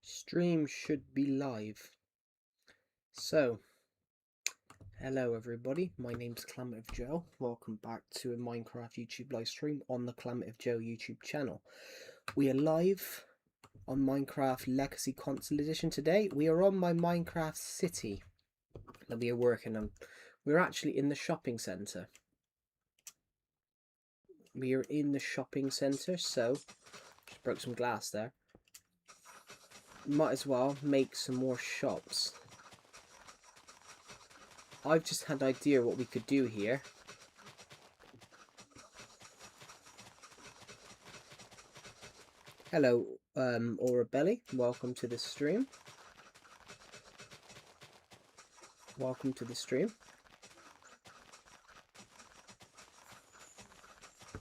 Stream should be live. So, hello everybody, my name's Clamative Joe. Welcome back to a Minecraft YouTube live stream on the Clamative Joe YouTube channel. We are live on Minecraft Legacy Console Edition today. We are on my Minecraft city that we are working on. We're actually in the shopping centre. We are in the shopping centre, so just broke some glass there. Might as well make some more shops. I've just had an idea what we could do here. Hello, Aura Belly. Welcome to the stream. Welcome to the stream.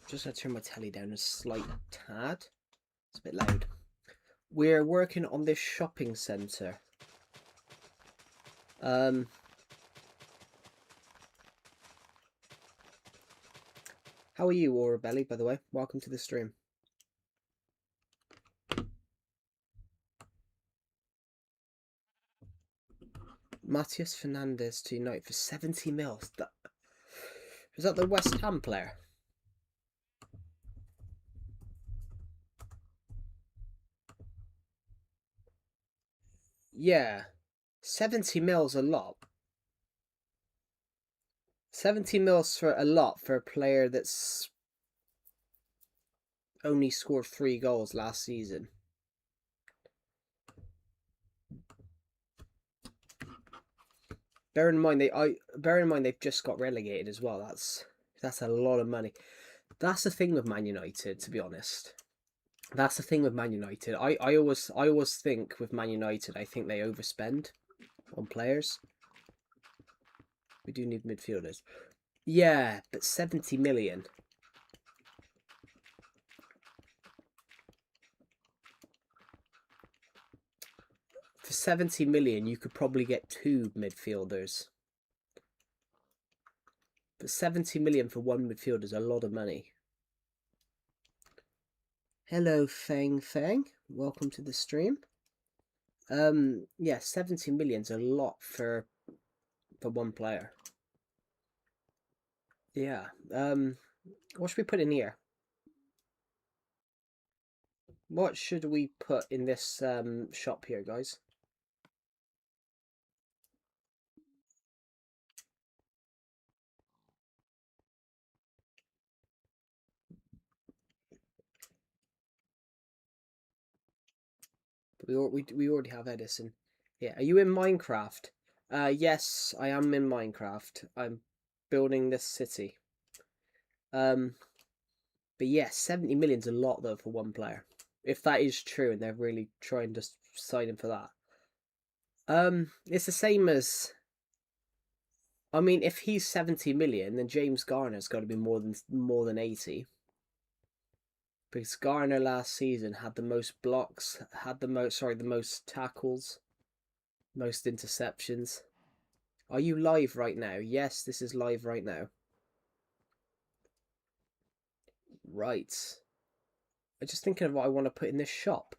Just gonna turn my telly down a slight tad. It's a bit loud. We're working on this shopping centre. How are you, Aura Belly, by the way? Welcome to the stream. Matias Fernandez to United for 70 mils. Is that the West Ham player? Yeah. 70 mils a lot. 70 mils for a lot for a player that's only scored 3 goals last season. Bear in mind they've just got relegated as well. That's a lot of money. That's the thing with Man United, to be honest. That's the thing with Man United. I always think with Man United, I think they overspend on players. We do need midfielders. Yeah, but 70 million. For 70 million, you could probably get 2 midfielders. But 70 million for 1 midfielder is a lot of money. Hello, Fang Fang. Welcome to the stream. Yeah, 70 million's a lot for 1 player. Yeah. What should we put in here? What should we put in this shop here, guys? We already have Edison. Yeah. Are you in Minecraft? Yes, I am in Minecraft. I'm building this city. But yeah, 70 million's a lot though for 1 player. If that is true and they're really trying to sign him for that. It's the same as, I mean, if he's 70 million, then James Garner's got to be more than 80. Because Garner last season had the most blocks, the most tackles, most interceptions. Are you live right now? Yes, this is live right now. Right. I'm just thinking of what I want to put in this shop.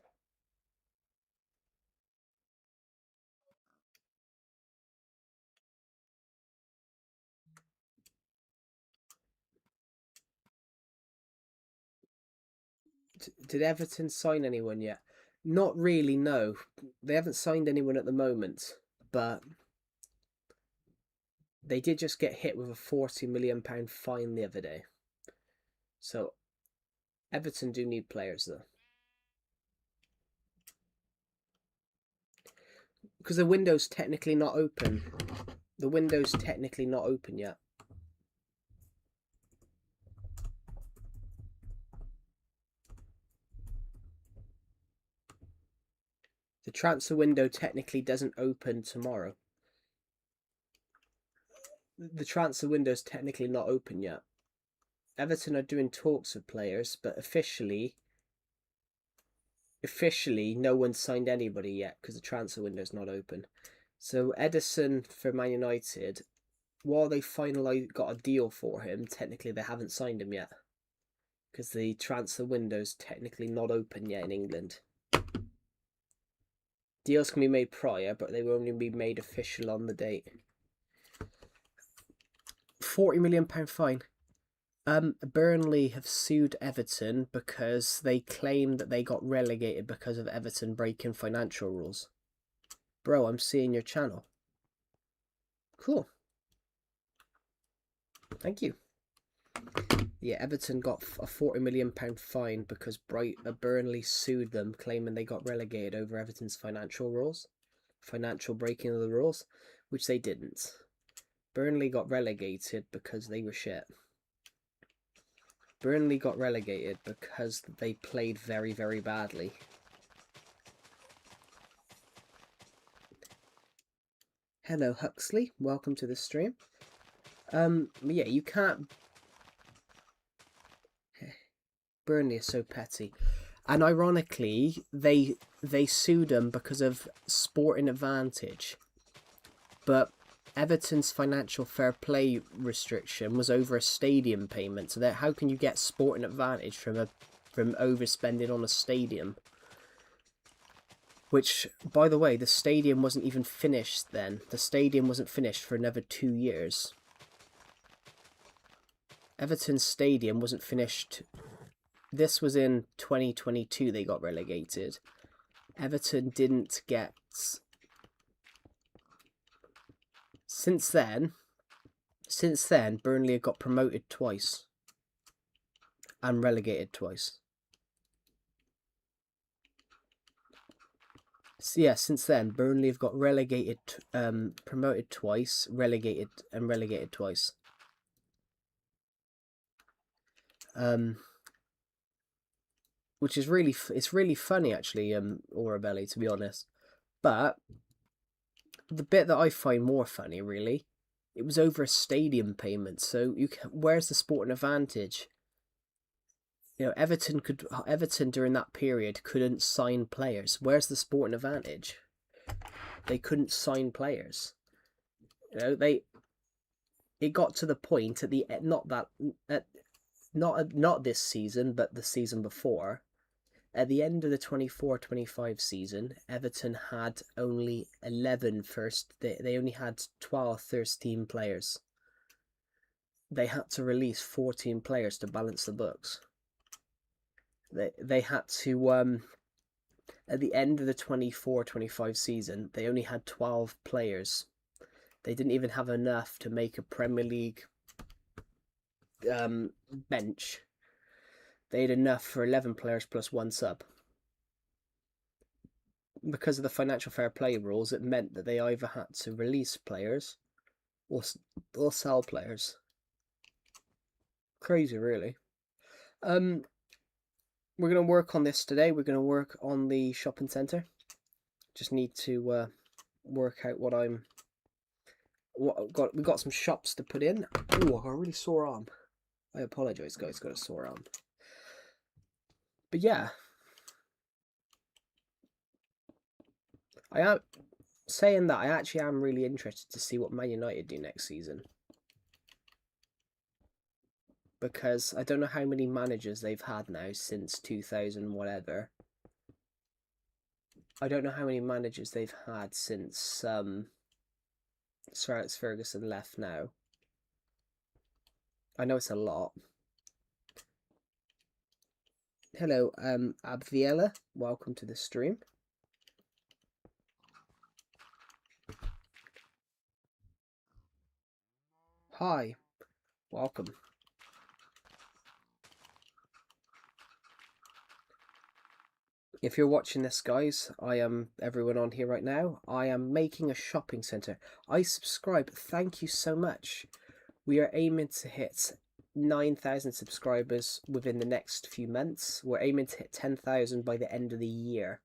Did Everton sign anyone yet? Not really, no. They haven't signed anyone at the moment, but they did just get hit with a £40 million fine the other day. So Everton do need players though. Because the window's technically not open. The window's technically not open yet. The transfer window technically doesn't open tomorrow. The transfer window's technically not open yet. Everton are doing talks with players, but officially no one's signed anybody yet because the transfer window's not open. So Edison for Man United, while they finally got a deal for him, technically they haven't signed him yet because the transfer window's technically not open yet in England. Deals can be made prior, but they will only be made official on the date. £40 million fine. Burnley have sued Everton because they claim that they got relegated because of Everton breaking financial rules. Bro, I'm seeing your channel. Cool. Thank you. Yeah, Everton got a £40 million fine because Burnley sued them, claiming they got relegated over Everton's financial breaking of the rules, which they didn't. Burnley got relegated because they were shit. Burnley got relegated because they played very, very badly. Hello, Huxley. Welcome to the stream. Yeah, you can't... Burnley is so petty. And ironically, they sued them because of sporting advantage. But Everton's financial fair play restriction was over a stadium payment. So that how can you get sporting advantage from overspending on a stadium? Which, by the way, the stadium wasn't even finished then. The stadium wasn't finished for another 2 years. Everton's stadium wasn't finished. This was in 2022 they got relegated. Everton didn't get... Since then, Burnley got promoted twice. And relegated twice. So yeah, since then, Burnley have got relegated, promoted twice, relegated twice. Which is it's really funny actually, Orabelli, to be honest. But the bit that I find more funny, really, it was over a stadium payment. So where's the sporting advantage? You know, Everton during that period couldn't sign players. Where's the sporting advantage? They couldn't sign players. You know, it got to the point at the not this season, but the season before. At the end of the 24-25 season, Everton had only 11 first. They only had 12 first team players. They had to release 14 players to balance the books. They had to at the end of the 24-25 season, they only had 12 players. They didn't even have enough to make a Premier League bench. They had enough for 11 players plus one sub. Because of the financial fair play rules, it meant that they either had to release players or sell players. Crazy, really. We're going to work on this today. We're going to work on the shopping centre. Just need to work out we've got some shops to put in. Ooh, I got a really sore arm. I apologise, guys. Got a sore arm. But yeah, I am saying that I actually am really interested to see what Man United do next season. Because I don't know how many managers they've had now since 2000 whatever. I don't know how many managers they've had since Sir Alex Ferguson left now. I know it's a lot. Hello, Abviela. Welcome to the stream. Hi. Welcome. If you're watching this, guys, I am everyone on here right now. I am making a shopping centre. I subscribe. Thank you so much. We are aiming to hit 9,000 subscribers within the next few months. We're aiming to hit 10,000 by the end of the year.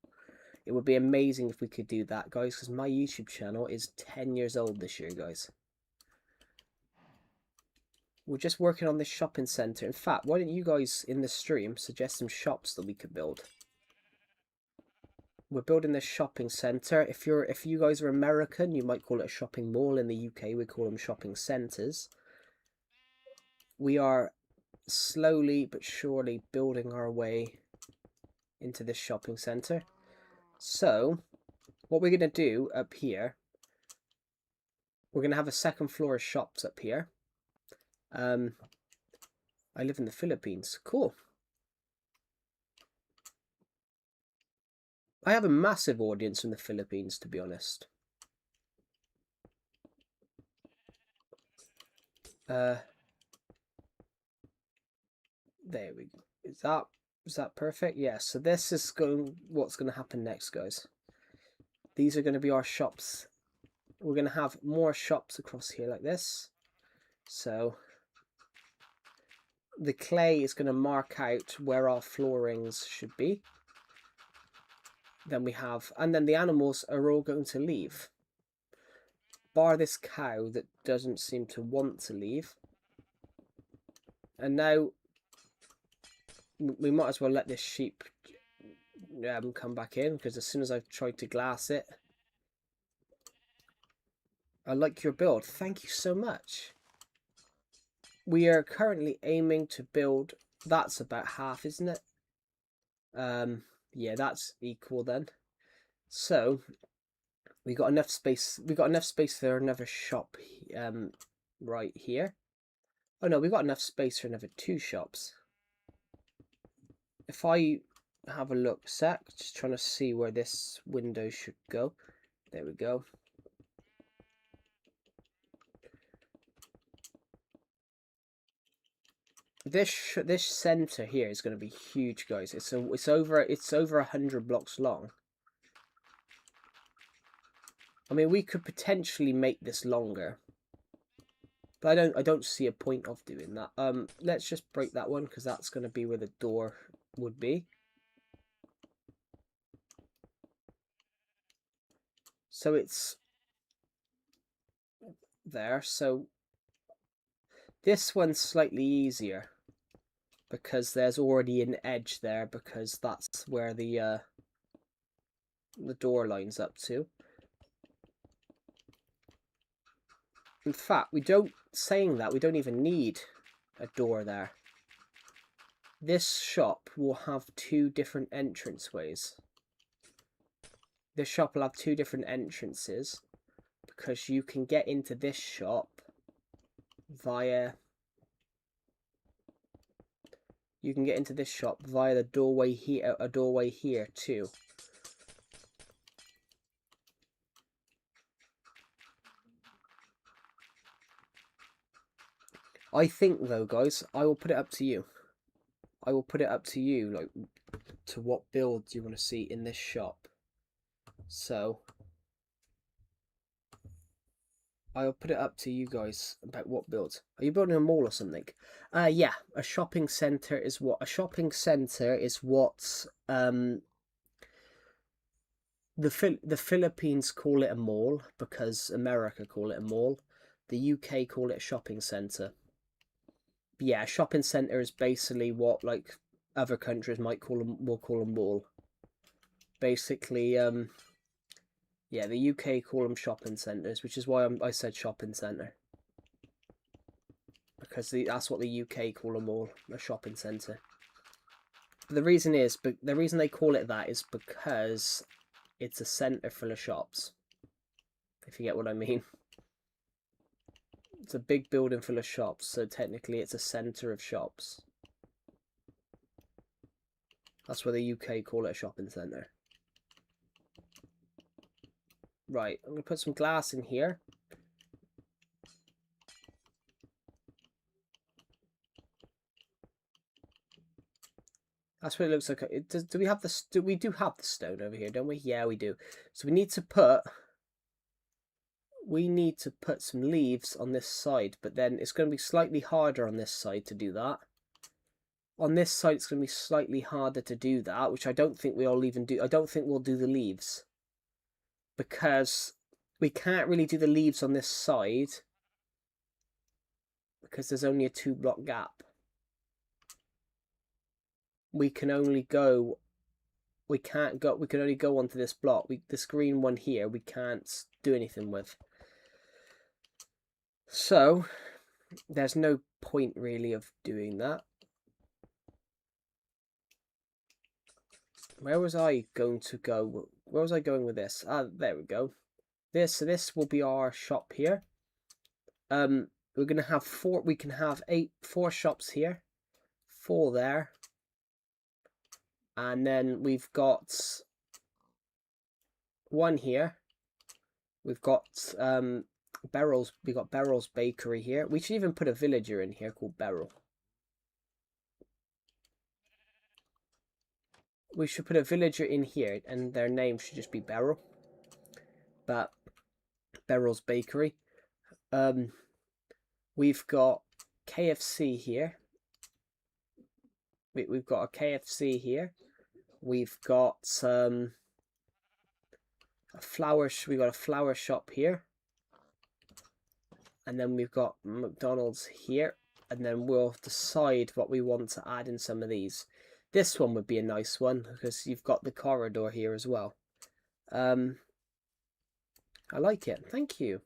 It would be amazing if we could do that, guys, because my YouTube channel is 10 years old this year, guys. We're just working on this shopping centre. In fact, why don't you guys in the stream suggest some shops that we could build? We're building this shopping centre. If you guys are American, you might call it a shopping mall. In the UK, we call them shopping centres. We are slowly but surely building our way into this shopping centre. So, what we're going to do up here, we're going to have a second floor of shops up here. I live in the Philippines. Cool. I have a massive audience in the Philippines, to be honest. There we go. Is that perfect? Yeah, so this is what's going to happen next, guys. These are going to be our shops. We're going to have more shops across here like this. So the clay is going to mark out where our floorings should be. Then we have, and then the animals are all going to leave. Bar this cow that doesn't seem to want to leave. And now we might as well let this sheep come back in, because as soon as I've tried to glass it. I like your build. Thank you so much. We are currently aiming to build, that's about half, isn't it? Yeah, that's equal then. So we got enough space. We got enough space for another shop right here. Oh no, we got enough space for another 2 shops. If I have a look sec, just trying to see where this window should go. There we go. This center here is going to be huge, guys. It's over 100 blocks long. I mean, we could potentially make this longer, but I don't see a point of doing that. Let's just break that one, because that's going to be where the door would be. So it's there. So this one's slightly easier because there's already an edge there, because that's where the door lines up to. In fact, we don't even need a door there. This shop will have 2 different entranceways. This shop will have 2 different entrances, because you can get into this shop via the doorway here, a doorway here too. I think though, guys, I will put it up to you. I will put it up to you, like, to what build you want to see in this shop. So I'll put it up to you guys about what builds. Are you building a mall or something? Yeah, a shopping center is what the Philippines call it a mall, because America call it a mall. The UK call it a shopping center. Yeah, a shopping center is basically what, like, other countries will call a mall. Basically, yeah, the UK call them shopping centers, which is why I said shopping center, because that's what the UK call a mall, a shopping center. But the reason they call it that is because it's a center full of shops, if you get what I mean. It's a big building full of shops, so technically it's a center of shops. That's why the UK call it a shopping center. Right, I'm going to put some glass in here. That's what it looks like. Do we have the? We do have the stone over here, don't we? Yeah, we do. So we need to put some leaves on this side, but then it's going to be slightly harder on this side to do that. On this side, it's going to be slightly harder to do that, which I don't think we'll even do. I don't think we'll do the leaves, because we can't really do the leaves on this side, because there's only a 2-block gap. We can only go. We can only go onto this block. This green one here, we can't do anything with. So there's no point really of doing that. Where was I going to go where was I going with this? There we go. This will be our shop here. We're gonna have four. We can have four shops here, four there, and then we've got one here. We've got Beryl's. We got Beryl's Bakery here. We should even put a villager in here called Beryl. We should put a villager in here, and their name should just be Beryl. But Beryl's Bakery. We've got KFC here. We've got a KFC here. We've got a flower. We got a flower shop here, and then we've got McDonald's here. And then we'll decide what we want to add in some of these. This one would be a nice one because you've got the corridor here as well. I like it. Thank you.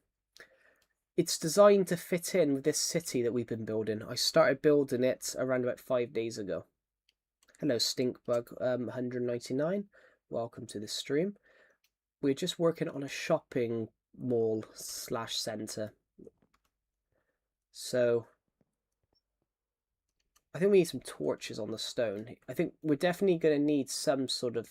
It's designed to fit in with this city that we've been building. I started building it around about 5 days ago. Hello, Stinkbug 199. Welcome to the stream. We're just working on a shopping mall / centre. So I think we need some torches on the stone. I think we're definitely going to need some sort of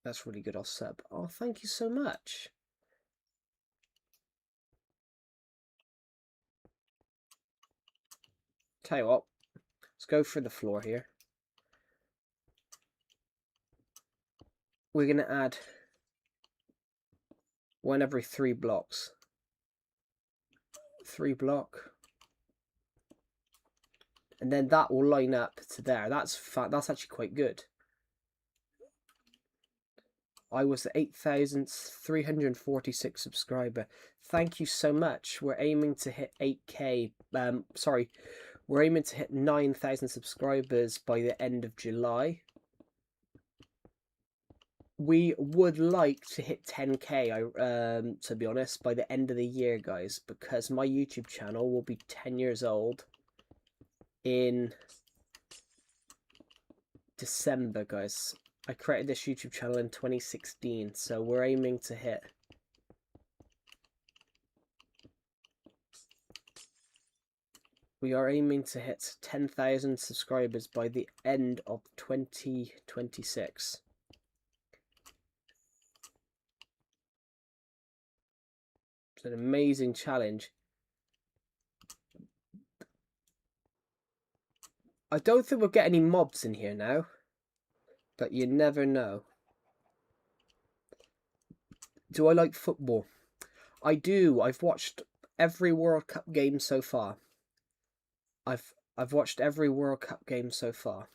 that's really good. I'll sub. Oh, thank you so much. Tell you what, let's go for the floor here. We're going to add one every 3 blocks. 3 block. And then that will line up to there. That's actually quite good. I was 8,346 subscriber. Thank you so much. We're aiming to hit 8K. We're aiming to hit 9,000 subscribers by the end of July. We would like to hit 10K, to be honest, by the end of the year, guys, because my YouTube channel will be 10 years old in December, guys. I created this YouTube channel in 2016, so we're aiming to hit we are aiming to hit 10,000 subscribers by the end of 2026. It's an amazing challenge. I don't think we'll get any mobs in here now, but you never know. Do I like football? I do. I've watched every World Cup game so far. I've watched every World Cup game so far.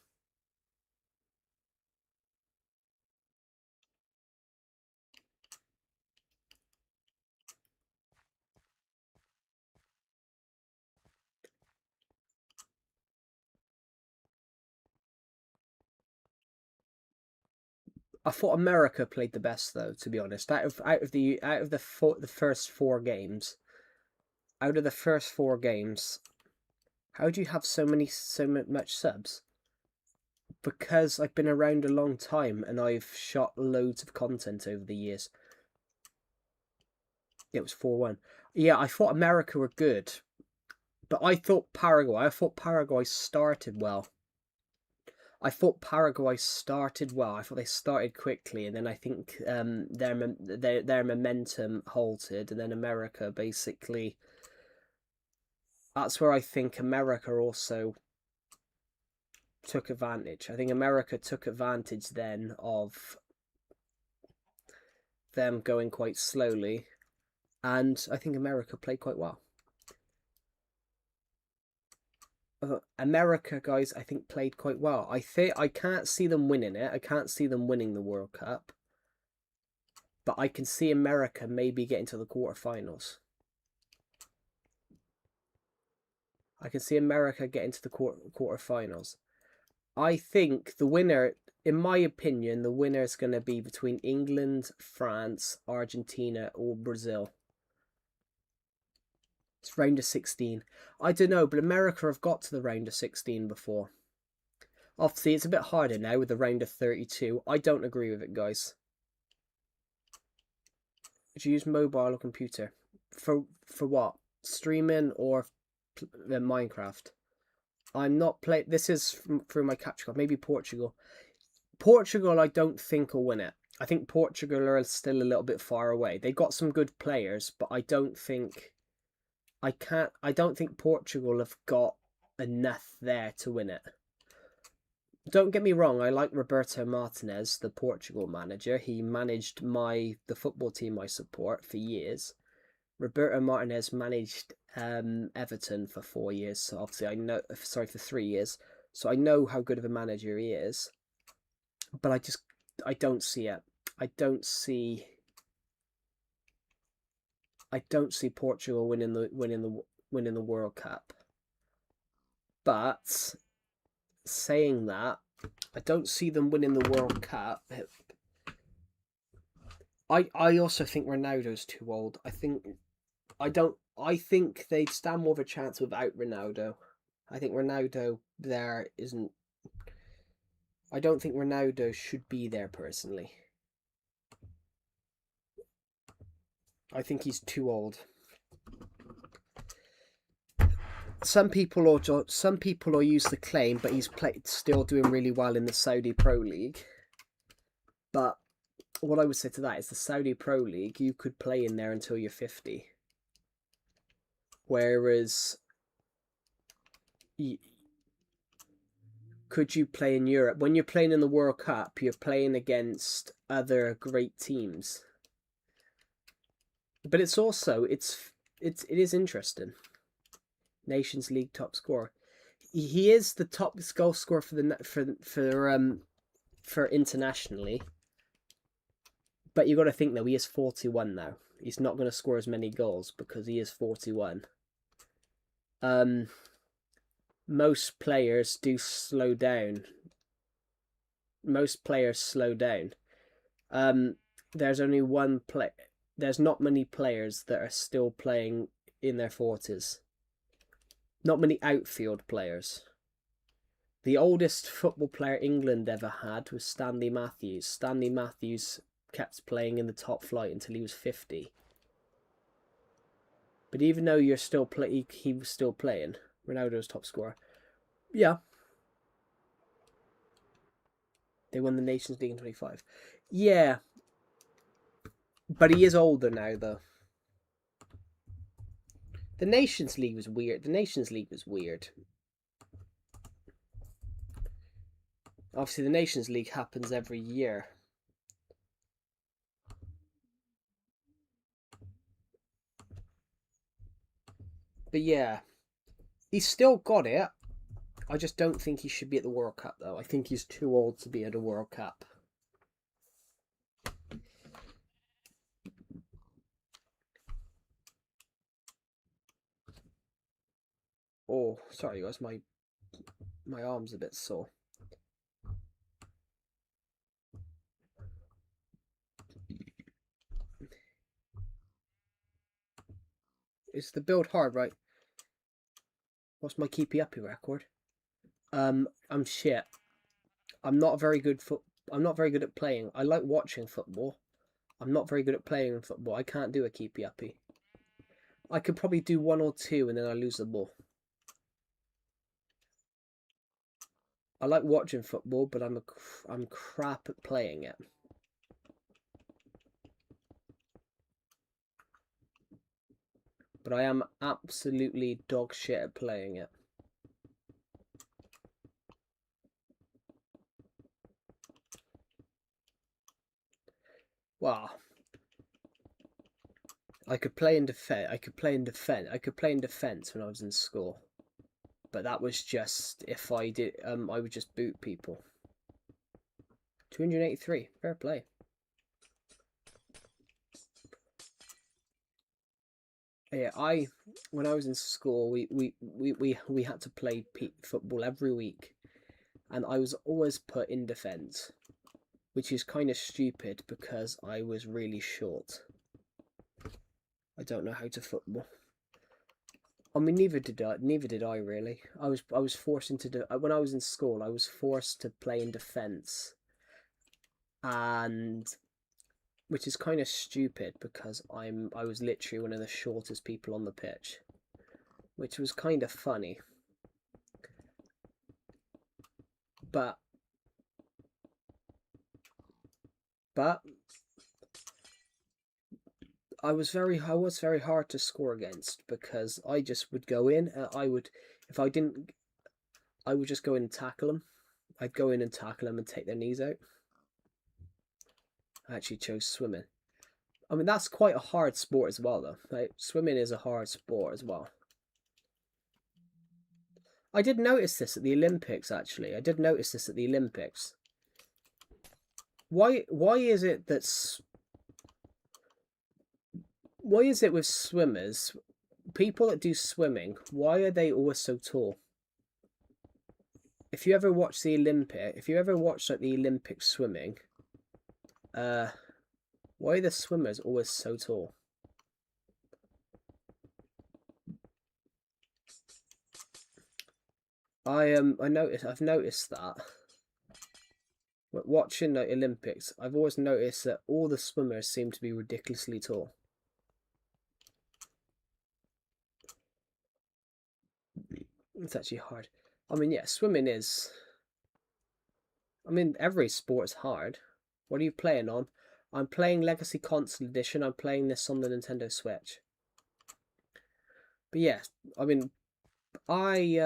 I thought America played the best, though. To be honest, out of the first 4 games, how do you have so much subs? Because I've been around a long time and I've shot loads of content over the years. It was 4-1. Yeah, I thought America were good, but I thought Paraguay started well. I thought Paraguay started well. I thought they started quickly, and then I think their momentum halted, and then America basically. That's where I think America also took advantage. I think America took advantage then of them going quite slowly, and I think America played quite well. America, guys, I think played quite well. I can't see them winning it. I can't see them winning the World Cup. But I can see America maybe getting to the quarterfinals. I can see America getting to the quarterfinals. I think the winner, in my opinion, the winner is going to be between England, France, Argentina, or Brazil. It's round of 16. I don't know, but America have got to the round of 16 before. Obviously, it's a bit harder now with the round of 32. I don't agree with it, guys. Would you use mobile or computer? For what? Streaming or Minecraft? I'm not playing. This is through my capture card. Maybe Portugal. Portugal, I don't think will win it. I think Portugal are still a little bit far away. They got some good players, but I don't think I don't think Portugal have got enough there to win it. Don't get me wrong, I like Roberto Martinez, the Portugal manager. He managed the football team I support for years. Roberto Martinez managed Everton for 4 years, so obviously for 3 years. So I know how good of a manager he is. But I don't see it. I don't see Portugal winning the World Cup. But saying that, I don't see them winning the World Cup. I also think Ronaldo's too old. I think they'd stand more of a chance without Ronaldo. I think Ronaldo there isn't. I don't think Ronaldo should be there personally. I think he's too old. Some people will use the claim, but he's still doing really well in the Saudi Pro League. But what I would say to that is the Saudi Pro League, you could play in there until you're 50. Whereas, could you play in Europe? When you're playing in the World Cup, you're playing against other great teams. But it's also it is interesting. Nations League top scorer. He is the top goal scorer for internationally. But you got to think though, he is 41 now. He's not going to score as many goals because he is 41. Most players do slow down. Most players slow down. There's only one play. There's not many players that are still playing in their 40s. Not many outfield players. The oldest football player England ever had was Stanley Matthews. Stanley Matthews kept playing in the top flight until he was 50. But even though he was still playing. Ronaldo's top scorer. Yeah. They won the Nations League in 25. Yeah. But he is older now, though. The Nations League was weird. Obviously, the Nations League happens every year. But yeah, he's still got it. I just don't think he should be at the World Cup, though. I think he's too old to be at a World Cup. Oh, sorry guys, my arm's a bit sore. Is the build hard, right? What's my keepy uppy record? I'm shit. I'm not very good at playing. I like watching football. I'm not very good at playing football. I can't do a keepy uppy. I could probably do 1 or 2 and then I lose the ball. I like watching football, but I'm crap at playing it. But I am absolutely dog shit at playing it. Wow. I could play in defense when I was in school. But that was just if I did I would just boot people. 283, fair play. Yeah, when I was in school, we had to play football every week, and I was always put in defence, which is kind of stupid because I was really short. I don't know how to football. I mean, neither did I. Neither did I really. I was forced into when I was in school. I was forced to play in defence, and which is kind of stupid because I was literally one of the shortest people on the pitch, which was kind of funny. But but I was very hard to score against because I just would go in. I would if I didn't, I would just go in and tackle them. I'd go in and tackle them and take their knees out. I actually chose swimming. I mean, that's quite a hard sport as well, though. Like, swimming is a hard sport as well. I did notice this at the Olympics, actually. I did notice this at the Olympics. Why is it that's why is it with swimmers, people that do swimming, why are they always so tall? If you ever watch like the Olympic swimming, why are the swimmers always so tall? I've noticed that. But watching the Olympics, I've always noticed that all the swimmers seem to be ridiculously tall. It's actually hard. I mean, yeah, swimming is. I mean, every sport is hard. What are you playing on? I'm playing Legacy Console Edition. I'm playing this on the Nintendo Switch. But yeah, I mean, I.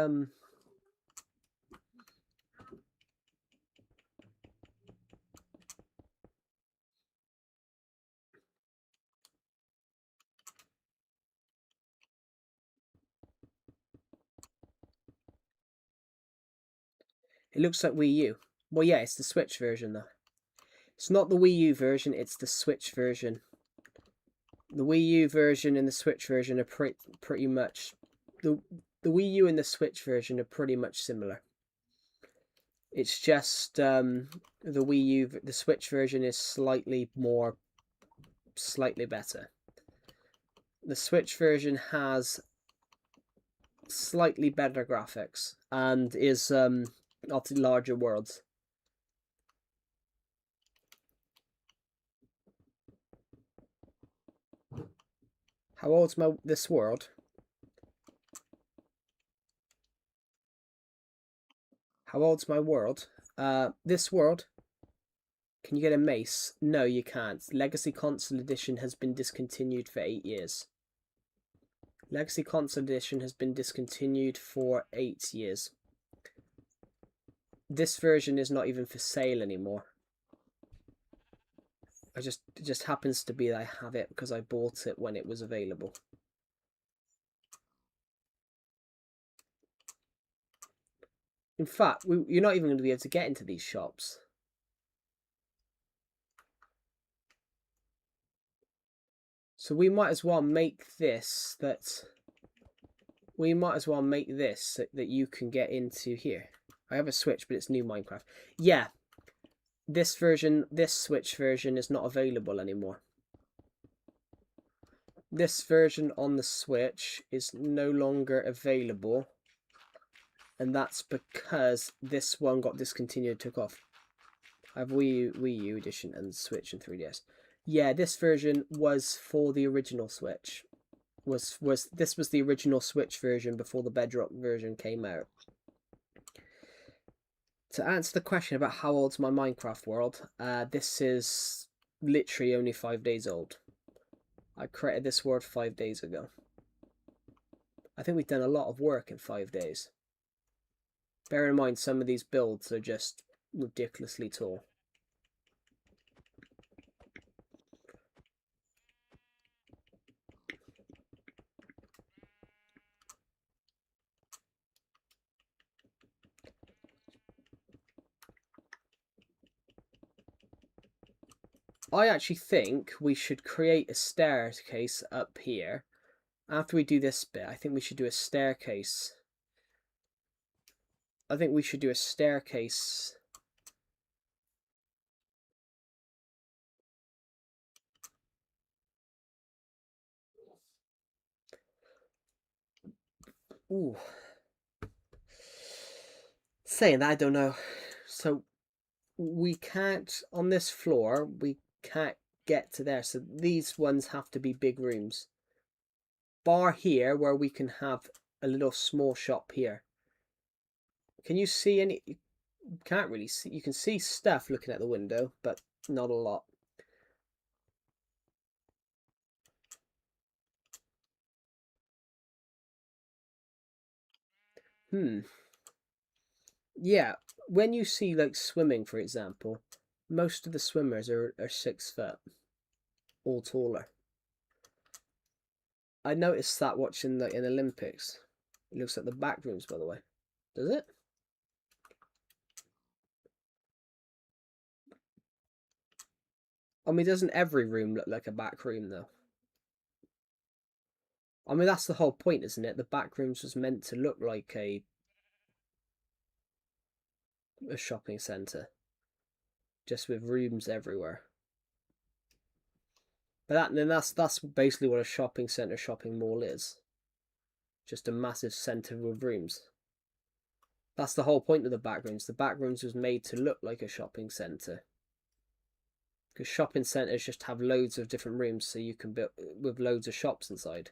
It looks like Wii U. Well, yeah, it's the Switch version though. It's not the Wii U version. It's the Switch version. The Wii U version and the Switch version are pretty much the Wii U and the Switch version are pretty much similar. It's just the Switch version is slightly better. The Switch version has slightly better graphics and is obviously larger worlds. How old's this world? How old's my world? This world. Can you get a mace? No, you can't. Legacy Console Edition has been discontinued for 8 years. Legacy Console Edition has been discontinued for 8 years. This version is not even for sale anymore. It just happens to be that I have it because I bought it when it was available. In fact, you're not even going to be able to get into these shops. So we might as well make this that you can get into here. I have a Switch, but it's new Minecraft. Yeah, this Switch version is not available anymore. This version on the Switch is no longer available, and that's because this one got discontinued, took off. I have Wii U edition and Switch and 3DS. Yeah, this version was for the original Switch. This was the original Switch version before the Bedrock version came out. To answer the question about how old's my Minecraft world, this is literally only 5 days old. I created this world 5 days ago. I think we've done a lot of work in 5 days. Bear in mind, some of these builds are just ridiculously tall. I actually think we should create a staircase up here. After we do this bit, I think we should do a staircase. I think we should do a staircase. Ooh. Saying that, I don't know. So we can't, on this floor, we can't get to there. So these ones have to be big rooms. Bar here, where we can have a little small shop here. Can you see any? You can't really see. You can see stuff looking at the window, but not a lot. Yeah, when you see like swimming, for example, most of the swimmers are 6 foot or taller. I noticed that watching the in Olympics. It looks like the back rooms, by the way. Does it? I mean, doesn't every room look like a back room though? I mean, that's the whole point, isn't it? The back rooms was meant to look like a shopping centre, just with rooms everywhere. But that's basically what a shopping centre, shopping mall is. Just a massive centre with rooms. That's the whole point of the back rooms. The back rooms was made to look like a shopping centre. Because shopping centres just have loads of different rooms, so you can build with loads of shops inside.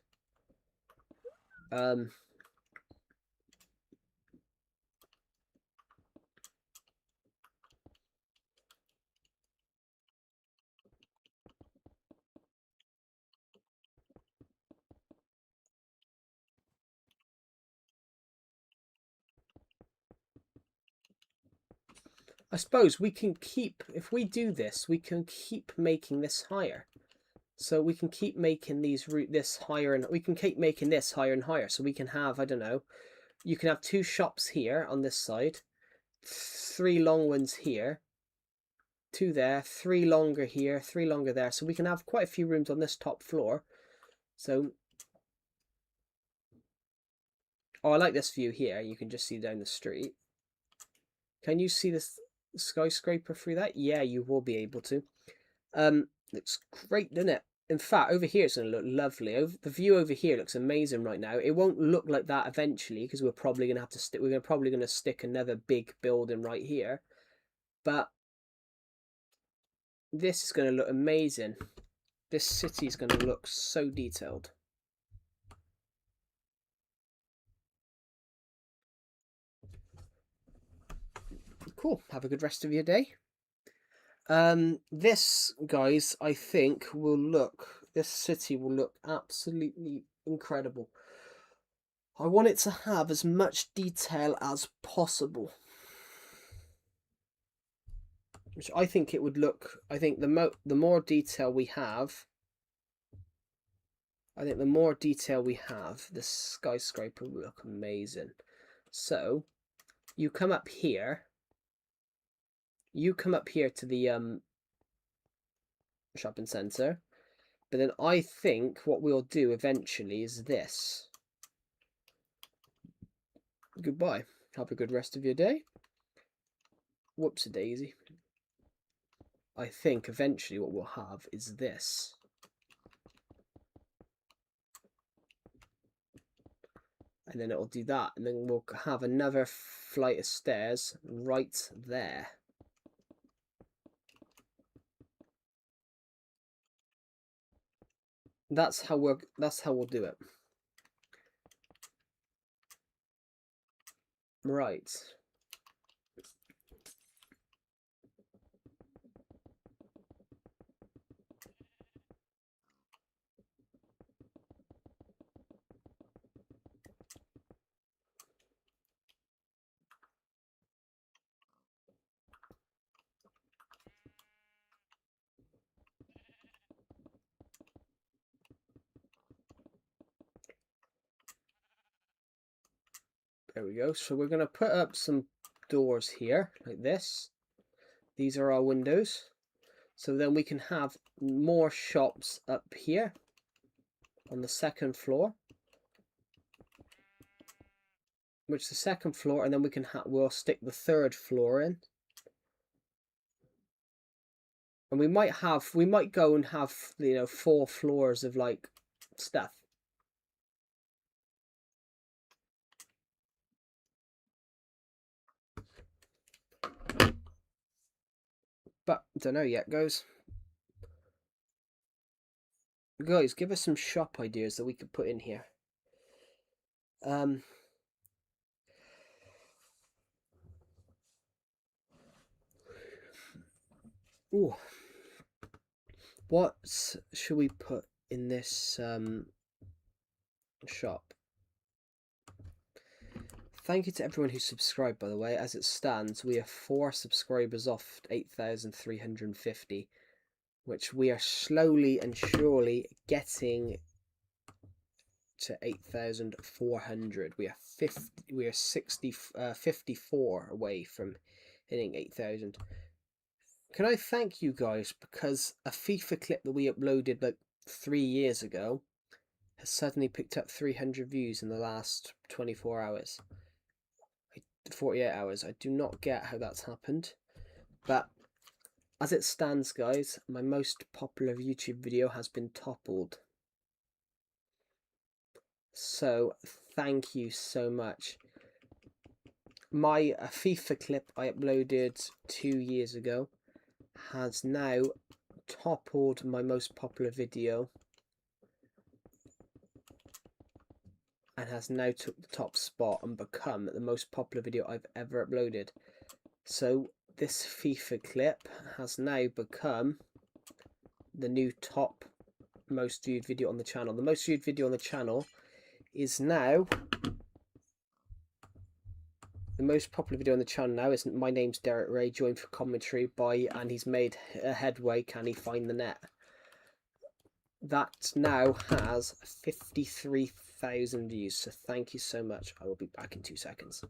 I suppose we can keep, if we do this, we can keep making this higher. So we can keep making this higher, and we can keep making this higher and higher. So we can have, I don't know, you can have 2 shops here on this side, 3 long ones here, 2 there, 3 longer here, 3 longer there. So we can have quite a few rooms on this top floor. So, oh, I like this view here. You can just see down the street. Can you see this skyscraper through that? Yeah, you will be able to. Looks great, doesn't it? In fact, over here it's going to look lovely. The view over here looks amazing right now. It won't look like that eventually because we're probably going to have to stick. We're probably going to stick another big building right here, but this is going to look amazing. This city is going to look so detailed. Cool. Have a good rest of your day. This, guys, I think will look. This city will look absolutely incredible. I want it to have as much detail as possible. Which I think it would look. I think the more detail we have, the skyscraper will look amazing. So, you come up here. You come up here to the shopping centre, but then I think what we'll do eventually is this. Goodbye. Have a good rest of your day. Whoops-a-daisy. I think eventually what we'll have is this. And then it'll do that, and then we'll have another flight of stairs right there. That's how we'll do it. Right. There we go. So we're going to put up some doors here, like this. These are our windows. So then we can have more shops up here on the second floor. Which is the second floor, and then we can we'll stick the third floor in. And we might go and have, 4 floors of like stuff. But don't know yet, guys. Give us some shop ideas that we could put in here. Um, ooh, what should we put in this shop? Thank you to everyone who subscribed, by the way. As it stands, we are 4 subscribers off 8,350, which we are slowly and surely getting to 8,400. We are 50. We are 54 away from hitting 8,000. Can I thank you guys, because a FIFA clip that we uploaded like 3 years ago has suddenly picked up 300 views in the last 24 hours. 48 hours. I do not get how that's happened, but as it stands, guys, my most popular YouTube video has been toppled. So thank you so much. My FIFA clip I uploaded 2 years ago has now toppled my most popular video and has now took the top spot and become the most popular video I've ever uploaded. So this FIFA clip has now become the new top most viewed video on the channel. The most viewed video on the channel is now, the most popular video on the channel now is My Name's Derek Ray, joined for commentary by, and he's made a headway, Can He Find the Net? That now has 53,000 views, so thank you so much. I will be back in 2 seconds.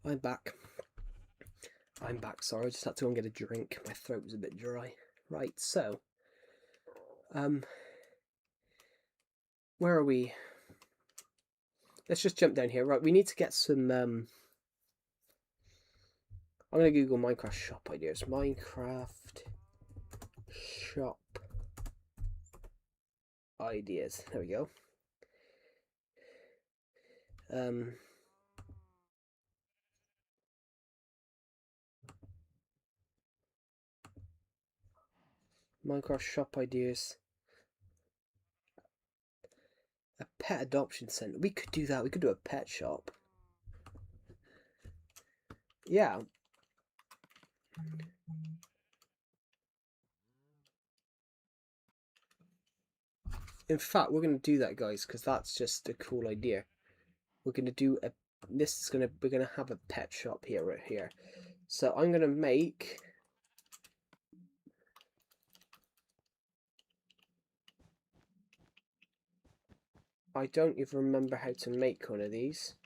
I'm back. Sorry, I just had to go and get a drink. My throat was a bit dry. Right, so, where are we? Let's just jump down here. Right, we need to get some, I'm going to Google Minecraft shop ideas. Minecraft shop ideas. There we go. Minecraft shop ideas. A pet adoption center. We could do that. We could do a pet shop. Yeah. In fact, we're going to do that, guys, because that's just a cool idea. We're going to do a... we're going to have a pet shop here, right here. So I'm going to make... I don't even remember how to make one of these.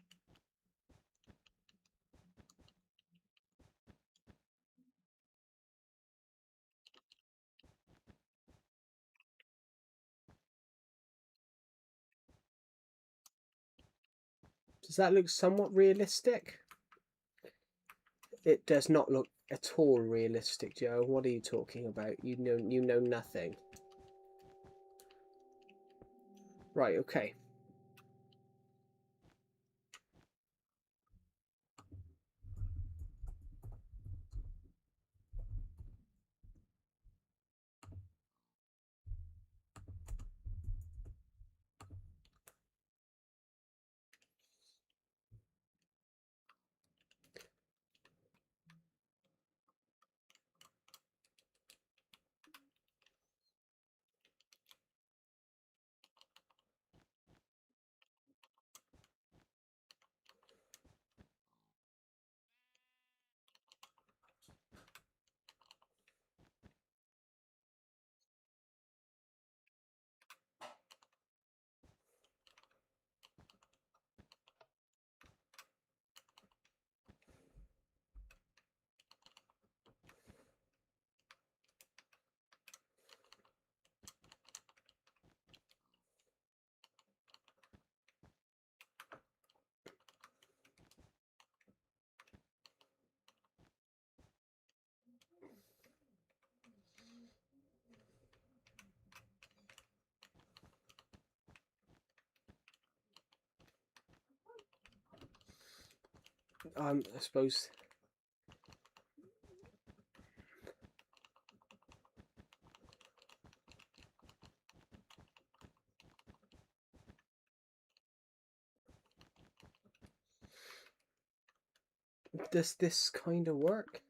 Does that look somewhat realistic? It does not look at all realistic, Joe. What are you talking about? You know nothing. Right, okay. I suppose... Does this kind of work?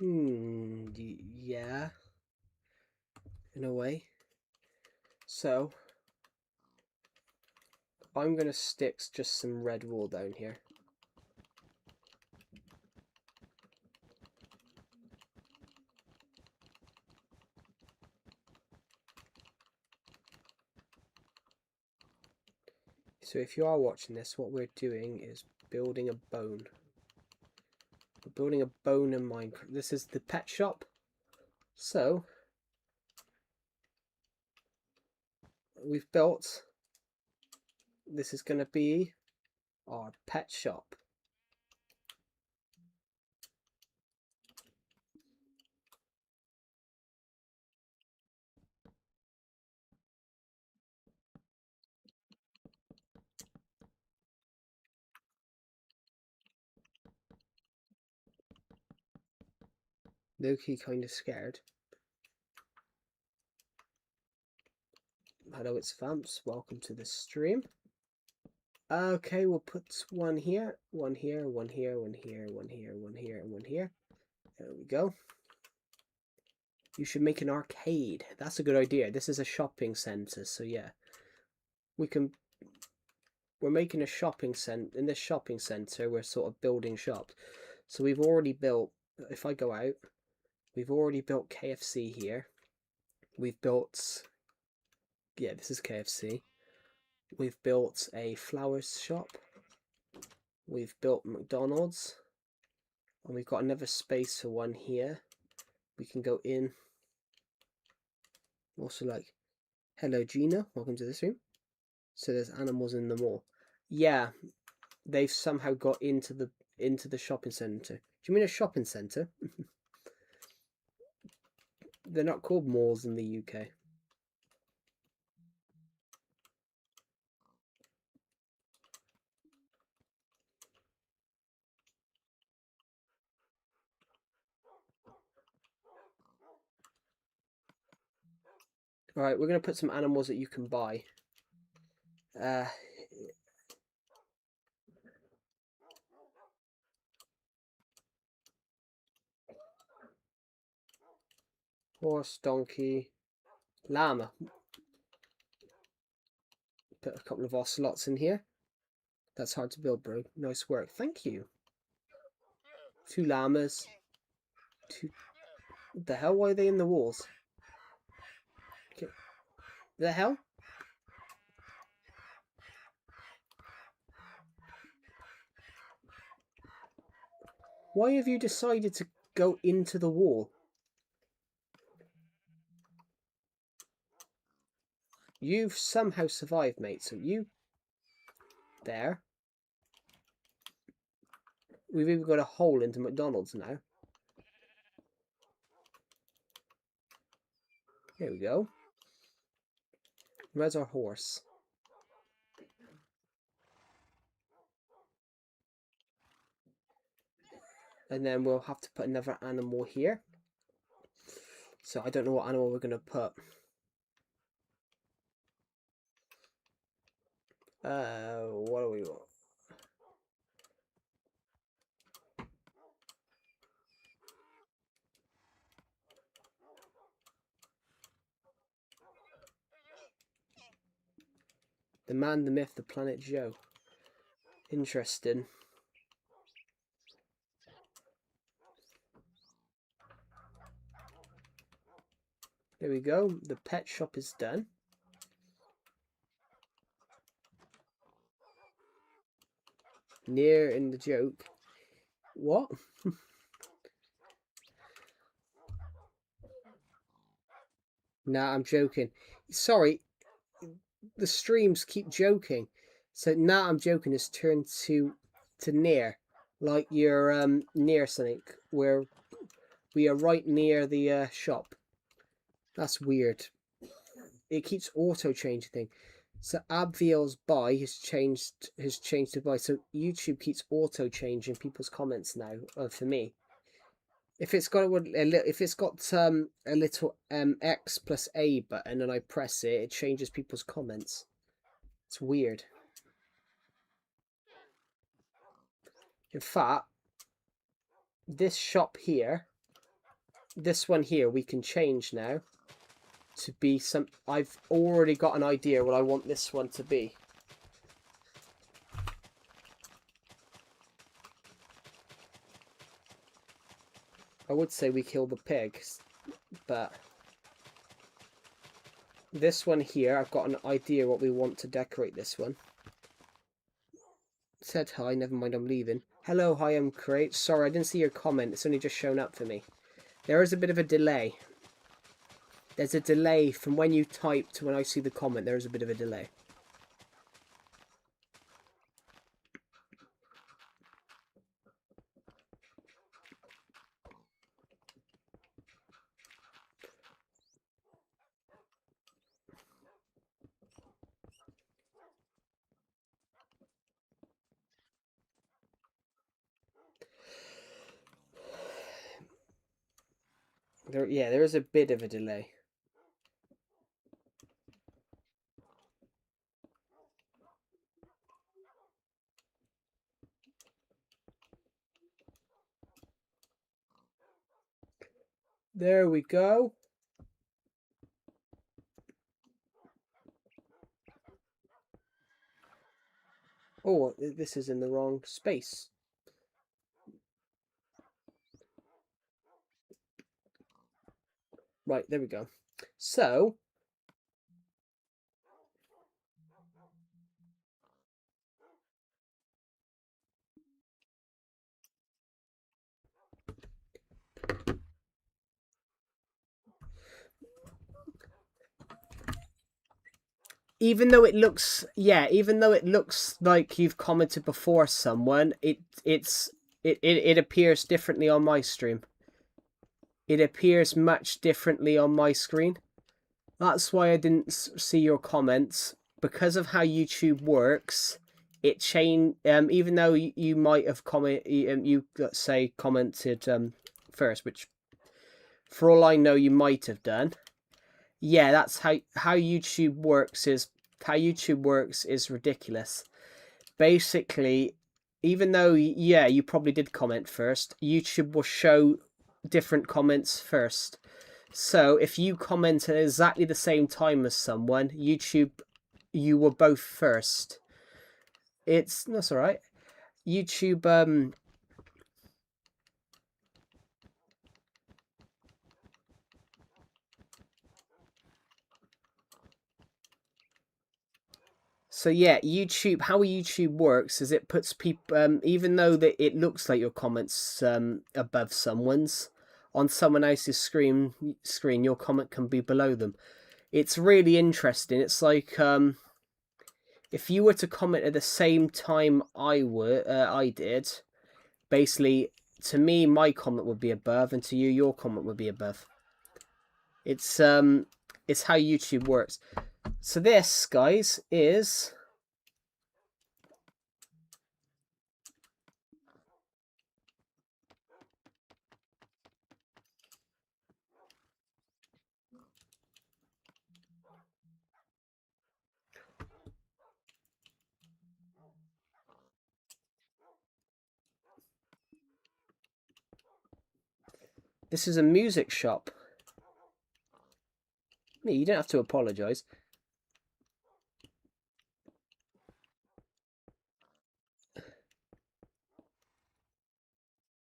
Yeah. In a way. So, I'm going to stick just some red wool down here. So if you are watching this, what we're doing is building a bone. We're building a bone in Minecraft. This is the pet shop. So, we've built... This is going to be our pet shop. Loki kind of scared. Hello, it's Vamps. Welcome to the stream. Okay, we'll put one here, one here, one here, one here, one here, one here, and one here. There we go. You should make an arcade. That's a good idea. This is a shopping center, so yeah. We're making a shopping center. In this shopping center, we're sort of building shops. So we've already built, if I go out, we've already built KFC here. We've built yeah, this is KFC. We've built a flowers shop. We've built McDonald's. And we've got another space for one here. We can go in. Also, like, hello Gina, welcome to this room. So there's animals in the mall. Yeah, they've somehow got into the shopping centre. Do you mean a shopping centre? They're not called malls in the UK. Alright, we're going to put some animals that you can buy. Horse, donkey, llama. Put a couple of ocelots in here. That's hard to build, bro. Nice work. Thank you. 2 llamas. 2... What the hell? Why are they in the walls? Okay. The hell? Why have you decided to go into the wall? You've somehow survived, mate. So you... There. We've even got a hole into McDonald's now. There we go. Where's our horse? And then we'll have to put another animal here. So I don't know what animal we're going to put. What do we want? The man, the myth, the planet Joe. Interesting. There we go. The pet shop is done. Near in the joke. What? Nah, I'm joking. Sorry, the streams keep joking. So nah, I'm joking has turned to near. Like you're near something where we are right near the shop. That's weird. It keeps auto changing thing. So Abviel's buy has changed to buy. So YouTube keeps auto changing people's comments now for me. If it's got a little X plus A button and I press it, it changes people's comments. It's weird. In fact, this shop here, this one here, we can change now to be some... I've already got an idea what I want this one to be. I would say we kill the pigs, but this one here, I've got an idea what we want to decorate this one. Said hi, never mind, I'm leaving. Hello, hi, I'm Crate. Sorry, I didn't see your comment. It's only just shown up for me. There is a bit of a delay. There's a delay from when you type to when I see the comment. There is a bit of a delay. There is a bit of a delay. There we go. Oh, this is in the wrong space. Right, there we go. So, even though it looks, yeah, even though it looks like you've commented before someone, it appears differently on my stream. It appears much differently on my screen. That's why I didn't see your comments. Because of how YouTube works, it even though you might have let's say commented first, which for all I know you might have done. Yeah, that's how YouTube works. Is ridiculous. Basically, even though, yeah, you probably did comment first, YouTube will show different comments first. So if you comment at exactly the same time as someone, YouTube, you were both first. That's all right. YouTube, so yeah, YouTube. How YouTube works is it puts people, even though that it looks like your comments above someone's, on someone else's screen, your comment can be below them. It's really interesting. It's like if you were to comment at the same time I did, basically to me my comment would be above, and to you your comment would be above. It's how YouTube works. So this, guys, is a music shop. You don't have to apologize.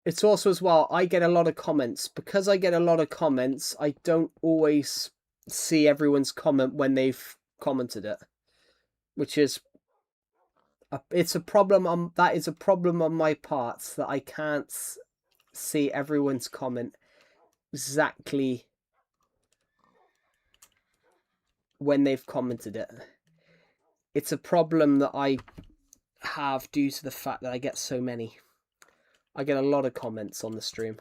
It's also as well, I get a lot of comments. Because I get a lot of comments, I don't always see everyone's comment when they've commented it, which is it's a problem. That is a problem on my part, that I can't see everyone's comment exactly when they've commented it. It's a problem that I have due to the fact that I get so many. I get a lot of comments on the stream.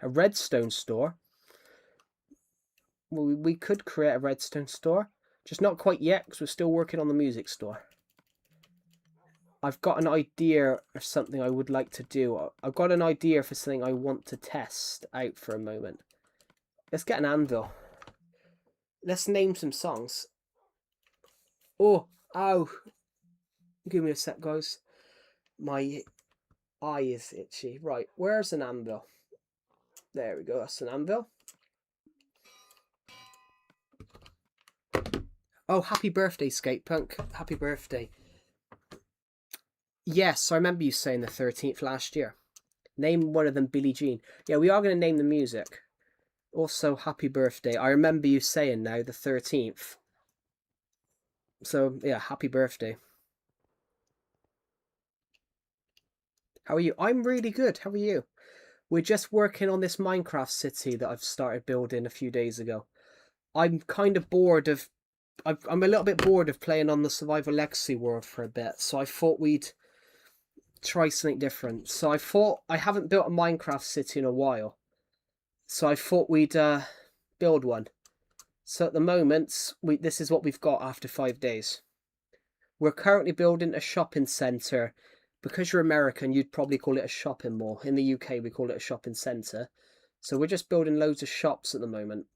A redstone store? Well, we could create a redstone store. Just not quite yet, because we're still working on the music store. I've got an idea of something I would like to do. I've got an idea for something I want to test out for a moment. Let's get an anvil. Let's name some songs. Oh, ow. Give me a sec, guys. My eye is itchy. Right, where's an anvil? There we go, that's an anvil. Oh, happy birthday, Skatepunk. Happy birthday. Yes, I remember you saying the 13th last year. Name one of them Billie Jean. Yeah, we are going to name the music. Also, happy birthday. I remember you saying now the 13th. So, yeah, happy birthday. How are you? I'm really good. How are you? We're just working on this Minecraft city that I've started building a few days ago. I'm kind of bored of... I'm a little bit bored of playing on the Survival Legacy world for a bit, so I thought we'd try something different. So I haven't built a Minecraft city in a while, so I thought we'd build one. So at the moment, this is what we've got after 5 days. We're currently building a shopping centre. Because you're American, you'd probably call it a shopping mall. In the UK, we call it a shopping centre. So we're just building loads of shops at the moment.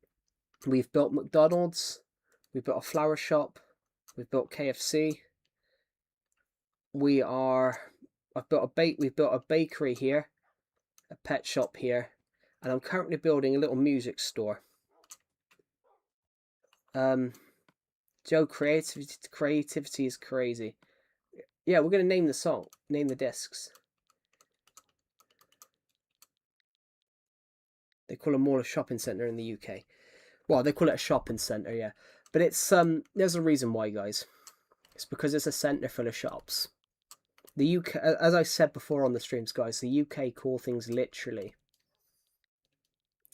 We've built McDonald's. We've built a flower shop. We've built KFC. We've built a bakery here, a pet shop here, and I'm currently building a little music store. Joe, creativity is crazy. Yeah, we're gonna name the song, name the discs. They call a mall a shopping centre in the UK. Well, they call it a shopping centre, yeah. But it's there's a reason why, guys. It's because it's a centre full of shops. The UK, as I said before on the streams, guys, the UK call things literally.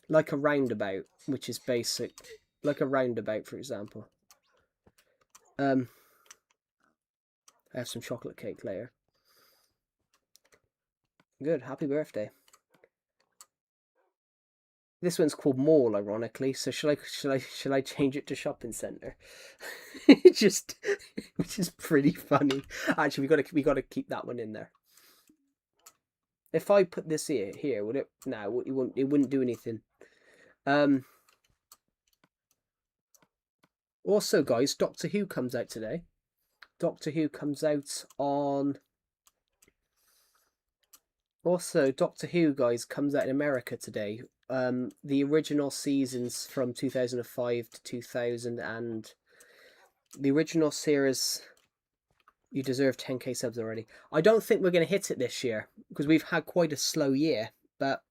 Like a roundabout, which is basic. Like a roundabout, for example. I have some chocolate cake later. Good, happy birthday. This one's called Mall, ironically. So shall I change it to shopping centre? Just, which is pretty funny. Actually, we gotta keep that one in there. If I put this here, would it? No, it wouldn't do anything. Also, guys, Doctor Who comes out today. Doctor Who comes out on. Also, Doctor Who, guys, comes out in America today. The original seasons from 2005 to 2000 and the original series. You deserve 10k subs already. I don't think we're going to hit it this year because we've had quite a slow year. But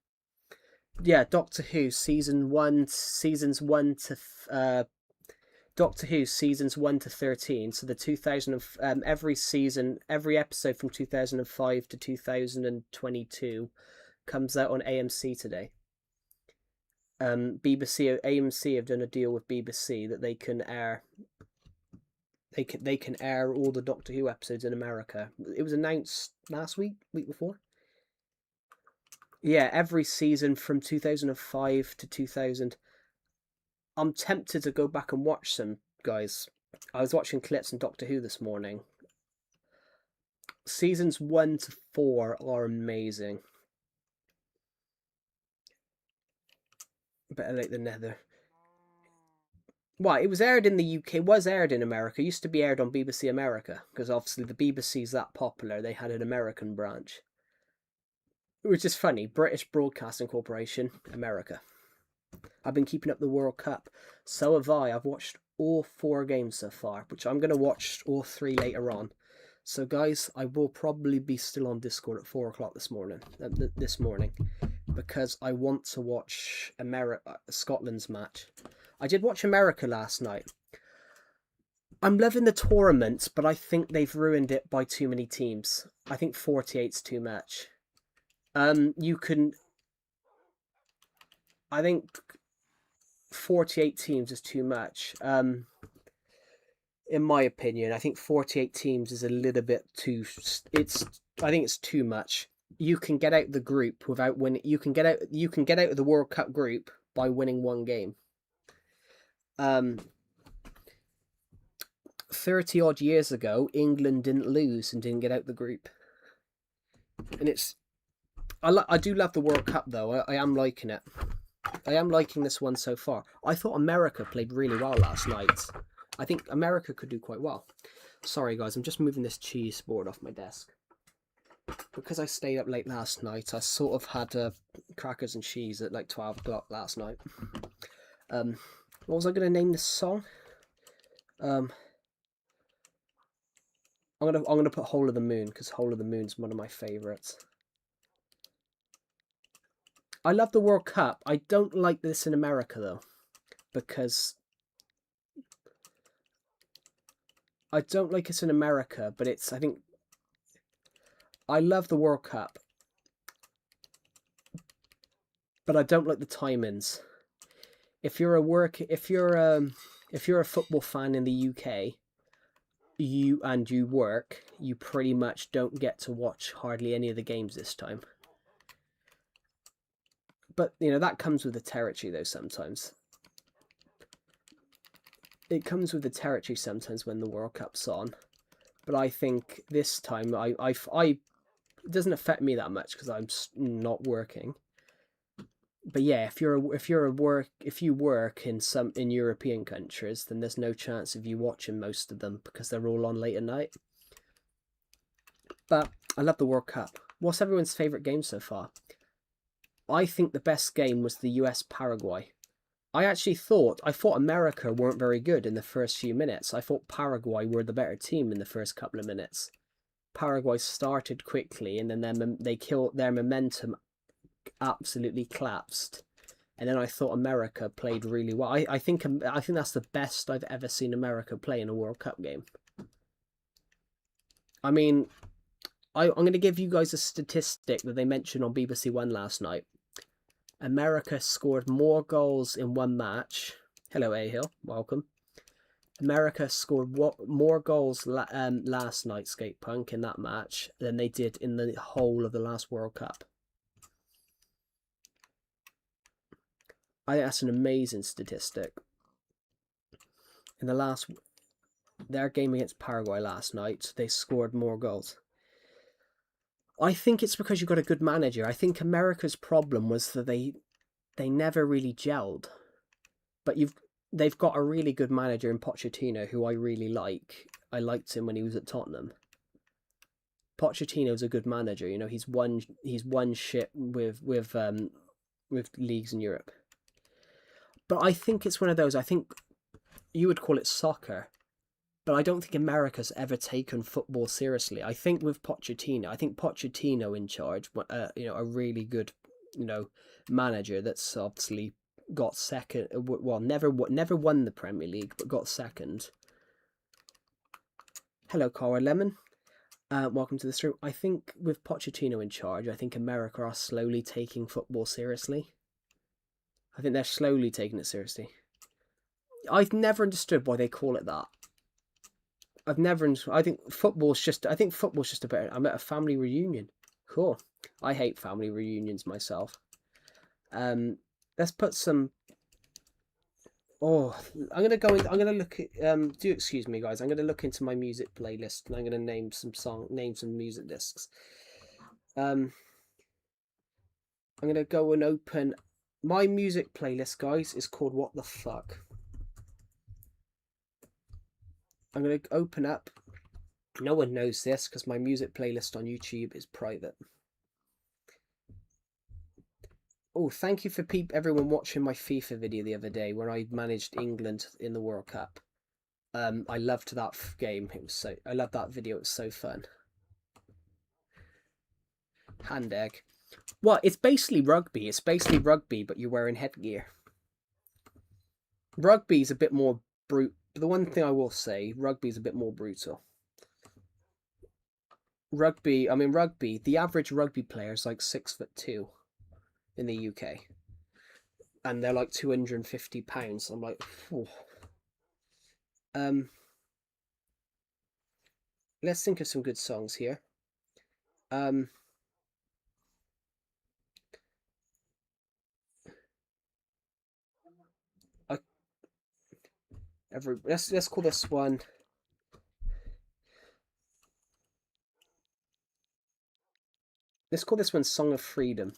yeah, Doctor Who seasons 1 to Doctor Who seasons 1 to 13. So the 2000 every season, every episode from 2005 to 2022 comes out on AMC today. AMC have done a deal with BBC that they can air. They can air all the Doctor Who episodes in America. It was announced last week before. Yeah, every season from 2005 to 2000. I'm tempted to go back and watch some, guys. I was watching clips on Doctor Who this morning. Seasons 1 to 4 are amazing. Better late than never. Well, it was aired in the UK, was aired in America. It used to be aired on BBC America, because obviously the BBC's that popular, they had an American branch. Which is funny, British Broadcasting Corporation, America. I've been keeping up the World Cup. So have I. I've watched all 4 games so far, which I'm going to watch all 3 later on. So guys, I will probably be still on Discord at 4 o'clock this morning, because I want to watch Scotland's match. I did watch America last night. I'm loving the tournament, but I think they've ruined it by too many teams. I think 48's too much. I think 48 teams is too much. In my opinion, I think 48 teams is a little bit too. I think it's too much. You can get out the group without winning. You can get out of the World Cup group by winning 1 game. 30 odd years ago, England didn't lose and didn't get out the group. And I do love the World Cup though. I am liking it. I am liking this one so far. I thought America played really well last night. I think America could do quite well. Sorry guys, I'm just moving this cheese board off my desk. Because I stayed up late last night, I sort of had crackers and cheese at like 12 o'clock last night. What was I going to name this song? I'm gonna put Hole of the Moon, because Hole of the Moon's one of my favourites. I love the World Cup. I don't like this in America though, because I don't like it in America, but I think I love the World Cup, but I don't like the timings. If you're a football fan in the UK, you work, you pretty much don't get to watch hardly any of the games this time. But you know, that comes with the territory though sometimes. It comes with the territory sometimes when the World Cup's on. But I think this time it doesn't affect me that much because I'm not working. But yeah, if you work in European countries, then there's no chance of you watching most of them because they're all on late at night. But I love the World Cup. What's everyone's favourite game so far? I think the best game was the US-Paraguay. I thought America weren't very good in the first few minutes. I thought Paraguay were the better team in the first couple of minutes. Paraguay started quickly, and then their momentum absolutely collapsed. And then I thought America played really well. I think that's the best I've ever seen America play in a World Cup game. I mean, I'm going to give you guys a statistic that they mentioned on BBC One last night. America scored more goals in one match. Hello, A-Hill. Welcome. America scored more goals last night, Skate Punk, in that match than they did in the whole of the last World Cup. I think that's an amazing statistic. In their game against Paraguay last night, they scored more goals. I think it's because you've got a good manager. I think America's problem was that they never really gelled. But they've got a really good manager in Pochettino, who I really like. I liked him when he was at Tottenham. Pochettino's a good manager. You know, he's won shit with leagues in Europe. But I think it's one of those. I think you would call it soccer, but I don't think America's ever taken football seriously. I think with Pochettino in charge, a really good, manager that's obviously got second. Well, never won the Premier League, but got second. Hello, Cara Lemon. Welcome to the stream. I think with Pochettino in charge, I think America are slowly taking football seriously. I think they're slowly taking it seriously. I've never understood why they call it that. I think football's just a bit. I'm at a family reunion. Cool. I hate family reunions myself. Let's put some. Oh, I'm gonna look at. Do excuse me, guys. I'm gonna look into my music playlist and I'm gonna name some music discs. I'm gonna go and open my music playlist, guys. Is called What the Fuck. I'm going to open up. No one knows this because my music playlist on YouTube is private. Oh, thank you for everyone watching my FIFA video the other day when I managed England in the World Cup. I loved that game. I loved that video. It was so fun. Hand egg. Well, it's basically rugby. It's basically rugby, but you're wearing headgear. Rugby's a bit more brute. The one thing I will say, rugby is a bit more brutal. Rugby, the average rugby player is like 6'2" in the UK. And they're like 250 pounds. I'm like, phew. Let's think of some good songs here. Let's call this one. Let's call this one Song of Freedom.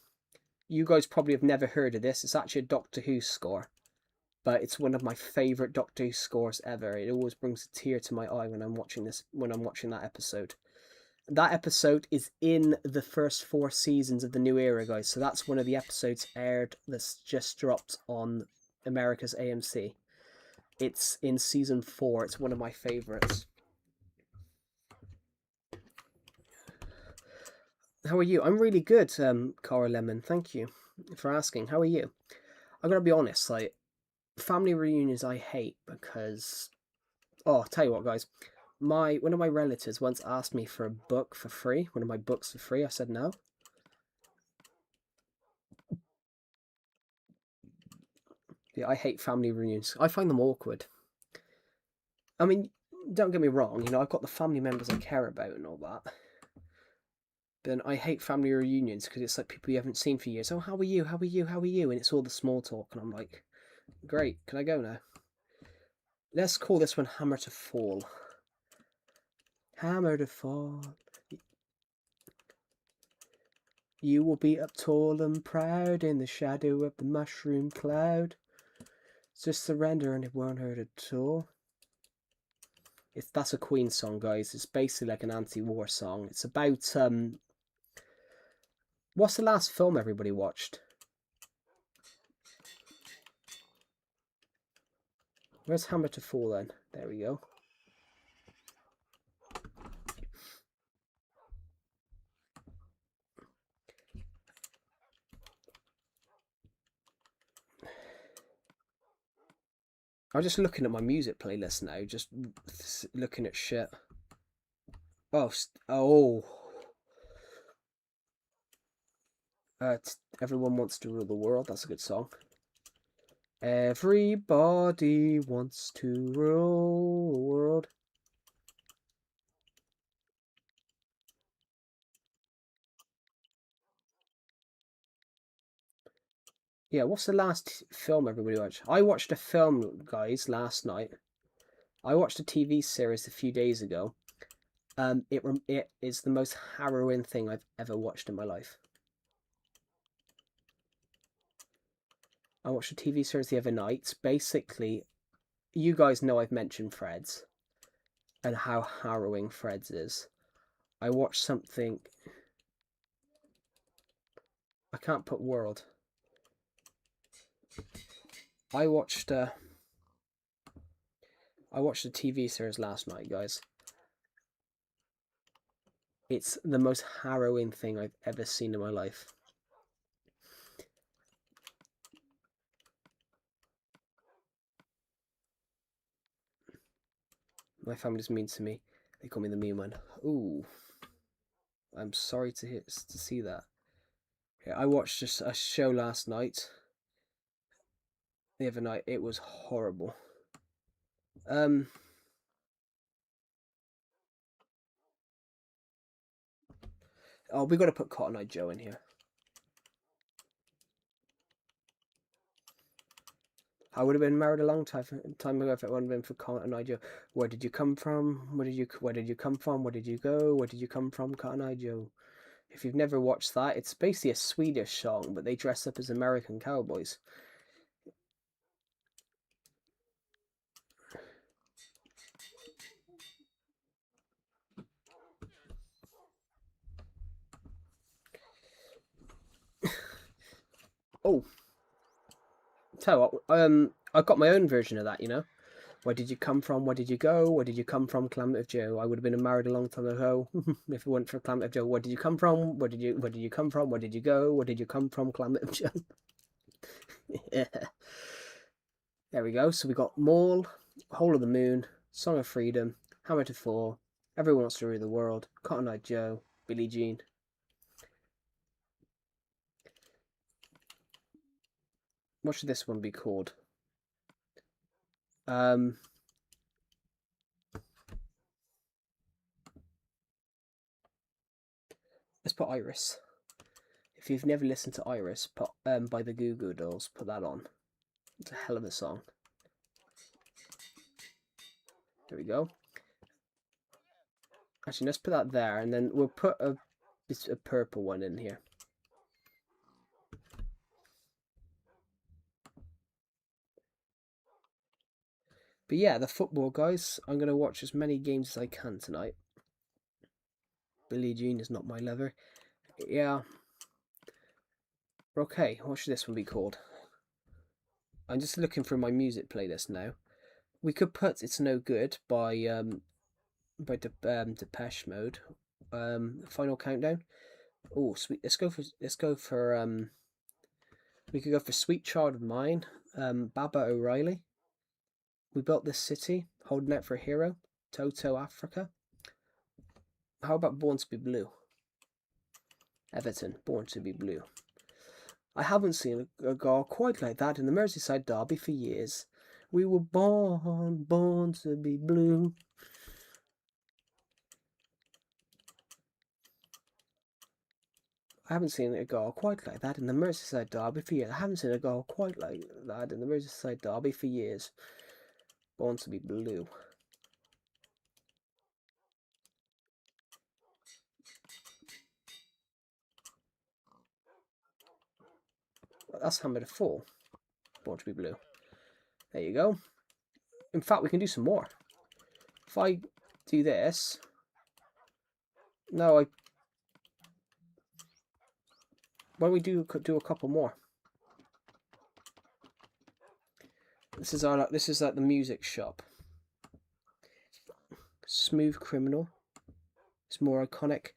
You guys probably have never heard of this. It's actually a Doctor Who score, but it's one of my favourite Doctor Who scores ever. It always brings a tear to my eye when I'm watching that episode. That episode is in the first 4 seasons of the New Era, guys. So that's one of the episodes aired that's just dropped on America's AMC. It's in season 4. It's one of my favourites. How are you? I'm really good, Cara Lemon. Thank you for asking. How are you? I'm gonna be honest, like, family reunions I hate because... Oh, I'll tell you what, guys. One of my relatives once asked me for a book for free. One of my books for free. I said no. Yeah, I hate family reunions. I find them awkward. I mean, don't get me wrong, I've got the family members I care about and all that. Then I hate family reunions because it's like people you haven't seen for years. Oh, how are you? How are you? How are you? And it's all the small talk, and I'm like, great, can I go now? Let's call this one Hammer to Fall. Hammer to fall. You will be up tall and proud in the shadow of the mushroom cloud. Just surrender and it won't hurt at all. That's a Queen song, guys. It's basically like an anti-war song. It's about what's the last film everybody watched? Where's Hammer to Fall then? There we go. I'm just looking at my music playlist now, just looking at shit. Oh. Everyone Wants to Rule the World. That's a good song. Everybody wants to rule the world. Yeah, what's the last film everybody watched? I watched a film, guys, last night. I watched a TV series a few days ago. It is the most harrowing thing I've ever watched in my life. I watched a TV series the other night. Basically, you guys know I've mentioned Fred's and how harrowing Fred's is. I watched something. I can't put world. I watched a TV series last night, guys. It's the most harrowing thing I've ever seen in my life. My family's mean to me. They call me the mean one. Ooh, I'm sorry to see that. Yeah, I watched just a show last night. The other night, it was horrible. Oh, we got to put Cotton Eye Joe in here. I would have been married a long time ago if it hadn't been for Cotton Eye Joe. Where did you come from? Where did you come from? Where did you go? Where did you come from, Cotton Eye Joe? If you've never watched that, it's basically a Swedish song, but they dress up as American cowboys. Oh, tell you what, I've got my own version of that, you know. Where did you come from? Where did you go? Where did you come from, Calamity Joe? I would have been married a long time ago if it weren't for Calamity Joe. Where did you come from? Where did you come from? Where did you go? Where did you come from, Calamity Joe? Yeah. There we go. So we got Maul, Hole of the Moon, Song of Freedom, Hammer to Fall, Everyone Wants to Rule the World, Cotton Eye Joe, Billie Jean. What should this one be called? Let's put Iris. If you've never listened to Iris, put by the Goo Goo Dolls, put that on. It's a hell of a song. There we go. Actually, let's put that there, and then we'll put a purple one in here. But yeah, the football, guys. I'm going to watch as many games as I can tonight. Billie Jean is not my lover. Yeah. Okay, what should this one be called? I'm just looking through my music playlist now. We could put "It's No Good" by Depeche Mode. Final Countdown. Oh, sweet. Let's go for we could go for "Sweet Child of Mine." Baba O'Reilly. We Built This City. Holding Out for a Hero. Toto Africa. How about Born to Be Blue? Everton. Born to Be Blue. I haven't seen a goal quite like that in the Merseyside derby for years. We were born to be blue. I haven't seen a goal quite like that in the Merseyside derby for years. I haven't seen a goal quite like that in the Merseyside derby for years. Born to be blue. That's Hammer to Fall. Born to be blue. There you go. In fact, we can do some more. If I do this... No, why don't we do a couple more? This is like the music shop. Smooth Criminal. It's more iconic.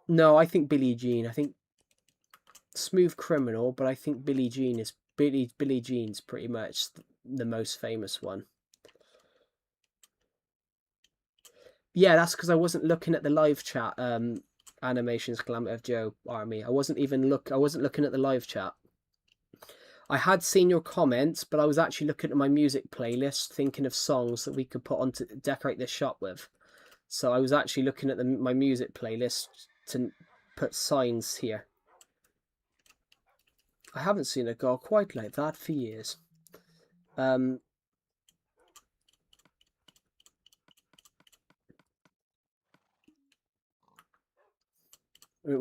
No, I think Billie Jean. I think Smooth Criminal, but I think Billie Jean is Billie Jean's pretty much the most famous one. Yeah, that's because I wasn't looking at the live chat Animations Calamity of Joe Army. I wasn't looking at the live chat. I had seen your comments, but I was actually looking at my music playlist, thinking of songs that we could put on to decorate this shop with. So I was actually looking at my music playlist to put signs here. I haven't seen a girl quite like that for years. We're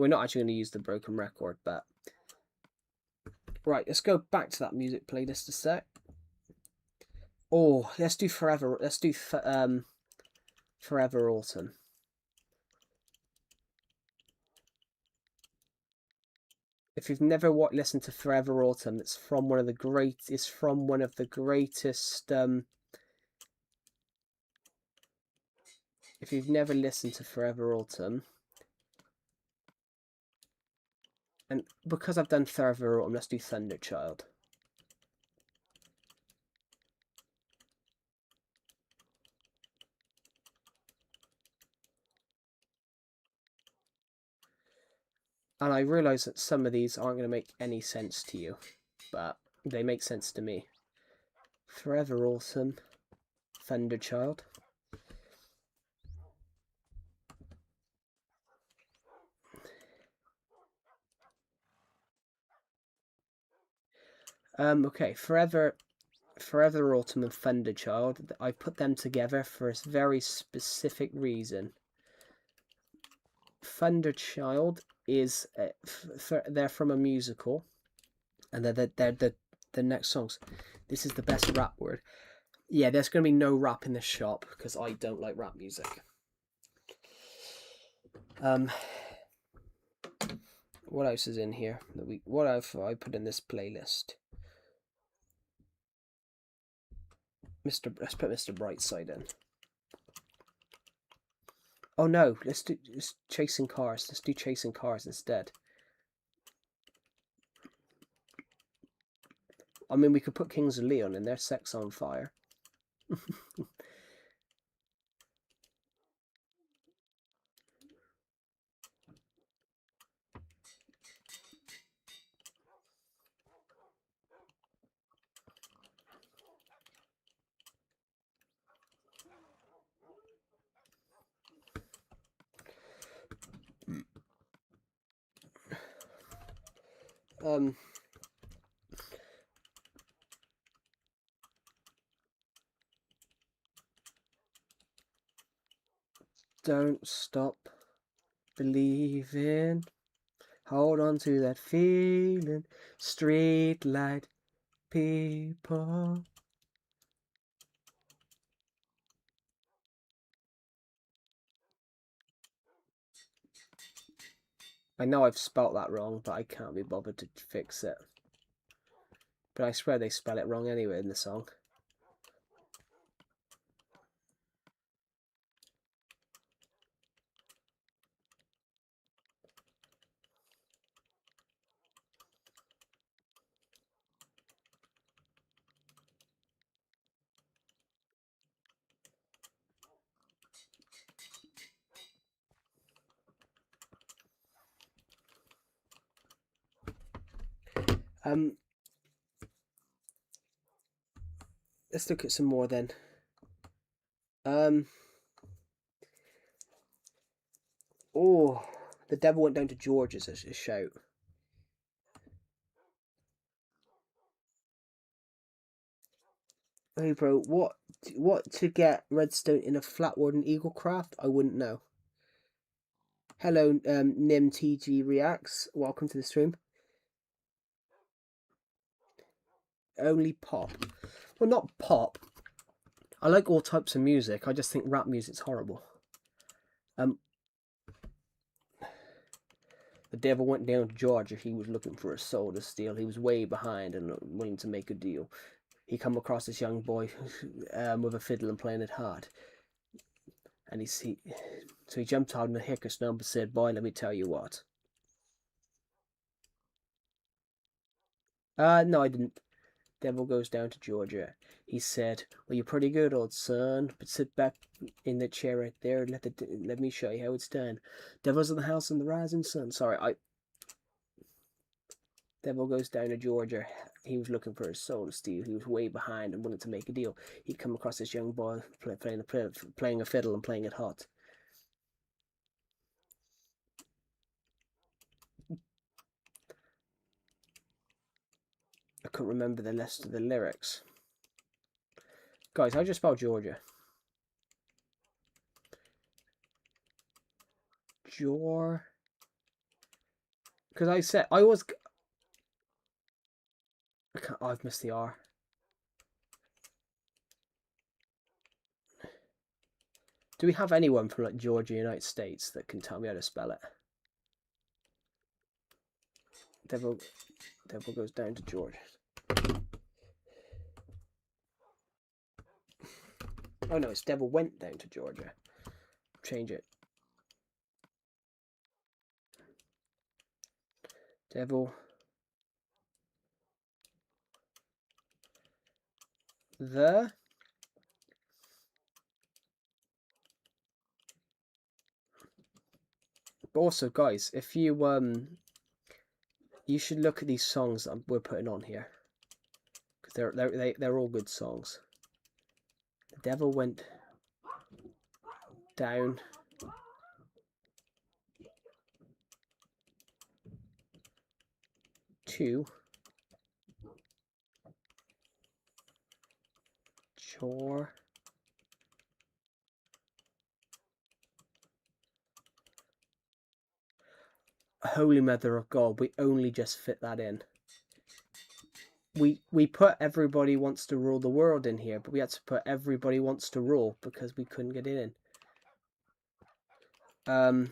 not actually going to use the broken record, but right, let's go back to that music playlist a sec. Oh, let's do Forever. Let's do Forever Autumn. If you've never listened to Forever Autumn, it's from one of the greatest. If you've never listened to Forever Autumn, and because I've done Forever Autumn, let's do Thunderchild. And I realise that some of these aren't going to make any sense to you, but they make sense to me. Forever Autumn, Thunderchild. Okay, Forever Autumn and Thunderchild. I put them together for a very specific reason. Thunderchild is they're from a musical, and they're the next songs. This is the best rap word. Yeah, there's going to be no rap in this shop because I don't like rap music. What else is in here? What have I put in this playlist? Let's put Mr. Brightside in. Oh no, let's do Chasing Cars. Let's do Chasing Cars instead. I mean, we could put Kings of Leon in there. Sex on Fire. Don't stop believing. Hold on to that feeling. Street light people. I know I've spelt that wrong, but I can't be bothered to fix it. But I swear they spell it wrong anyway in the song. Let's look at some more then. Oh, The Devil Went Down to George's is a shout. Hey bro, what to get redstone in a Flatwood and Eaglecraft? I wouldn't know. Hello, NimTG Reacts. Welcome to the stream. Only pop. Well, not pop. I like all types of music. I just think rap music's horrible. The devil went down to Georgia. He was looking for a soul to steal. He was way behind and willing to make a deal. He come across this young boy with a fiddle and playing it hard. And so he jumped out in the hickory stump and said, "Boy, let me tell you what." No, I didn't. Devil goes down to Georgia. He said, "Well, you're pretty good, old son, but sit back in the chair right there and let me show you how it's done. Devil's in the house in the rising sun." Sorry, Devil goes down to Georgia. He was looking for his soul to steal. He was way behind and wanted to make a deal. He'd come across this young boy playing a fiddle and playing it hot. I couldn't remember the rest of the lyrics. Guys, how'd you spell Georgia? Because I said I was. I've missed the R. Do we have anyone from like Georgia, United States, that can tell me how to spell it? Devil goes down to Georgia. Oh no, it's Devil went down to Georgia. Change it. Devil. But also, guys, if you you should look at these songs that we're putting on here, because they're all good songs. The Devil went down to Georgia. Holy Mother of God, we only just fit that in. We put Everybody Wants to Rule the World in here, but we had to put Everybody Wants to Rule because we couldn't get it in.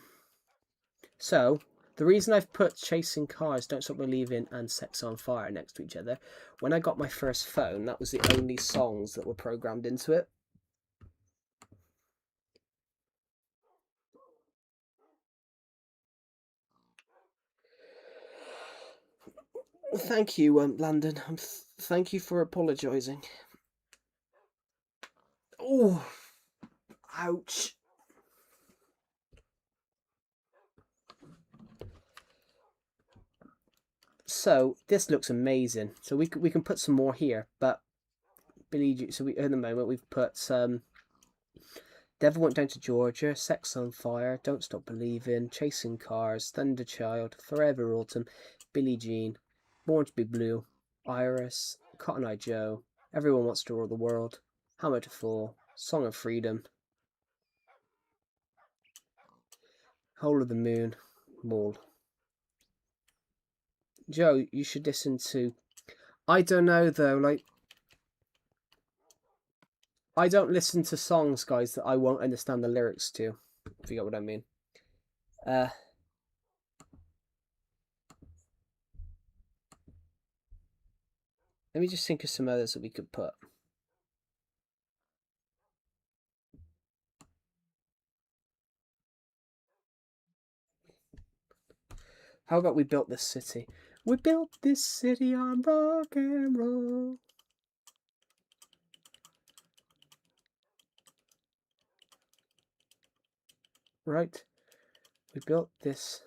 So the reason I've put Chasing Cars, Don't Stop Believing, and Sex on Fire next to each other, when I got my first phone, that was the only songs that were programmed into it. Thank you, Landon. Thank you for apologising. Oh, ouch. So this looks amazing. So we can put some more here, but Billy. So we at the moment we've put some. Devil Went Down to Georgia, Sex on Fire, Don't Stop Believing, Chasing Cars, Thunder Child, Forever Autumn, Billie Jean, Born to Be Blue, Iris, Cotton Eye Joe, Everyone Wants to Rule the World, Hammer to Fall, Song of Freedom, Whole of the Moon, Mall. Joe, you should listen to. I don't know though, like. I don't listen to songs, guys, that I won't understand the lyrics to, if you get what I mean. Let me just think of some others that we could put. How about We Built This City? We built this city on rock and roll. Right? We built this.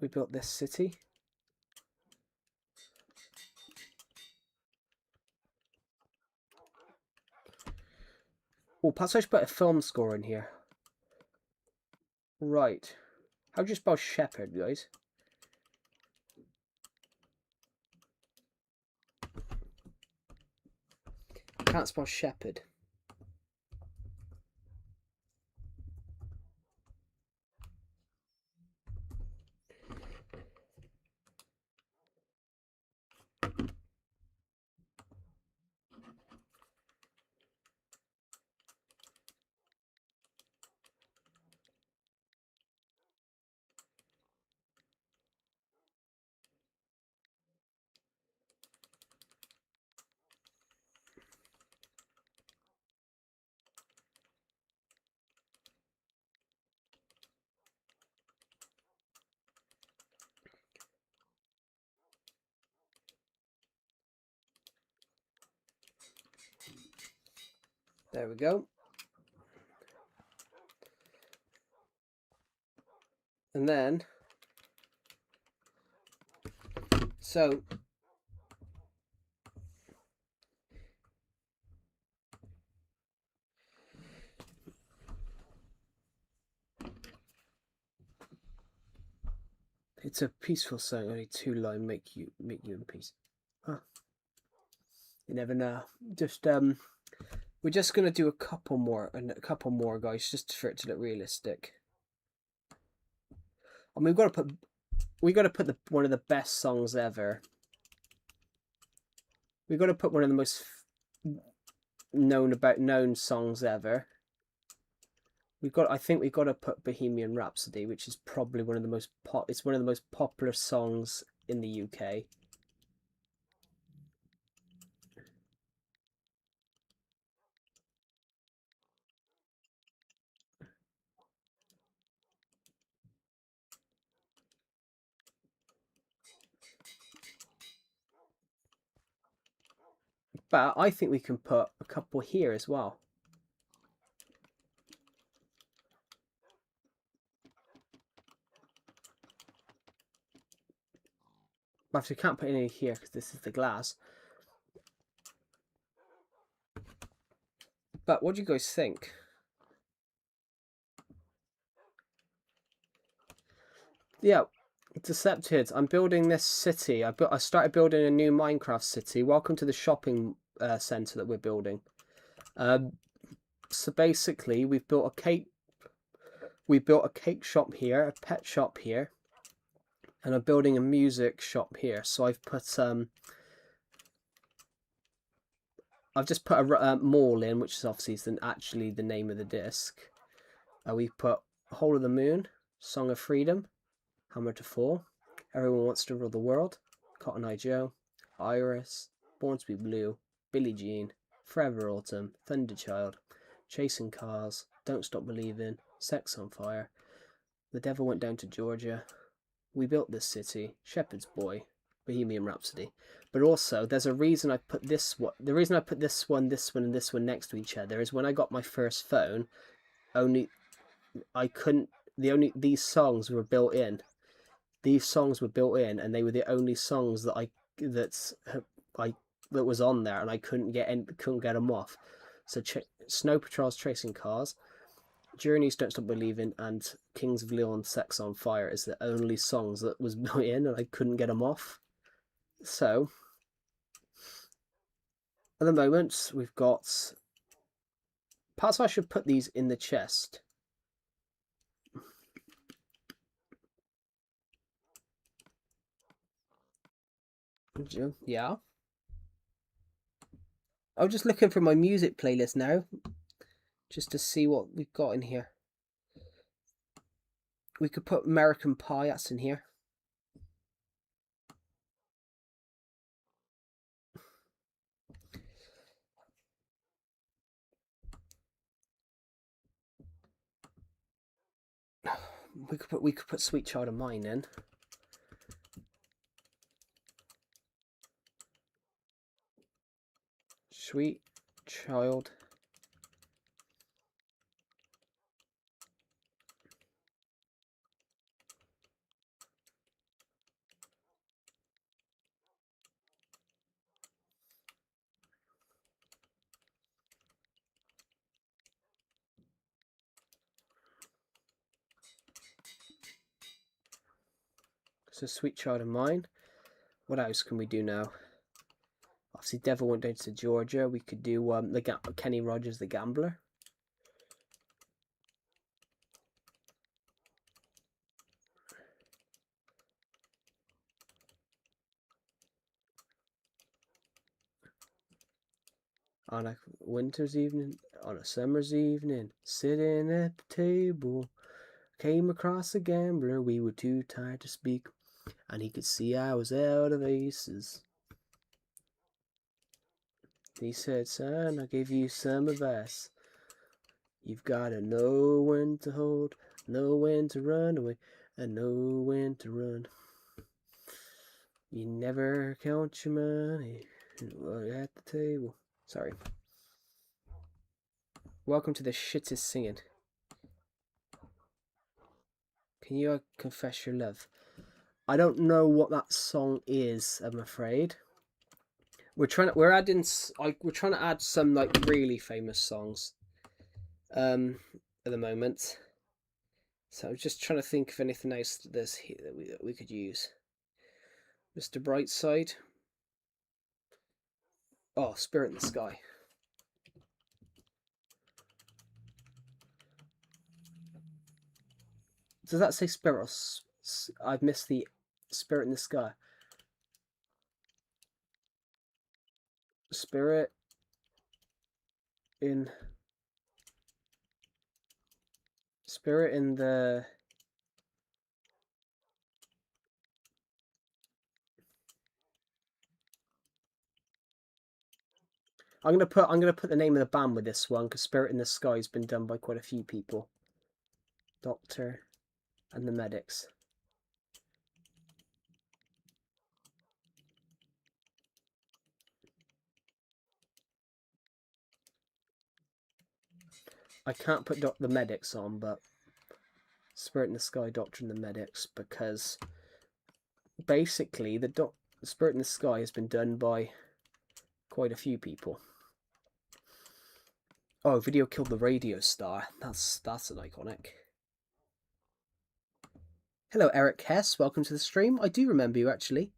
We built this city. Oh, perhaps I should put a film score in here. Right. How do you spell shepherd, guys? Can't spell shepherd. There we go. And then, so it's a peaceful song. Only 2 line make you in peace. Huh. You never know. Just we're just gonna do a couple more guys, just for it to look realistic. And we've got to put one of the best songs ever. We've got to put one of the most known songs ever. I think we've got to put Bohemian Rhapsody, which is probably one of the most it's one of the most popular songs in the UK. But I think we can put a couple here as well. But we can't put any here because this is the glass. But what do you guys think? Yeah, Decepted. I'm building this city. I started building a new Minecraft city. Welcome to the shopping center that we're building. So basically, we built a cake shop here, a pet shop here, and I'm building a music shop here. So I've just put a mall in, which is obviously actually the name of the disc. We put Hole of the Moon, Song of Freedom, Hammer to Fall, Everyone Wants to Rule the World, Cotton Eye Joe, Iris, Born to Be Blue, Billie Jean, Forever Autumn, Thunderchild, Chasing Cars, Don't Stop Believing, Sex on Fire, The Devil Went Down to Georgia, We Built This City, Shepherd's Boy, Bohemian Rhapsody. But also, there's a reason I put this one. The reason I put this one, and this one next to each other is when I got my first phone. These songs were built in. These songs were built in, and they were the only songs that that was on there, and I couldn't get them off. So Snow Patrol's Chasing Cars, Journey's Don't Stop Believing, and Kings of Leon, Sex on Fire is the only songs that was built in, and I couldn't get them off. So at the moment we've got. Perhaps I should put these in the chest. Yeah. I'm just looking for my music playlist now, just to see what we've got in here. We could put American Pie, that's in here. We could put Sweet Child of Mine in. Sweet Child. So Sweet Child of Mine. What else can we do now? Obviously, Devil Went Down to Georgia. We could do Kenny Rogers, The Gambler. On a winter's evening, on a summer's evening, sitting at the table, came across a gambler. We were too tired to speak, and he could see I was out of aces. He said, "Son, I'll give you some advice. You've got to know when to hold, know when to run away, and know when to run. You never count your money at the table." Sorry. Welcome to the shittest singing. Can you confess your love? I don't know what that song is, I'm afraid. We're trying to add some like really famous songs at the moment. So I'm just trying to think of anything else there's here that we could use. Mr. Brightside. Oh, Spirit in the Sky. Does that say Spirit? I've missed the Spirit in the Sky. Spirit in the I'm gonna put the name of the band with this one because Spirit in the Sky has been done by quite a few people. Doctor and the Medics. I can't put the Medics on, but Spirit in the Sky, Doctor and the Medics, because basically the Spirit in the Sky has been done by quite a few people. Oh, Video Killed the Radio Star. That's an iconic. Hello, Eric Hess. Welcome to the stream. I do remember you, actually.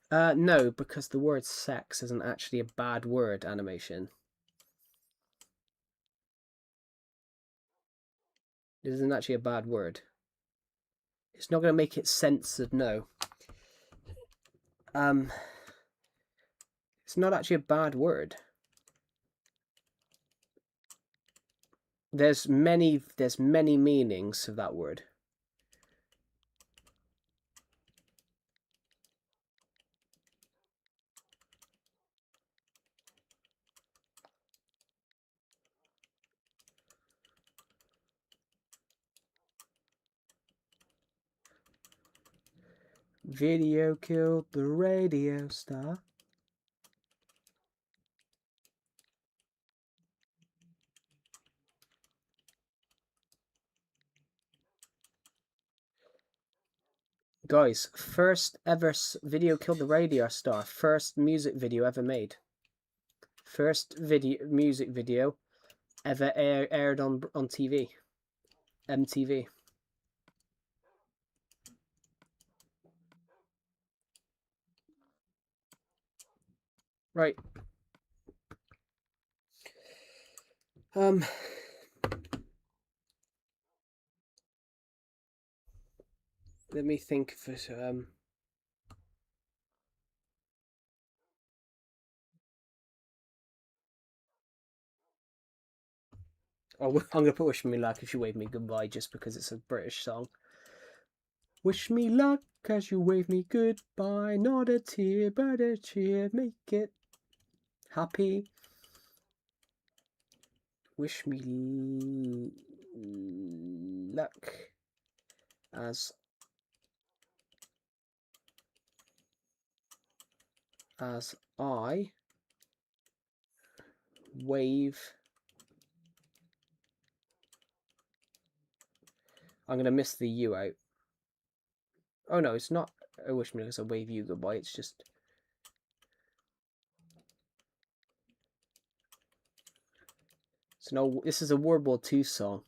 No, because the word sex isn't actually a bad word, animation. It isn't actually a bad word. It's not going to make it censored, no. It's not actually a bad word. There's many meanings of that word. Video killed the radio star. Guys, first ever video killed the radio star. First music video ever made. First music video ever aired on TV. MTV. Right. Let me think of it. Oh, I'm gonna put "Wish Me Luck as You Wave Me Goodbye" just because it's a British song. Wish me luck as you wave me goodbye. Not a tear, but a cheer. Make it happy. Wish me luck as I wave. I'm gonna miss the U out. Oh no, it's not "I wish me luck as I wave you goodbye." It's just. So no, this is a World War II song,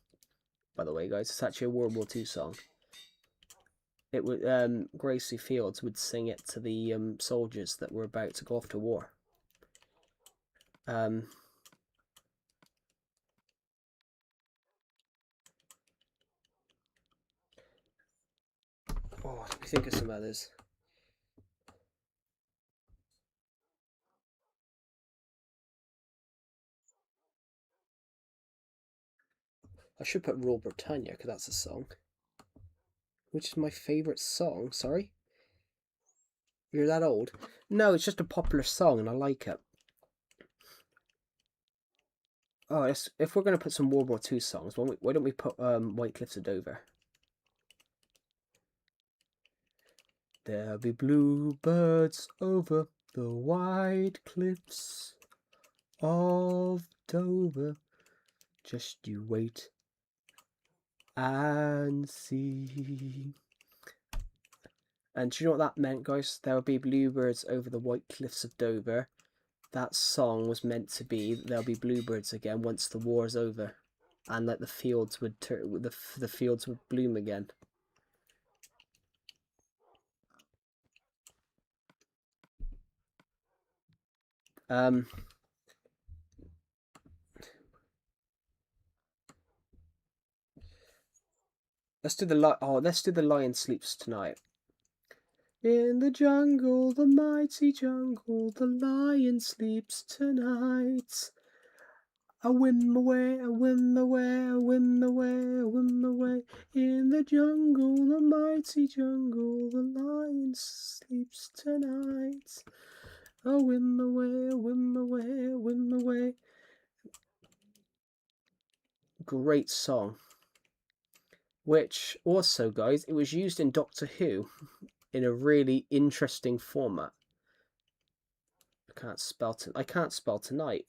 by the way, guys. It's actually a World War II song. It would Gracie Fields would sing it to the soldiers that were about to go off to war. Oh, let me think of some others. I should put "Rule Britannia" because that's a song. Which is my favourite song, sorry? You're that old? No, it's just a popular song and I like it. Oh, if we're going to put some World War II songs, why don't we put White Cliffs of Dover? There'll be bluebirds over The white cliffs of Dover. Just you wait and see. And do you know what that meant, guys? There will be bluebirds over the white cliffs of Dover. That song was meant to be there'll be bluebirds again once the war's over, and like the fields would the fields would bloom again. Let's do the Lion Sleeps Tonight. In the jungle, the mighty jungle, the lion sleeps tonight. A whim away, a whim away, a whim away, a whim away. In the jungle, the mighty jungle, the lion sleeps tonight. A whim away, a whim away, a whim away. Great song. Which also, guys, it was used in Doctor Who in a really interesting format. I can't spell tonight.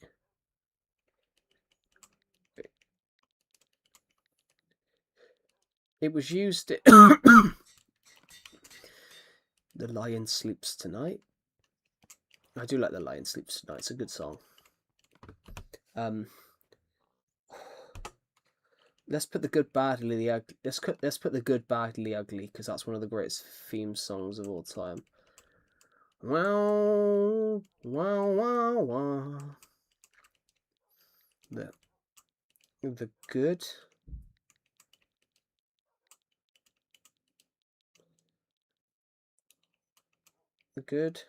It was used. The Lion Sleeps Tonight. I do like The Lion Sleeps Tonight. It's a good song. Let's put the good, badly, the ugly. Let's put the good, badly, ugly, because that's one of the greatest theme songs of all time. Wow, wow, wow, wow. The good. The good.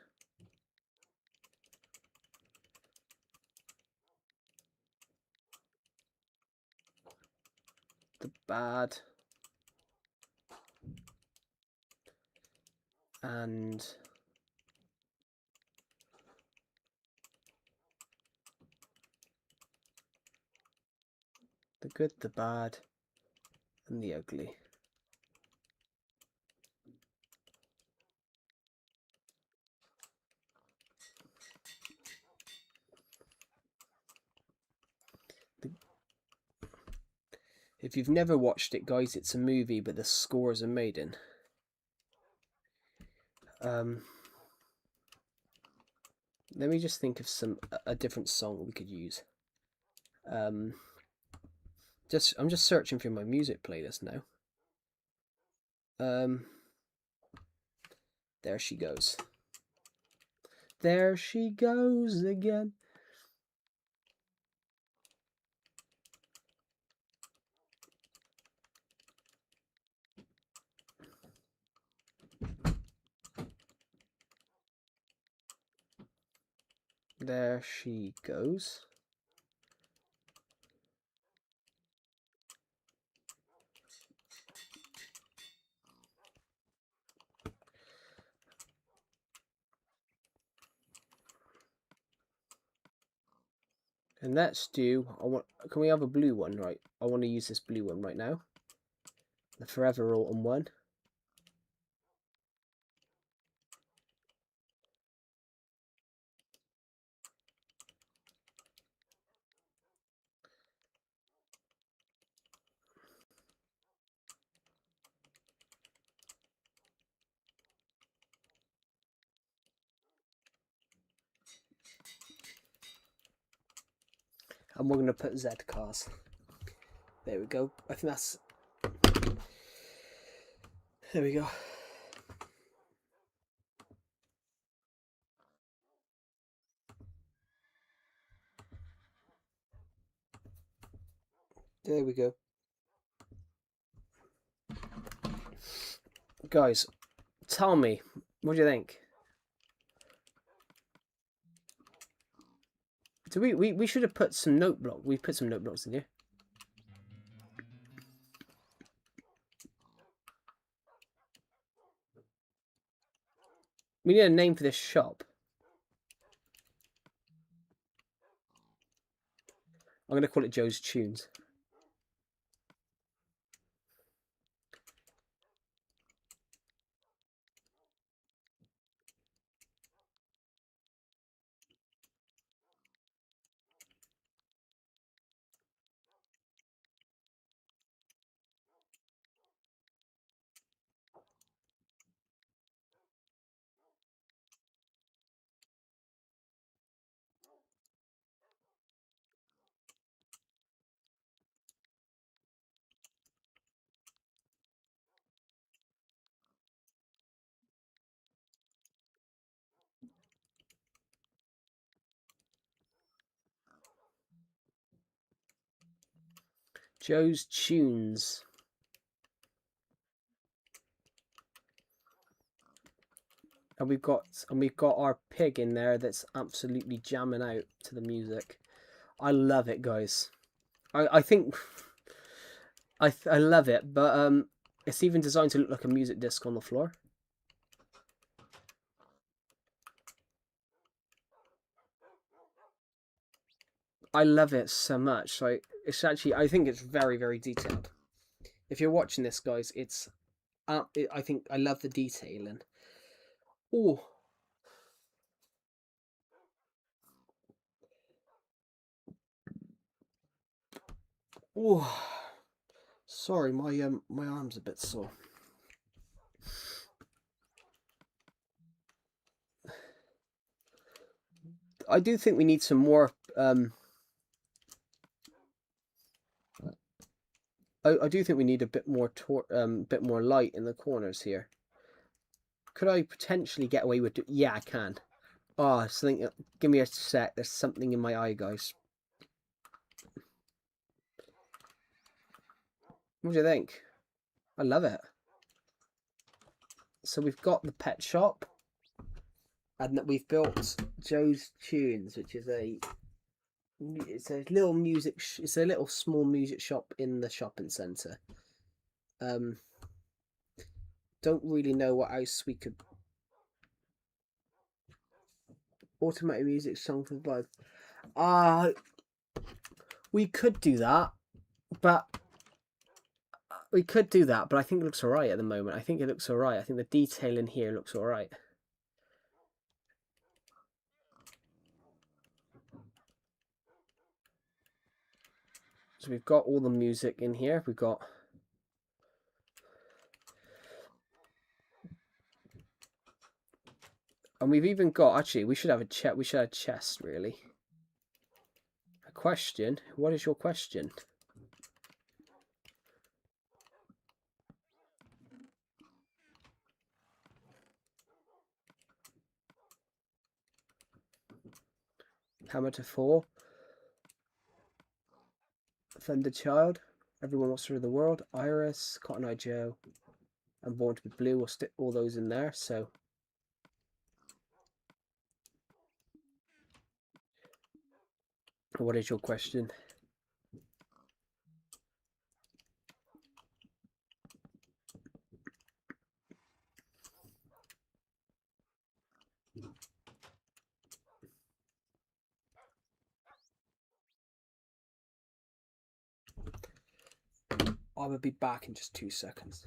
The bad. And the good, the bad, and the ugly. If you've never watched it, guys, it's a movie, but the score is amazing. Let me just think of a different song we could use. I'm just searching for my music playlist now. There she goes. There she goes again. There she goes. And let's do. Can we have a blue one, right? I want to use this blue one right now. The Forever Autumn one. And we're going to put Z cars. There we go. I think that's. There we go. There we go. Guys, tell me, what do you think? Do we should have put some note block. We put some note blocks in here. We need a name for this shop. I'm going to call it Joe's Tunes. Joe's Tunes. And we've got our pig in there that's absolutely jamming out to the music. I love it, guys. I think I love it, but it's even designed to look like a music disc on the floor. I love it so much. Like, it's actually, I think it's very, very detailed. If you're watching this, guys, I think I love the detailing. Oh, oh, sorry, my arm's a bit sore. I do think we need some more. I do think we need a bit more light in the corners here. Could I potentially get away with? Yeah, I can. Oh, something. Give me a sec. There's something in my eye, guys. What do you think? I love it. So we've got the pet shop, and we've built Joe's Tunes, which is it's a little it's a little small music shop in the shopping centre. Don't really know what else we could. Automated music song for the vibe. We could do that, but I think it looks alright at the moment. I think it looks alright. I think the detail in here looks alright. So we've got all the music in here. We've got. And we've even got, actually, we should have a chest, really. A question? What is your question? Hammer to 4. Thunder Child. Everyone Wants to Rule the World. Iris. Cotton Eye Joe. And Born to be Blue. We'll stick all those in there, so. What is your question? I will be back in just 2 seconds.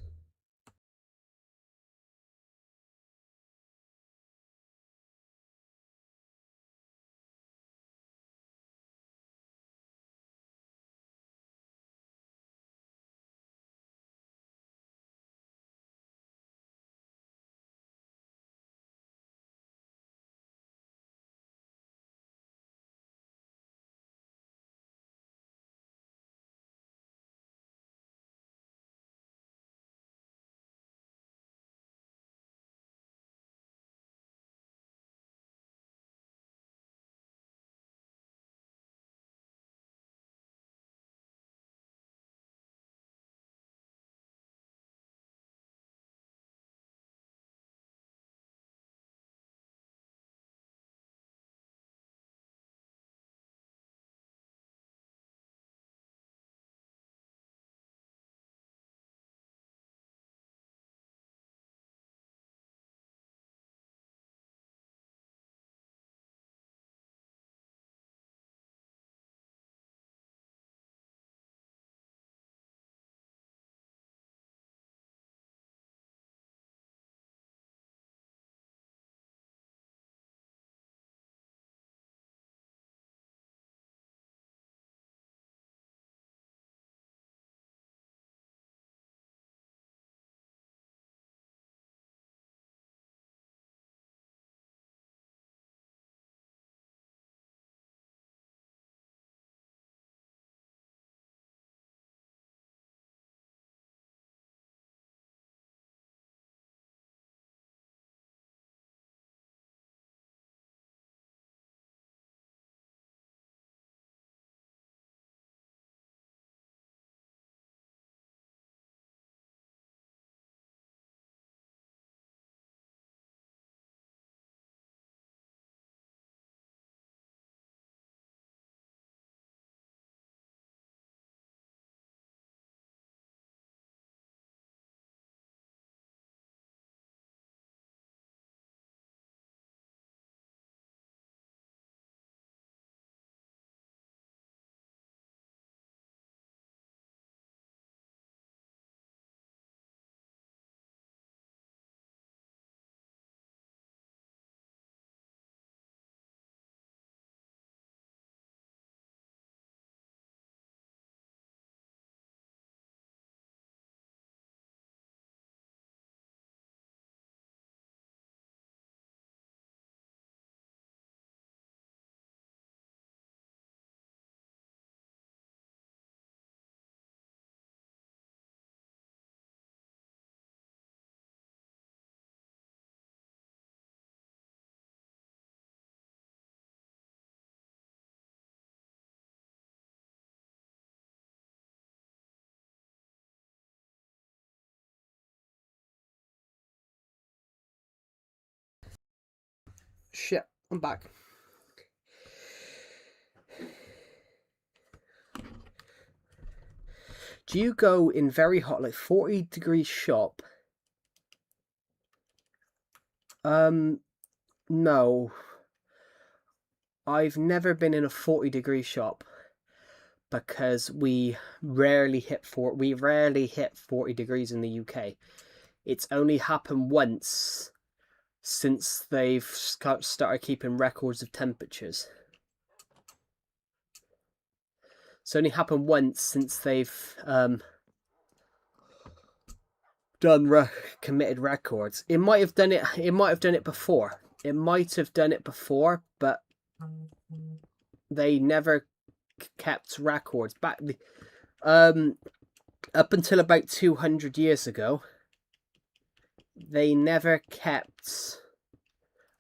Shit, I'm back. Do you go in very hot, like 40-degree shop? No. I've never been in a 40-degree shop because we rarely hit 40 degrees in the UK. It's only happened once since they've started keeping records of temperatures. It's only happened once since they've committed records. It might have done it. It might have done it before. It might have done it before, but they never kept records back. Up until about 200 years ago, they never kept.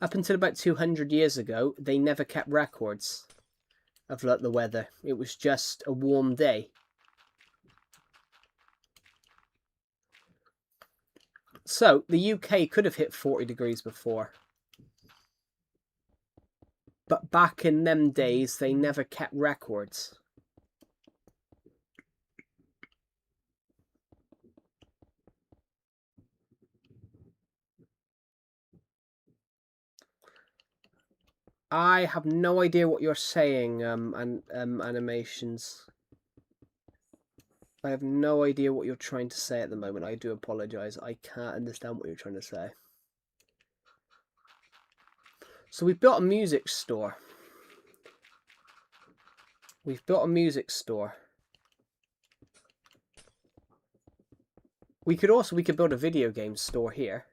Up until about 200 years ago, they never kept records of the weather. It was just a warm day. So the UK could have hit 40 degrees before. But back in them days, they never kept records. I have no idea what you're saying, animations. I have no idea what you're trying to say at the moment. I do apologise. I can't understand what you're trying to say. So we've built a music store. We've built a music store. We could build a video game store here.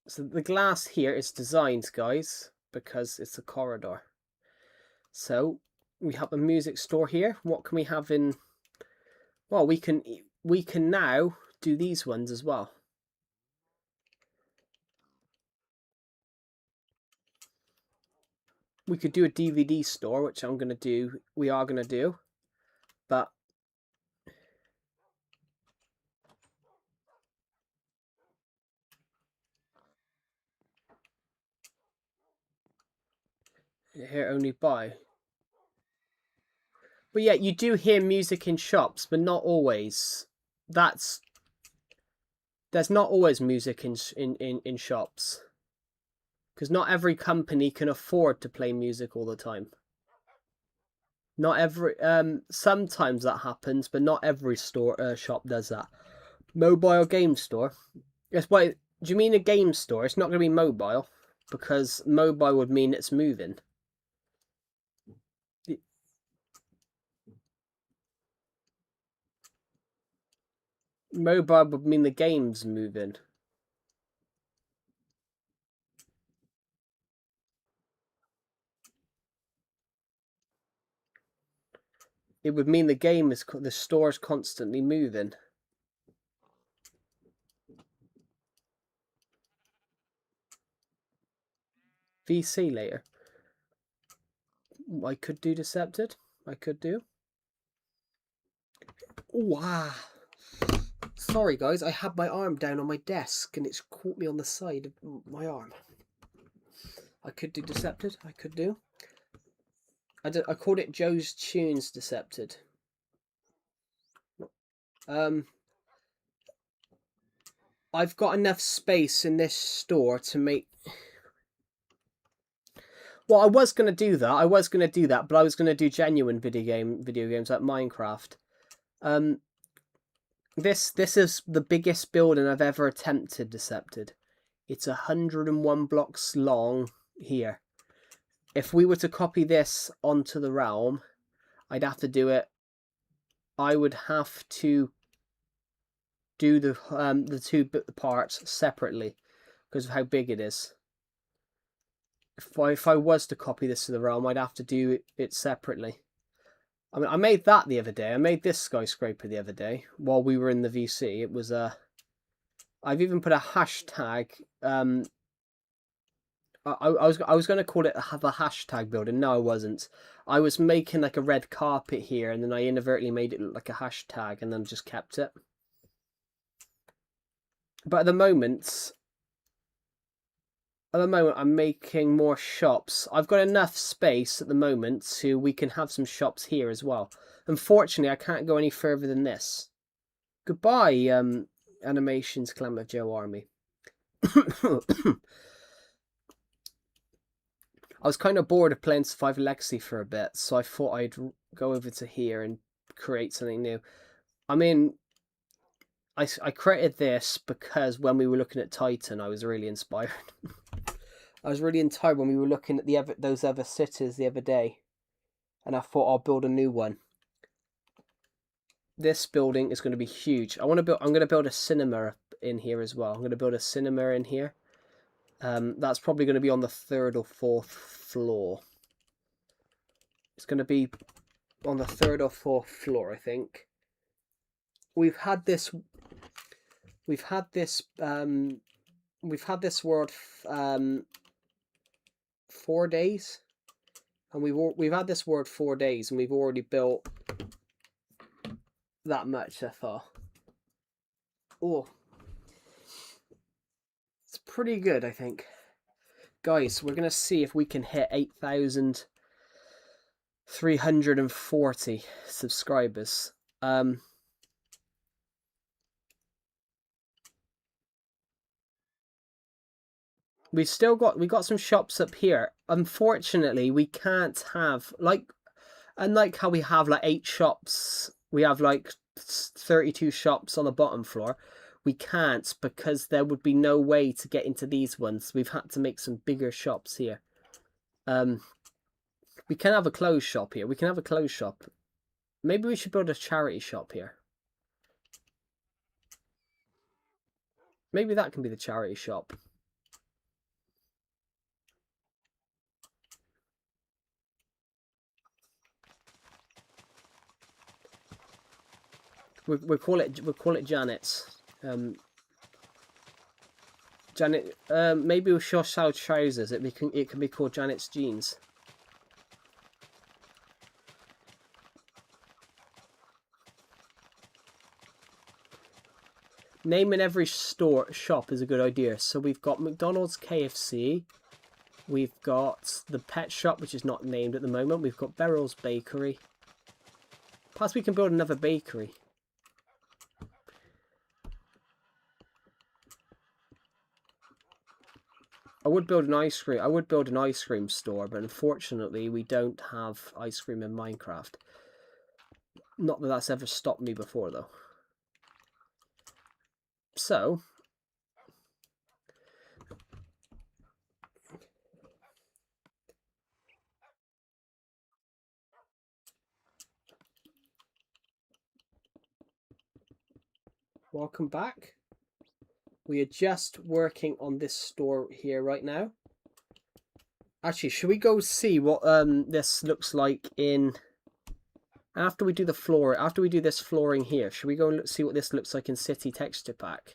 So the glass here is designed, guys, because it's a corridor. So we have a music store here. What can we have in? Well, we can now do these ones as well. We could do a DVD store, which I'm going to do. We are going to do. But here only buy. But yeah, you do hear music in shops, but not always. There's not always music in shops. Because not every company can afford to play music all the time. Not every sometimes that happens, but not every shop does that. Mobile game store. Yes, why do you mean a game store? It's not going to be mobile, because mobile would mean it's moving. Mobile would mean the game's moving. It would mean the store's constantly moving. VC later. I could do Decepted. I could do. Wow. Sorry, guys. I had my arm down on my desk and it's caught me on the side of my arm. I could do Decepted. I could do. I called it Joe's Tunes Decepted. I've got enough space in this store to make. Well, I was gonna do that. But I was gonna do genuine video games like Minecraft. This is the biggest building I've ever attempted Decepted. It's 101 blocks long here. If we were to copy this onto the realm, I'd have to do it. I would have to do the two parts separately because of how big it is. If I was to copy this to the realm, I'd have to do it separately. I mean, I made that the other day. I made this skyscraper the other day while we were in the VC. It was I've even put a hashtag. I was going to call it the hashtag building. No, I wasn't. I was making like a red carpet here, and then I inadvertently made it look like a hashtag, and then just kept it. But at the moment, I'm making more shops. I've got enough space at the moment so we can have some shops here as well. Unfortunately, I can't go any further than this. Goodbye, Animations Clan of Joe Army. I was kind of bored of playing Survival Legacy for a bit, so I thought I'd go over to here and create something new. I mean, I created this because when we were looking at Titan, I was really inspired. I was really inspired when we were looking at those other cities the other day, and I thought I'll build a new one. This building is going to be huge. I'm going to build a cinema in here as well. I'm going to build a cinema in here. That's probably going to be on the 3rd or 4th floor. It's going to be on the 3rd or 4th floor, I think. We've had this world 4 days, and we've had this world 4 days, and we've already built that much so far. Oh, it's pretty good, I think. Guys, we're gonna see if we can hit 8,340 subscribers. We got some shops up here. Unfortunately, we can't have unlike how we have like 8 shops. We have like 32 shops on the bottom floor. We can't because there would be no way to get into these ones. We've had to make some bigger shops here. We can have a clothes shop here. We can have a clothes shop. Maybe we should build a charity shop here. Maybe that can be the charity shop. We'll call it Janet's. Janet. Maybe we'll sell trousers. It can be called Janet's jeans. Naming every shop is a good idea. So we've got McDonald's, KFC. We've got the pet shop, which is not named at the moment. We've got Beryl's Bakery. Perhaps we can build another bakery. I would build an ice cream store, but unfortunately we don't have ice cream in Minecraft. Not that that's ever stopped me before, though. So, welcome back. We are just working on this store here right now. Actually, should we go see what this looks like in... After we do the floor, after we do this flooring here, should we go and see what this looks like in City Texture Pack?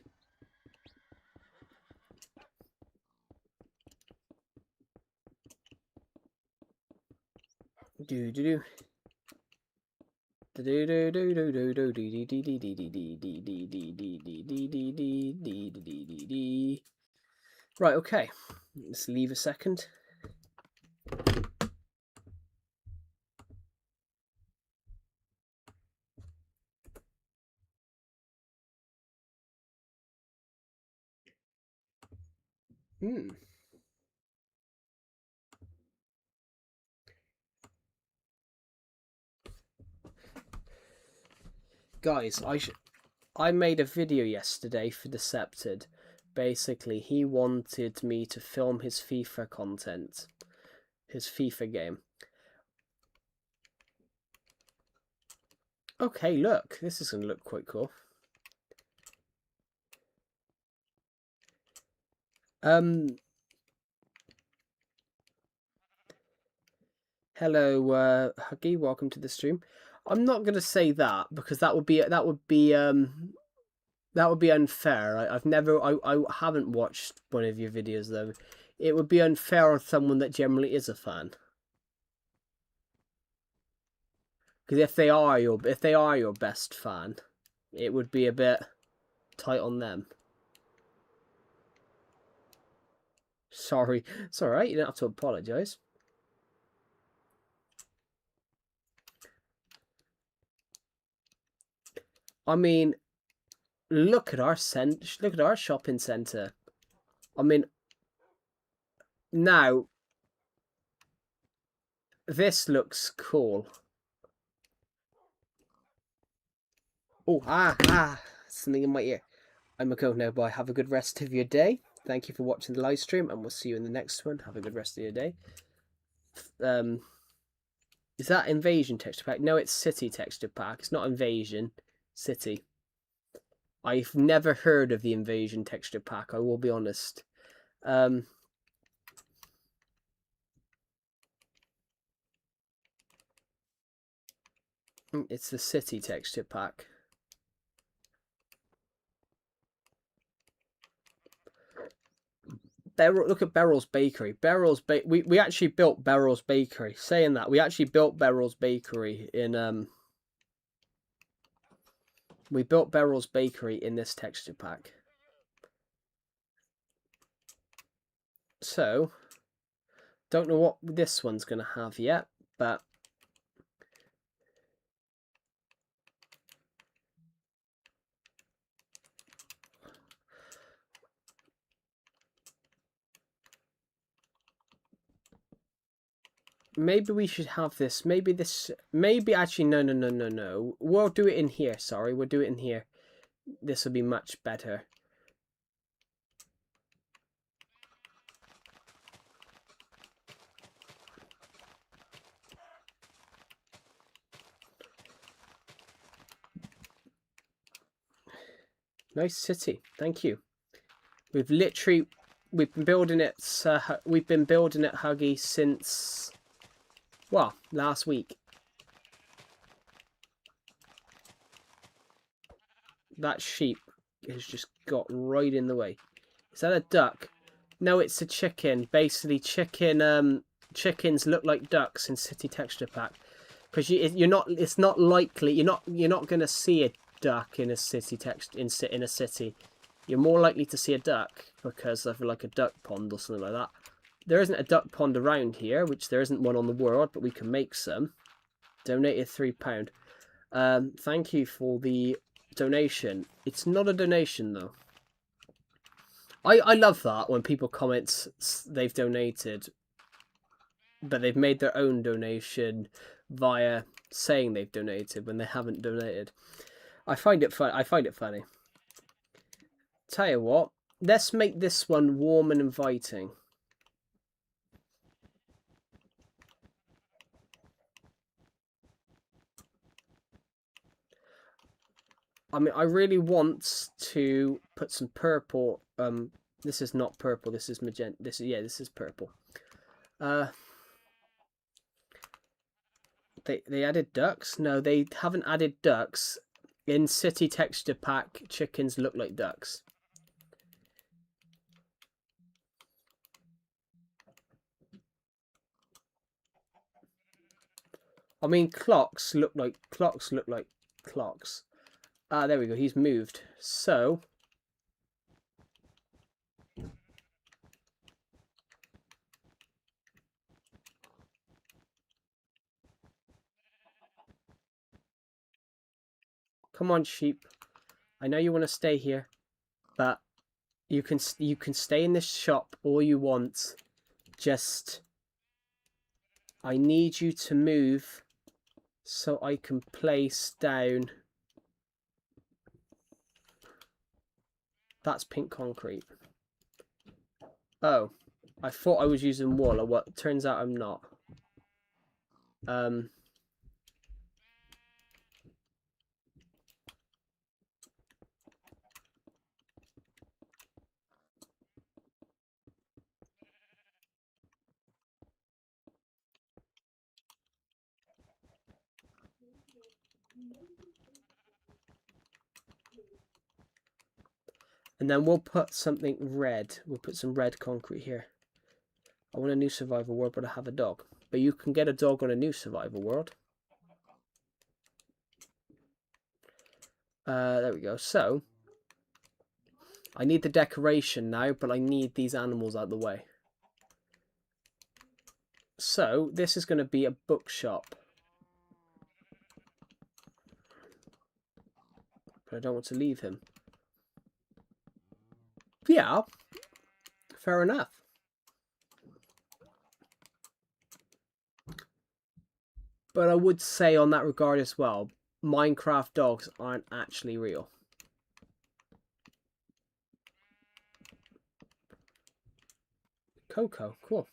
Right, okay. Let's leave a second. Guys, I made a video yesterday for Decepted. Basically, he wanted me to film his FIFA content. His FIFA game. Okay, look. This is going to look quite cool. Hello, Huggy. Welcome to the stream. I'm not going to say that because that would be unfair. I haven't watched one of your videos though. It would be unfair on someone that generally is a fan. Because if they are your best fan, it would be a bit tight on them. Sorry. It's alright, you don't have to apologise. I mean, look at our shopping centre. I mean, now this looks cool. Oh, something in my ear. I'm a go now. Bye. Have a good rest of your day. Thank you for watching the live stream, and we'll see you in the next one. Have a good rest of your day. Is that invasion texture pack? No, it's city texture pack. It's not invasion. City. I've never heard of the invasion texture pack. I will be honest. It's the city texture pack. Look at Beryl's Bakery. We actually built Beryl's Bakery. Saying that, we actually built Beryl's Bakery in we built Beryl's Bakery in this texture pack. So, don't know what this one's gonna have yet, but maybe we should have this. Maybe actually no. We'll do it in here. Sorry, we'll do it in here. This will be much better. Nice city. Thank you. We've been building it. We've been building it, Huggy, since last week. That sheep has just got right in the way. Is that a duck? No, it's a chicken. Basically, chickens look like ducks in City Texture Pack, because you're not. It's not likely. You're not gonna see a duck in a city in a city. You're more likely to see a duck because of like a duck pond or something like that. There isn't a duck pond around here, which there isn't one on the world, but we can make some. Donated £3. Thank you for the donation. It's not a donation though. I love that when people comment they've donated, but they've made their own donation via saying they've donated when they haven't donated. I find it fun. I find it funny. Tell you what, let's make this one warm and inviting. I mean, I really want to put some purple. This is not purple. This is magenta. This is purple. They added ducks. No, they haven't added ducks. In City Texture Pack, chickens look like ducks. I mean, clocks look like clocks. Ah, there we go. He's moved. So come on, sheep. I know you want to stay here, but you can stay in this shop all you want. Just I need you to move so I can place down. That's pink concrete. Oh, I thought I was using wool. What turns out I'm not. And then we'll put something red. We'll put some red concrete here. I want a new survival world, but I have a dog. But you can get a dog on a new survival world. There we go. So, I need the decoration now, but I need these animals out of the way. So this is going to be a bookshop. But I don't want to leave him. Yeah, fair enough. But I would say on that regard as well, Minecraft dogs aren't actually real. Coco, cool.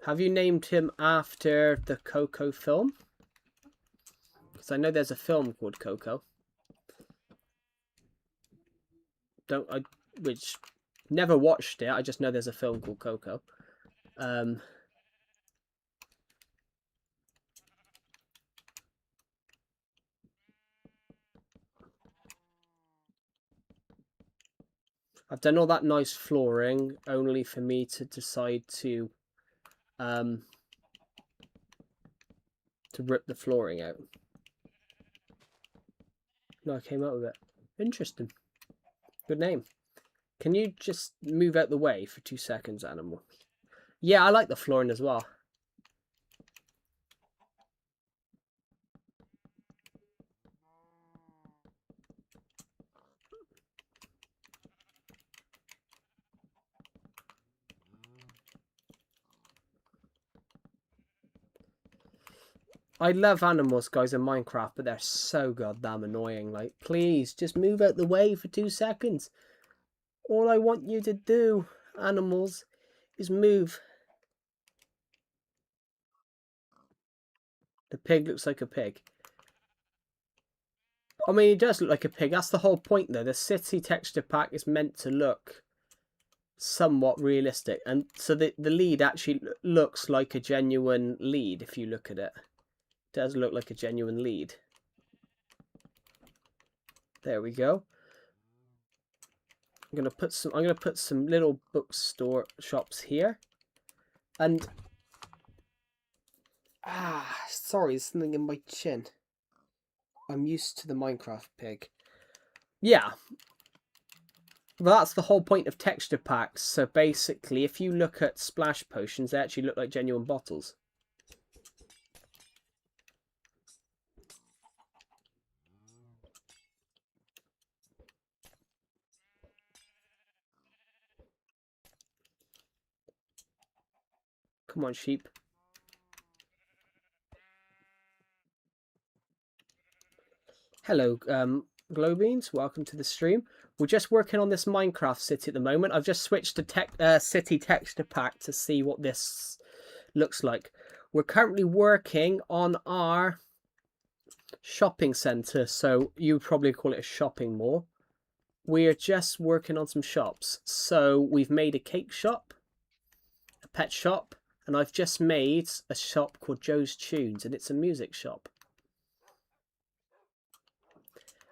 Have you named him after the Coco film? Because I know there's a film called Coco. Which never watched it. I just know there's a film called Coco. I've done all that nice flooring only for me to decide to rip the flooring out. No, I came up with it. Interesting. Good name. Can you just move out the way for 2 seconds, animal? Yeah, I like the flooring as well. I love animals, guys, in Minecraft, but they're so goddamn annoying. Like, please, just move out the way for 2 seconds. All I want you to do, animals, is move. The pig looks like a pig. I mean, it does look like a pig. That's the whole point, though. The city texture pack is meant to look somewhat realistic. And so the lead actually looks like a genuine lead if you look at it. It does look like a genuine lead. There we go. I'm gonna put some little bookstore shops here. And sorry, there's something in my chin. I'm used to the Minecraft pig. Yeah. Well, that's the whole point of texture packs. So basically, if you look at splash potions, they actually look like genuine bottles. Come on, sheep. Hello, Glowbeans. Welcome to the stream. We're just working on this Minecraft city at the moment. I've just switched to city texture pack to see what this looks like. We're currently working on our shopping centre, so you would probably call it a shopping mall. We're just working on some shops. So we've made a cake shop, a pet shop, and I've just made a shop called Joe's Tunes, and it's a music shop.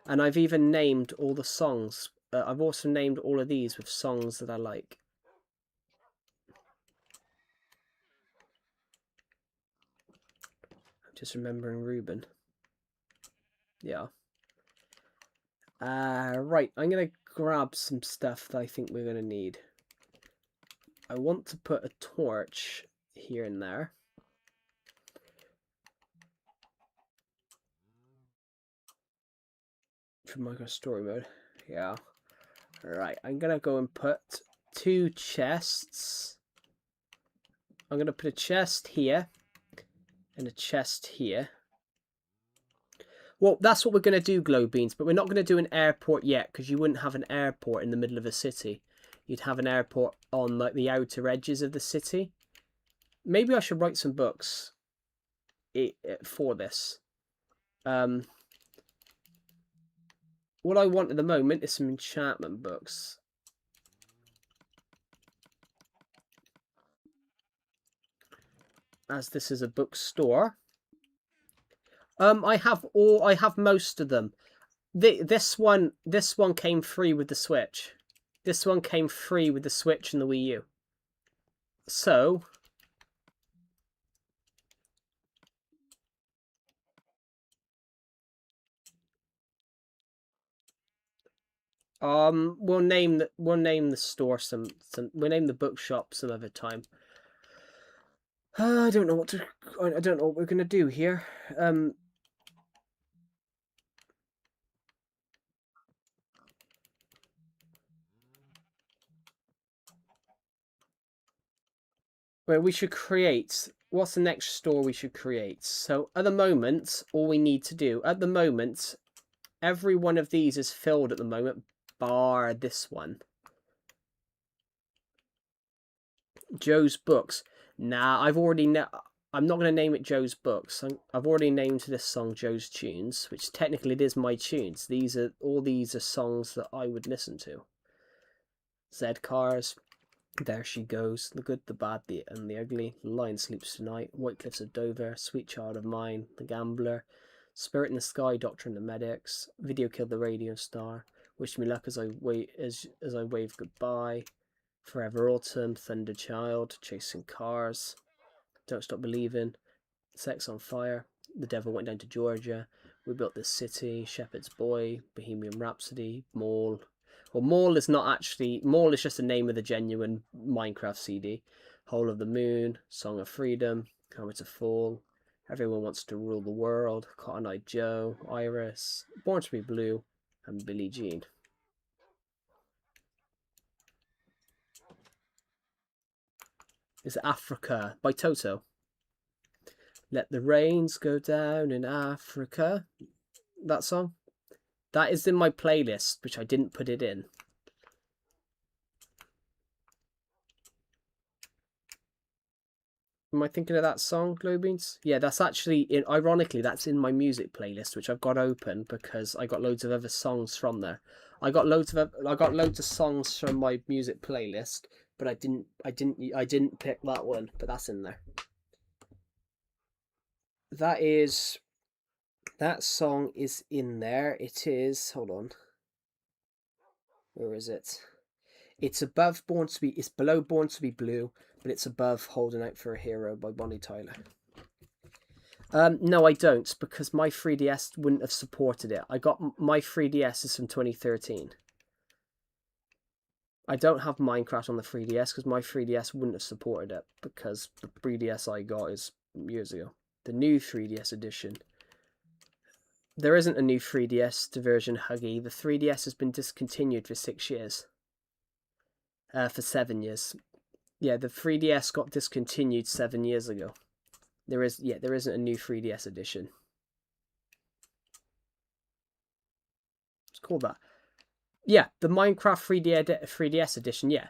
And I've even named all the songs. I've also named all of these with songs that I like. I'm just remembering Ruben. Yeah. Right, I'm going to grab some stuff that I think we're going to need. I want to put a torch here and there. For Minecraft story mode. Yeah. Right, I'm going to go and put 2 chests. I'm going to put a chest here and a chest here. Well, that's what we're going to do, Glowbeans, but we're not going to do an airport yet because you wouldn't have an airport in the middle of a city. You'd have an airport on like the outer edges of the city. Maybe I should write some books for this. What I want at the moment is some enchantment books. As this is a bookstore. I have most of them. This one came free with the Switch. This one came free with the Switch and the Wii U. So we'll name the store we'll name the bookshop some other time. I don't know what to. I don't know what we're gonna do here. Where we should create. What's the next store we should create? So at the moment, all we need to do at the moment, every one of these is filled at the moment, bar this one. Joe's Books. Nah, I've already. I'm not going to name it Joe's Books. I've already named this song Joe's Tunes, which technically it is my tunes. These are songs that I would listen to. Zed Cars, There She Goes, The Good, the Bad, and the Ugly, The Lion Sleeps Tonight, White Cliffs of Dover, Sweet Child of Mine, The Gambler, Spirit in the Sky, Doctor and the Medics, Video Killed the Radio Star, Wish Me Luck as I wave goodbye, Forever Autumn, Thunder Child, Chasing Cars, Don't Stop Believing, Sex on Fire, The Devil Went Down to Georgia, We Built This City, Shepherd's Boy, Bohemian Rhapsody, Mall. Well, Mall is not actually... Mall is just the name of the genuine Minecraft CD. Hole of the Moon, Song of Freedom, Hammer to Fall, Everyone Wants to Rule the World, Cotton Eye Joe, Iris, Born to be Blue, and Billie Jean. Is Africa by Toto. Let the Rains Go Down in Africa. That song. That is in my playlist, which I didn't put it in. Am I thinking of that song, Glowbeans? Yeah, that's actually, ironically, that's in my music playlist, which I've got open because I got loads of other songs from there. I got loads of songs from my music playlist, but I didn't pick that one, but that's in there. That song is in there. It is, hold on. Where is it? It's above it's below Born to be Blue, but it's above Holding Out for a Hero by Bonnie Tyler. No, I don't, because my 3DS wouldn't have supported it. My 3DS is from 2013. I don't have Minecraft on the 3DS because my 3DS wouldn't have supported it because the 3DS I got is years ago. The new 3DS edition. There isn't a new 3DS version, Huggy. The 3DS has been discontinued for 6 years. For 7 years. Yeah, the 3DS got discontinued 7 years ago. There isn't a new 3DS edition. It's called that. Yeah, the Minecraft 3DS edition, yeah.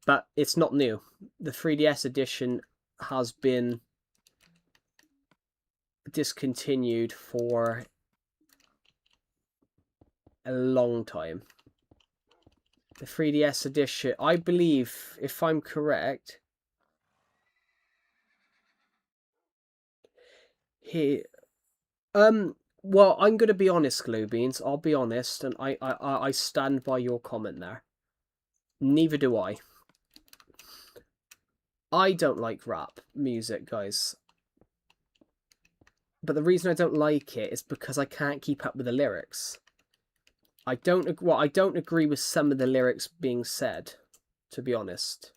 But it's not new. The 3DS edition has been discontinued for a long time. The 3DS edition, I believe, if I'm correct, here, well, I'm going to be honest, Glowbeans. I'll be honest, and I stand by your comment there. Neither do I. I don't like rap music, guys. But the reason I don't like it is because I can't keep up with the lyrics. I don't agree with some of the lyrics being said, to be honest.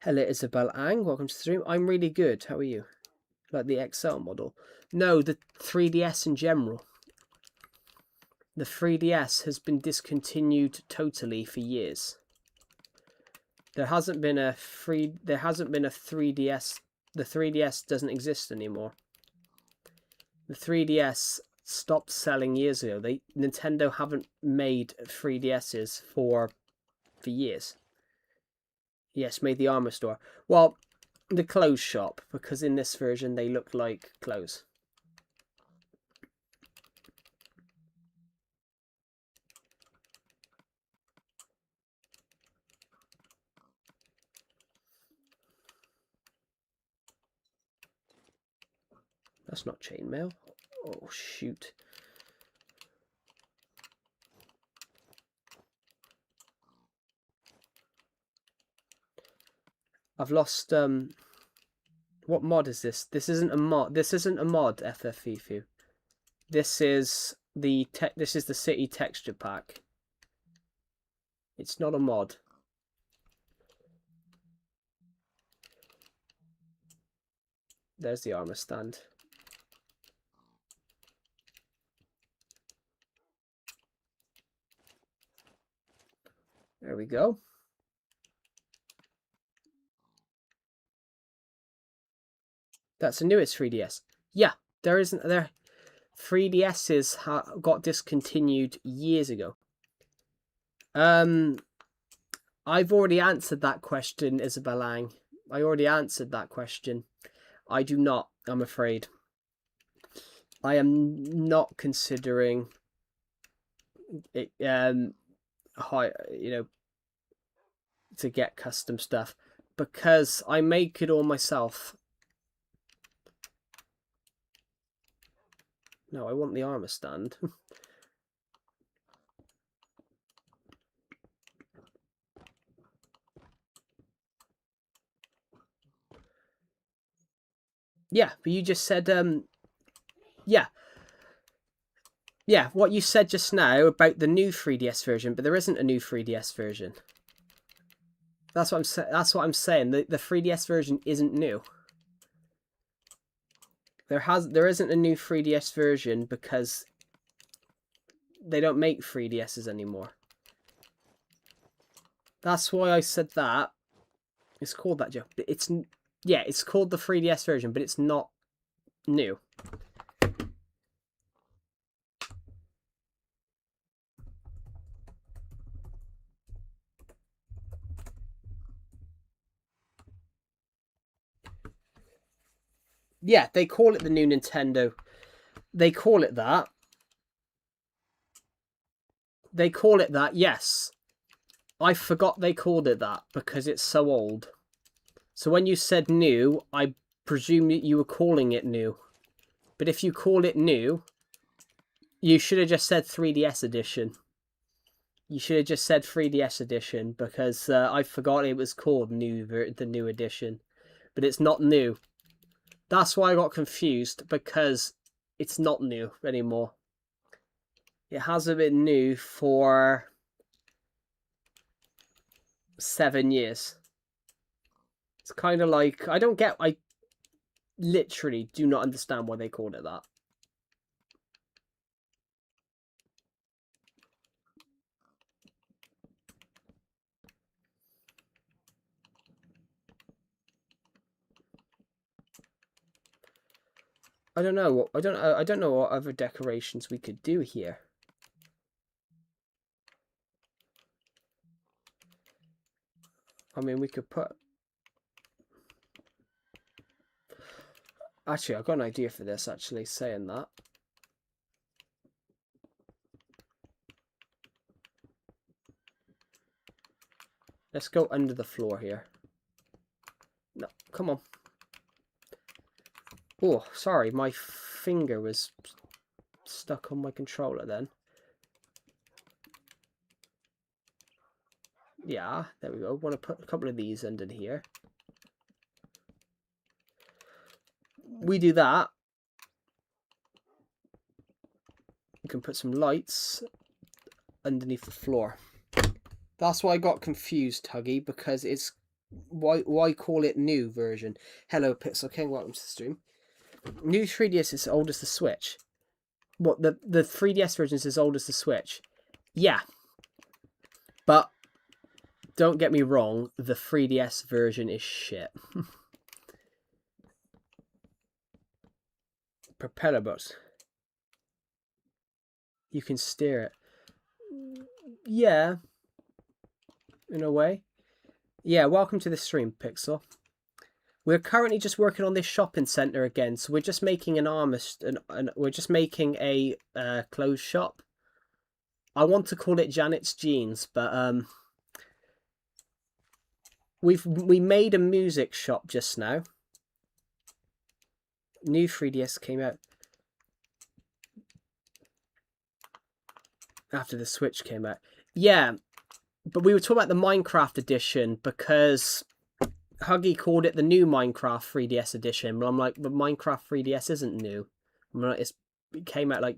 Hello, Isabel Ang. Welcome to the stream. I'm really good. How are you? Like the XL model? No, the 3DS in general. The 3DS has been discontinued totally for years. There hasn't been a 3DS. The 3DS doesn't exist anymore. The 3DS stopped selling years ago. Nintendo haven't made 3DSs for years. Yes, made the Armor Store. Well, the clothes shop, because in this version they look like clothes. That's not chainmail. Oh, shoot. I've lost, what mod is this? This isn't a mod. This isn't a mod, FFFU. This is This is the city texture pack. It's not a mod. There's the armor stand. There we go. That's the newest 3DS. Yeah, there isn't there. 3DSs got discontinued years ago. I've already answered that question, Isabel Lang. I already answered that question. I do not, I'm afraid. I am not considering it, high, to get custom stuff because I make it all myself. No, I want the armor stand. Yeah, but you just said, yeah. Yeah, what you said just now about the new 3DS version, but there isn't a new 3DS version. That's what I'm saying. The 3DS version isn't new. There isn't a new 3DS version because they don't make 3DSs anymore. That's why I said that. It's called that, Joe. It's called the 3DS version, but it's not new. Yeah, they call it the new Nintendo. They call it that. They call it that, yes. I forgot they called it that because it's so old. So when you said new, I presume you were calling it new. But if you call it new, you should have just said 3DS edition. You should have just said 3DS edition because I forgot it was called the new edition. But it's not new. That's why I got confused because it's not new anymore. It hasn't been new for 7 years. It's kind of like, I literally do not understand why they called it that. I don't know. I don't know what other decorations we could do here. I mean, we could put... Actually, I've got an idea for this, actually, saying that. Let's go under the floor here. No, come on. Oh, sorry, my finger was stuck on my controller then. Yeah, there we go. Want to put a couple of these under here. We do that. We can put some lights underneath the floor. That's why I got confused, Huggy, because it's why call it new version? Hello, Pixel King, welcome to the stream. New 3DS is as old as the Switch. What, the 3DS version is as old as the Switch? Yeah. But don't get me wrong, the 3DS version is shit. Propeller boats. You can steer it. Yeah. In a way. Yeah, welcome to the stream, Pixel. We're currently just working on this shopping centre again, so we're just making we're just making a clothes shop. I want to call it Janet's Jeans, but we made a music shop just now. New 3DS came out after the Switch came out. Yeah, but we were talking about the Minecraft edition because Huggy called it the new Minecraft 3DS edition, but I'm like, but Minecraft 3DS isn't new. I mean, it came out like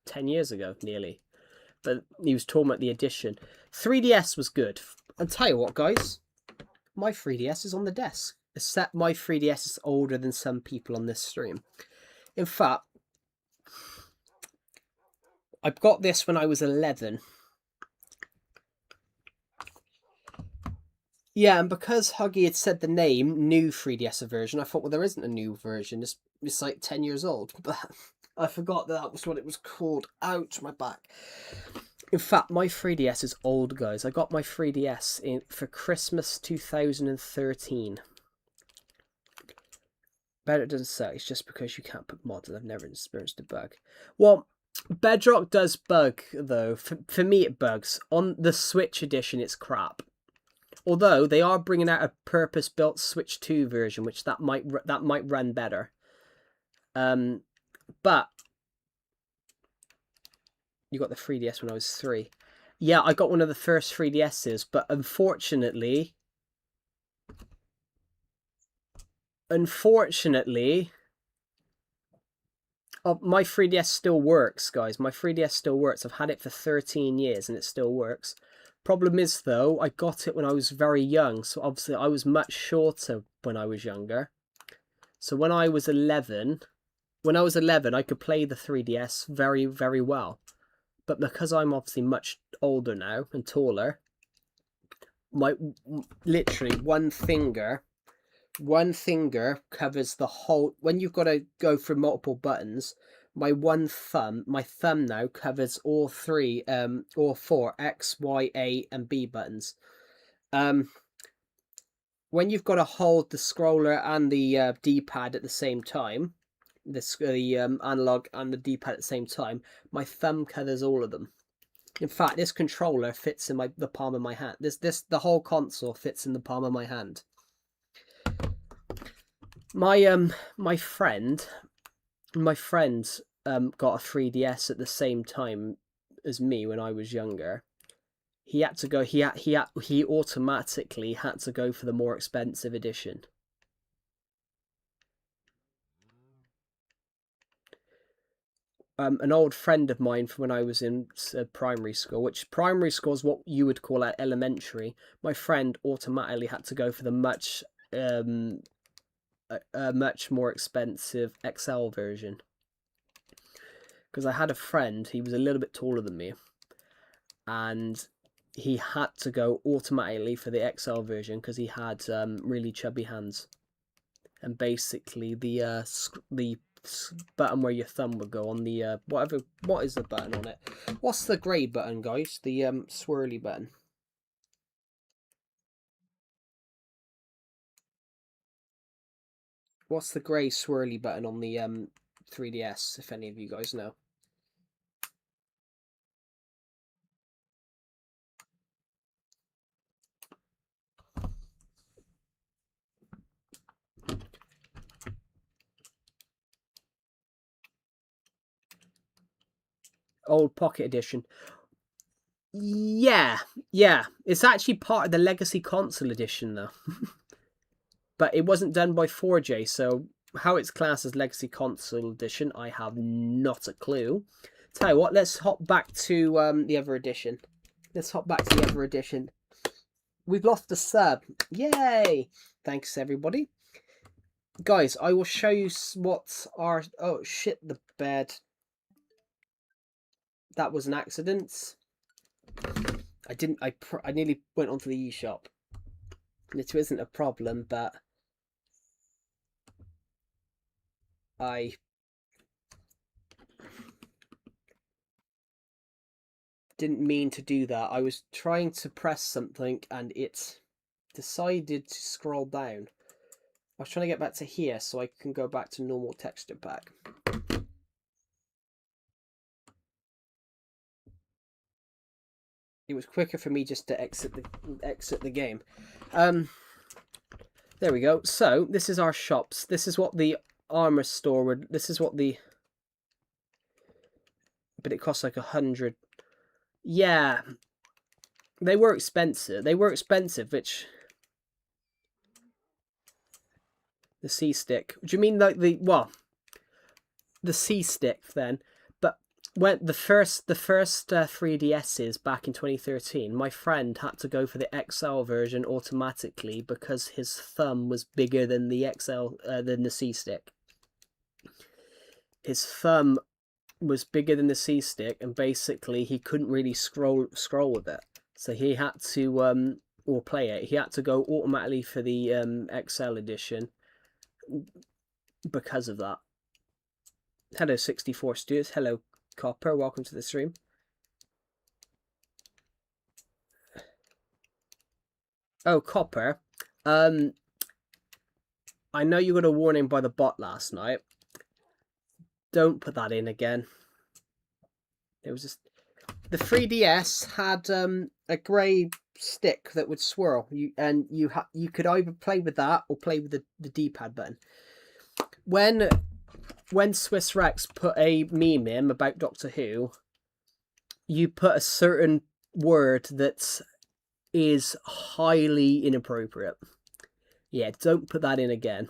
10 years ago, nearly. But he was talking about the edition. 3DS was good. And tell you what, guys, my 3DS is on the desk. Except my 3DS is older than some people on this stream. In fact, I got this when I was 11. Yeah, and because Huggy had said the name, new 3DS version, I thought, well, there isn't a new version. It's like 10 years old. But I forgot that was what it was called. Ouch, my back. In fact, my 3DS is old, guys. I got my 3DS for Christmas 2013. Bet it doesn't suck. It's just because you can't put mods. I've never experienced a bug. Well, Bedrock does bug, though. For me, it bugs. On the Switch edition, it's crap. Although they are bringing out a purpose-built Switch 2 version, which that might run better. But you got the 3DS when I was 3. Yeah, I got one of the first 3DSs, but unfortunately, my 3DS still works, guys. My 3DS still works. I've had it for 13 years and it still works. Problem is, though, I got it when I was very young, so obviously I was much shorter when I was younger. So when I was 11, I could play the 3DS very, very well. But because I'm obviously much older now and taller, literally one finger covers the whole. When you've got to go through multiple buttons, my thumb now covers all four X, Y, A, and B buttons. When you've got to hold the scroller and the D-pad at the same time, the analog and the D-pad at the same time, my thumb covers all of them. In fact, this controller fits in the palm of my hand. The whole console fits in the palm of my hand. My friend got a 3DS at the same time as me when I was younger. He had to go. He automatically had to go for the more expensive edition. An old friend of mine from when I was in primary school, which primary school is what you would call elementary. My friend automatically had to go for the much more expensive XL version. Because I had a friend, he was a little bit taller than me, and he had to go automatically for the XL version because he had really chubby hands. And basically the button where your thumb would go on the what is the button on it? What's the grey button, guys? The swirly button. What's the grey swirly button on the 3DS, if any of you guys know? Old Pocket Edition. Yeah. It's actually part of the Legacy Console Edition, though. But it wasn't done by 4J, so how it's classed as Legacy Console Edition, I have not a clue. Tell you what, let's hop back to the other edition. We've lost a sub. Yay! Thanks, everybody. Guys, I will show you what our... Oh, shit, the bed. That was an accident. I nearly went onto the eShop. It isn't a problem, but I didn't mean to do that. I was trying to press something and it decided to scroll down. I was trying to get back to here so I can go back to normal texture pack. It was quicker for me just to exit the game. There we go. So this is our shops. This is what the armor store would. This is what the. But it costs like 100. Yeah, they were expensive. Which the C stick. Do you mean like the C stick then? But when the first 3DSs back in 2013, my friend had to go for the XL version automatically because his thumb was bigger than the XL than the C stick. His thumb was bigger than the C stick, and basically he couldn't really scroll with it. So he had to or play it. He had to go automatically for the XL edition because of that. Hello, 64 Studios. Hello, Copper. Welcome to the stream. Oh, Copper. I know you got a warning by the bot last night. Don't put that in again. It was just the 3DS had a grey stick that would swirl. You could either play with that or play with the D-pad button. When Swiss Rex put a meme in about Doctor Who, you put a certain word that is highly inappropriate. Yeah, don't put that in again.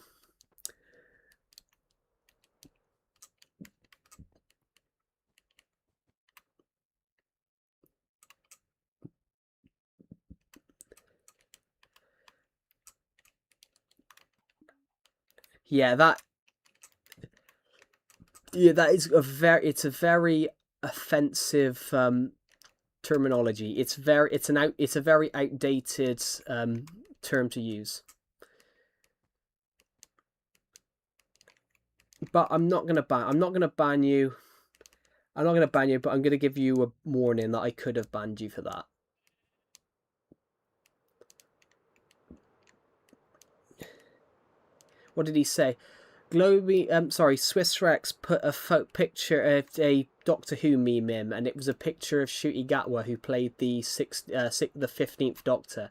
Yeah, that is a very offensive terminology. It's a very outdated term to use. But I'm not gonna ban you. I'm not gonna ban you, but I'm gonna give you a warning that I could have banned you for that. What did he say? Swiss Rex put a picture of a Doctor Who meme in, and it was a picture of Ncuti Gatwa, who played the 15th Doctor,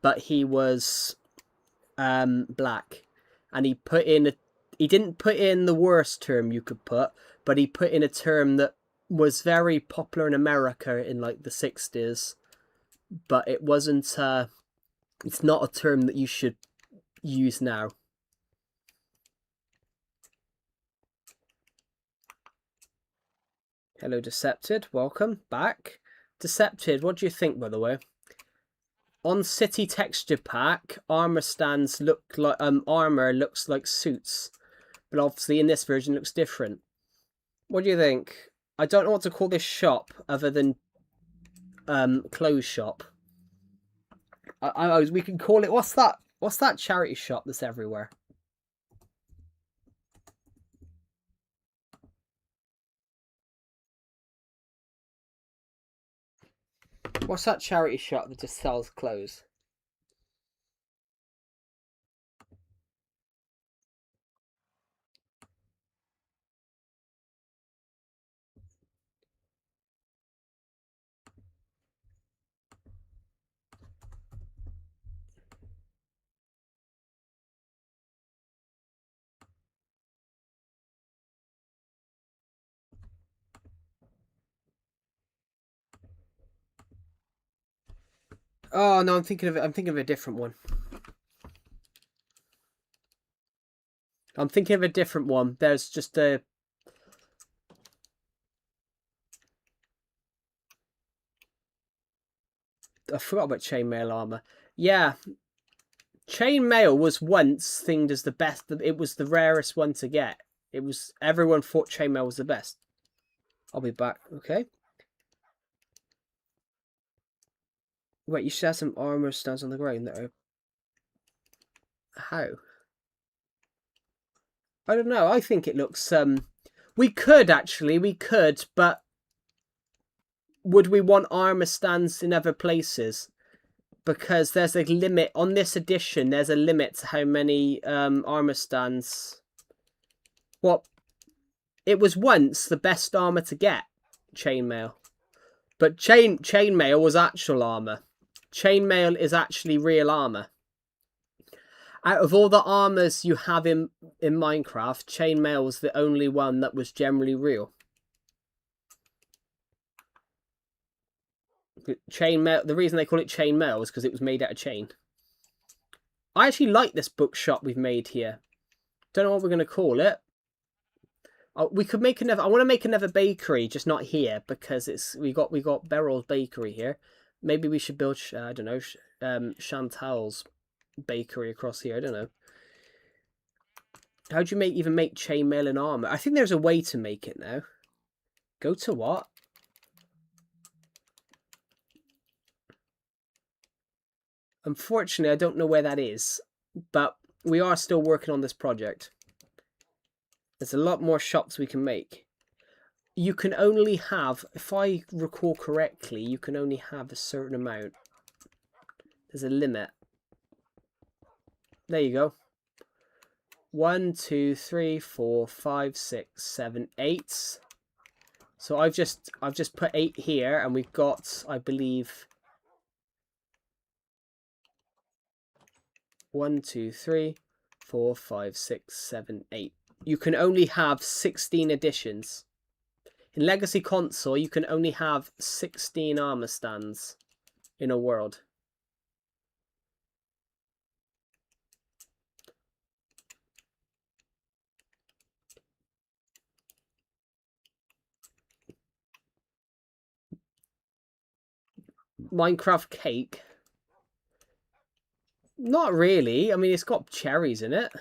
but he was black, and he didn't put in the worst term you could put, but he put in a term that was very popular in America in like the 60s, but it wasn't. It's not a term that you should use now. Hello, Decepted. Welcome back. Decepted, what do you think, by the way? On City Texture Pack, armor stands look like armor looks like suits, but obviously in this version it looks different. What do you think? I don't know what to call this shop other than clothes shop. We can call it, what's that charity shop that's everywhere? What's that charity shop that just sells clothes? Oh no, I'm thinking of a different one. I'm thinking of a different one. There's just a... I forgot about chainmail armor. Yeah. Chainmail was once thinged as the best. It was the rarest one to get. Everyone thought chainmail was the best. I'll be back. Okay. Wait, you should have some armor stands on the ground that are... How? I don't know. I think it looks... We could, but... Would we want armor stands in other places? Because there's a limit. On this edition, there's a limit to how many armor stands... What? It was once the best armor to get, chainmail. But chainmail was actual armor. Chainmail is actually real armor. Out of all the armors you have in Minecraft, chainmail was the only one that was generally real. Chainmail. The reason they call it chainmail is because it was made out of chain. I actually like this bookshop we've made here. Don't know what we're going to call it. We could make another. I want to make another bakery, just not here because we got Beryl's bakery here. Maybe we should build. I don't know. Chantal's bakery across here. I don't know. How do you even make chainmail and armor? I think there's a way to make it now. Go to what? Unfortunately, I don't know where that is, but we are still working on this project. There's a lot more shops we can make. You can only have, if I recall correctly, you can only have a certain amount. There's a limit. There you go. 1, 2, 3, 4, 5, 6, 7, 8. So I've just put 8 here, and we've got, I believe, 1, 2, 3, 4, 5, 6, 7, 8. You can only have 16 additions. In Legacy Console, you can only have 16 armor stands in a world. Minecraft cake? Not really. I mean, it's got cherries in it.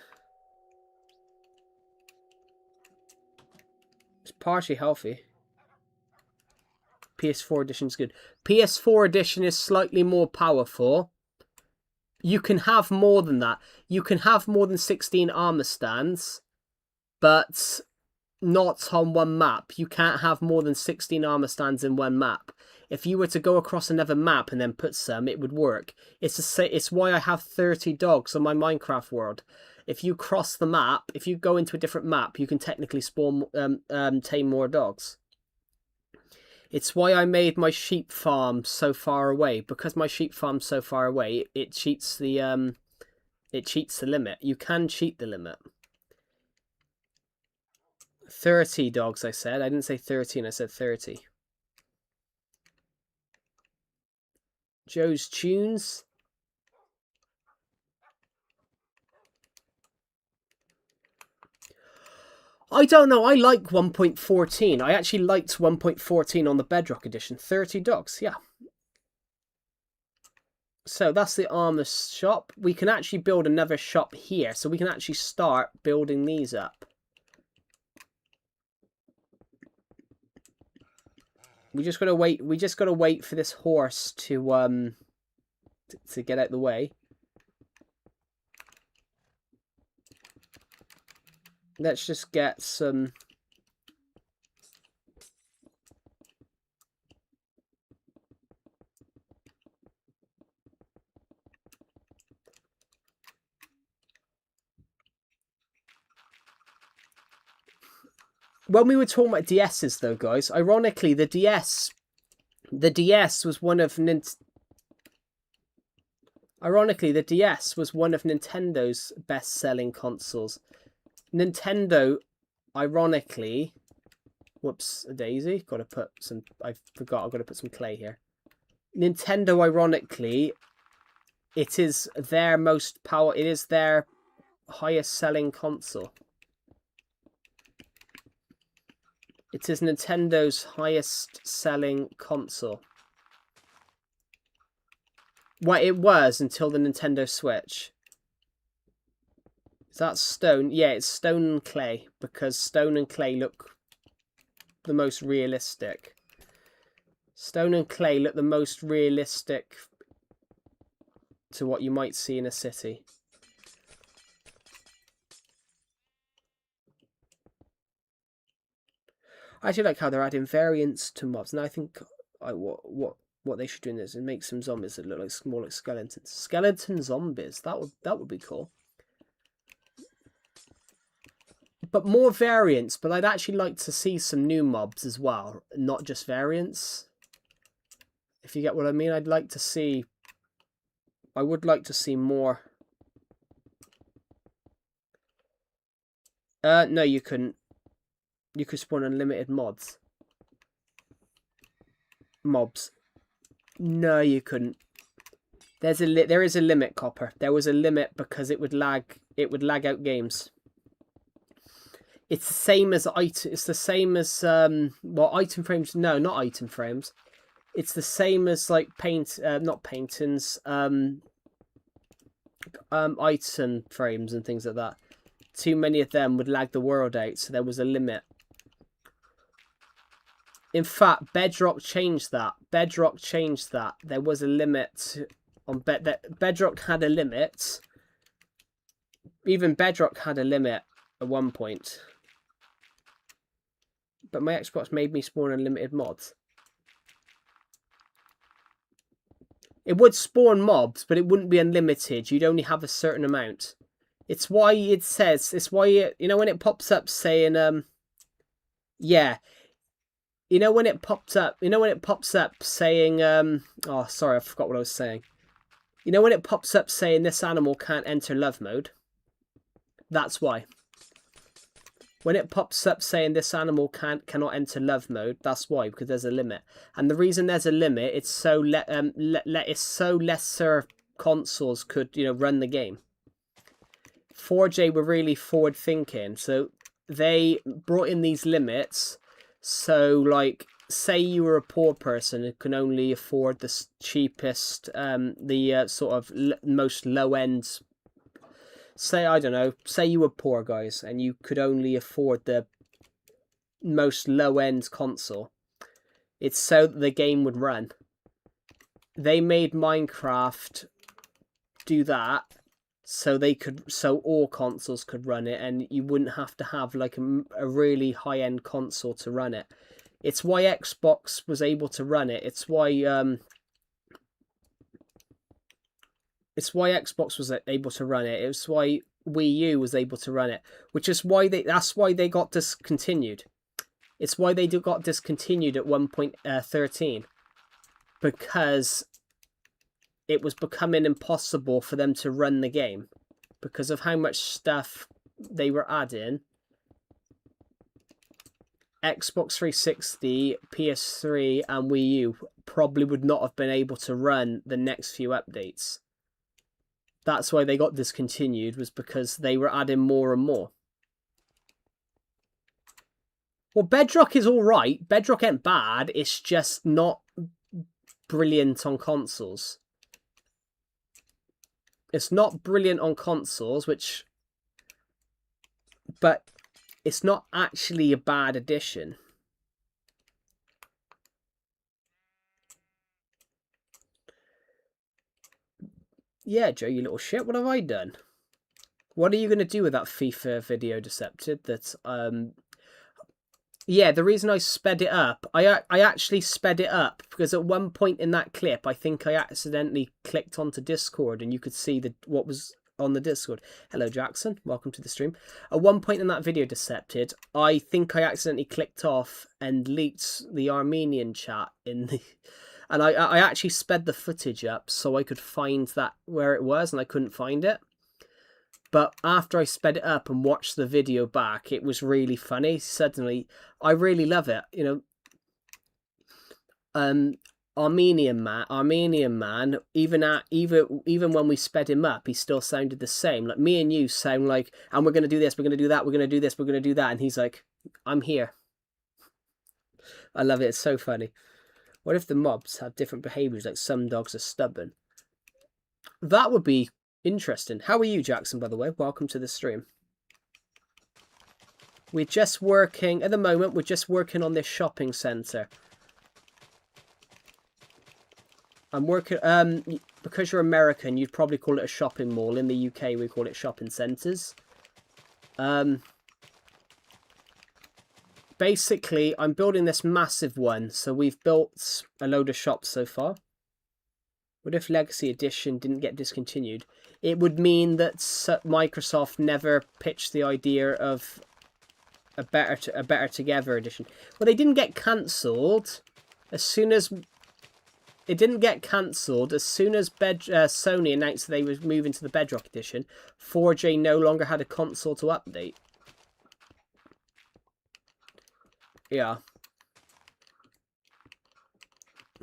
It's partially healthy. PS4 edition is good. PS4 edition is slightly more powerful. You can have more than that. You can have more than 16 armor stands, but not on one map. You can't have more than 16 armor stands in one map. If you were to go across another map and then put some, it would work. It's why I have 30 dogs on my Minecraft world. If you cross the map, if you go into a different map, you can technically spawn, tame more dogs. It's why I made my sheep farm so far away. Because my sheep farm's so far away, it cheats the limit. You can cheat the limit. 30 dogs, I said. I didn't say 13, I said 30. Joe's Tunes. I don't know. I like 1.14. I actually liked 1.14 on the Bedrock edition. 30 dogs, yeah. So that's the armor shop. We can actually build another shop here. So we can actually start building these up. We just gotta wait. We just gotta wait for this horse to get out the way. Let's just get some. When we were talking about DSs, though, guys, ironically, the DS was one of Nintendo's best-selling consoles. Nintendo, ironically, whoops, a daisy. Got to put some. I forgot. I've got to put some clay here. Nintendo, ironically, it is their most power. It is their highest-selling console. It is Nintendo's highest-selling console. Well, it was until the Nintendo Switch. Is that stone? Yeah, it's stone and clay, because stone and clay look the most realistic. Stone and clay look the most realistic to what you might see in a city. I actually like how they're adding variants to mobs, and I think what they should do in this is make some zombies that look like more like skeletons. Skeleton zombies. That would be cool. But more variants, but I'd actually like to see some new mobs as well, not just variants. If you get what I mean, I would like to see more. No, you couldn't. You could spawn unlimited mobs. No, you couldn't. There is a limit, Copper. There was a limit because it would lag out games. It's the same as item. It's the same as well, item frames. No, not item frames. It's the same as like not paintings. Item frames and things like that. Too many of them would lag the world out, so there was a limit. In fact, Bedrock changed that. Bedrock changed that. There was a limit on Bedrock had a limit. Even Bedrock had a limit at one point. But my Xbox made me spawn unlimited mods. It would spawn mobs, but it wouldn't be unlimited. You'd only have a certain amount. It's why it says, it's why, you know when it pops up saying, yeah. You know when it pops up saying, oh, sorry, I forgot what I was saying. You know when it pops up saying this animal can't enter love mode? That's why. When it pops up saying this animal cannot enter love mode, that's why, because there's a limit. And the reason there's a limit, it's so lesser consoles could, you know, run the game. 4J were really forward thinking, so they brought in these limits. So, like, say you were a poor person who can only afford the cheapest, sort of most low end. Say, I don't know, say you were poor, guys, and you could only afford the most low-end console. It's so that the game would run. They made Minecraft do that so all consoles could run it, and you wouldn't have to have like a really high-end console to run it. It's why Xbox was able to run it. It's why Xbox was able to run it. It's why Wii U was able to run it, which is why that's why they got discontinued. It's why they got discontinued at 1.13, because it was becoming impossible for them to run the game because of how much stuff they were adding. Xbox 360, PS3, and Wii U probably would not have been able to run the next few updates. That's why they got discontinued, was because they were adding more and more. Well, Bedrock is alright. Bedrock ain't bad. It's just not brilliant on consoles. It's not brilliant on consoles, but it's not actually a bad addition. Yeah, Joe, you little shit. What have I done? What are you going to do with that FIFA video, Decepted? Yeah, the reason I sped it up, I actually sped it up because at one point in that clip, I think I accidentally clicked onto Discord and you could see what was on the Discord. Hello, Jackson. Welcome to the stream. At one point in that video, Decepted, I think I accidentally clicked off and leaked the Armenian chat in the... And I actually sped the footage up so I could find that where it was, and I couldn't find it. But after I sped it up and watched the video back, it was really funny. Suddenly, I really love it. You know, Armenian man. Even when we sped him up, he still sounded the same. Like me and you sound like, and we're gonna do this, we're gonna do that, we're gonna do this, we're gonna do that, and he's like, I'm here. I love it. It's so funny. What if the mobs have different behaviours, like some dogs are stubborn? That would be interesting. How are you, Jackson, by the way? Welcome to the stream. We're just working, at the moment, we're just working on this shopping centre. I'm working, because you're American, you'd probably call it a shopping mall. In the UK, we call it shopping centres. Basically, I'm building this massive one. So we've built a load of shops so far. What if Legacy Edition didn't get discontinued? It would mean that Microsoft never pitched the idea of a Better Together edition. Well, they didn't get cancelled. As soon as Sony announced that they were moving to the Bedrock edition, 4J no longer had a console to update. Yeah.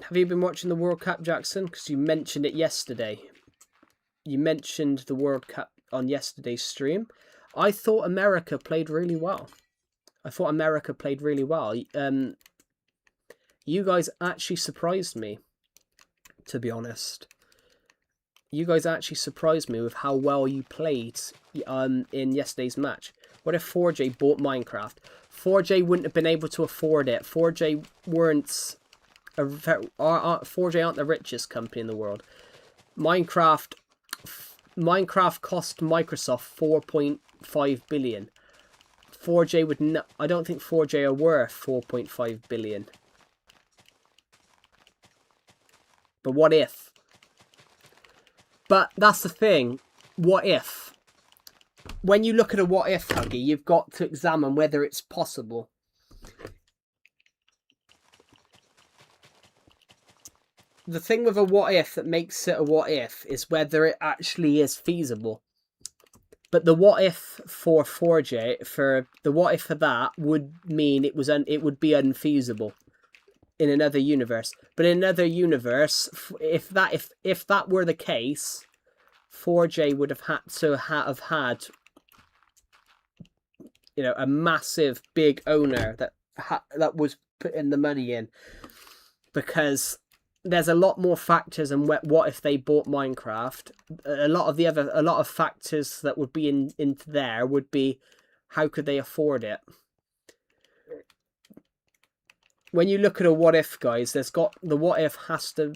Have you been watching the World Cup, Jackson? Because you mentioned it yesterday. You mentioned the World Cup on yesterday's stream. I thought America played really well. I thought America played really well. You guys actually surprised me, to be honest. You guys actually surprised me with how well you played in yesterday's match. What if 4J bought Minecraft? 4J wouldn't have been able to afford it. 4J weren't 4J aren't the richest company in the world. Minecraft cost Microsoft 4.5 billion. 4J would not. I don't think 4J are worth 4.5 billion. But what if? But that's the thing. What if? When you look at a what if, Huggy, you've got to examine whether it's possible. The thing with a what if that makes it a what if is whether it actually is feasible. But the what if for 4J, for the what if for that would mean it would be unfeasible in another universe. But in another universe, if that were the case, 4J would have had to have had, you know, a massive big owner that was putting the money in, because there's a lot more factors and what if they bought Minecraft. A lot of factors that would be into there would be, how could they afford it? When you look at a what if, guys, there's got the what if has to.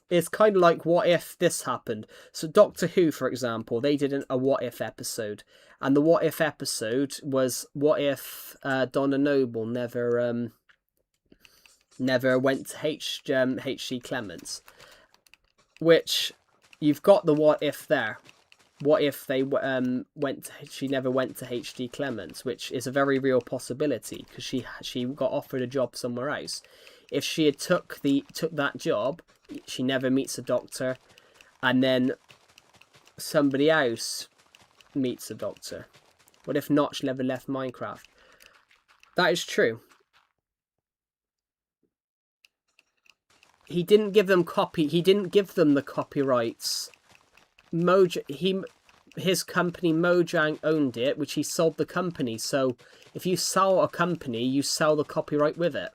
It's kind of like what if this happened. So Doctor Who, for example, they did a what if episode, and the what if episode was what if Donna Noble never went to H.G. Clements, which you've got the what if there. What if they she never went to H.D. Clements, which is a very real possibility because she got offered a job somewhere else. If she had took that job, she never meets a doctor, and then somebody else meets a doctor. What if Notch never left Minecraft? That is true. He didn't give them the copyrights. His company Mojang owned it, which he sold the company. So if you sell a company, you sell the copyright with it.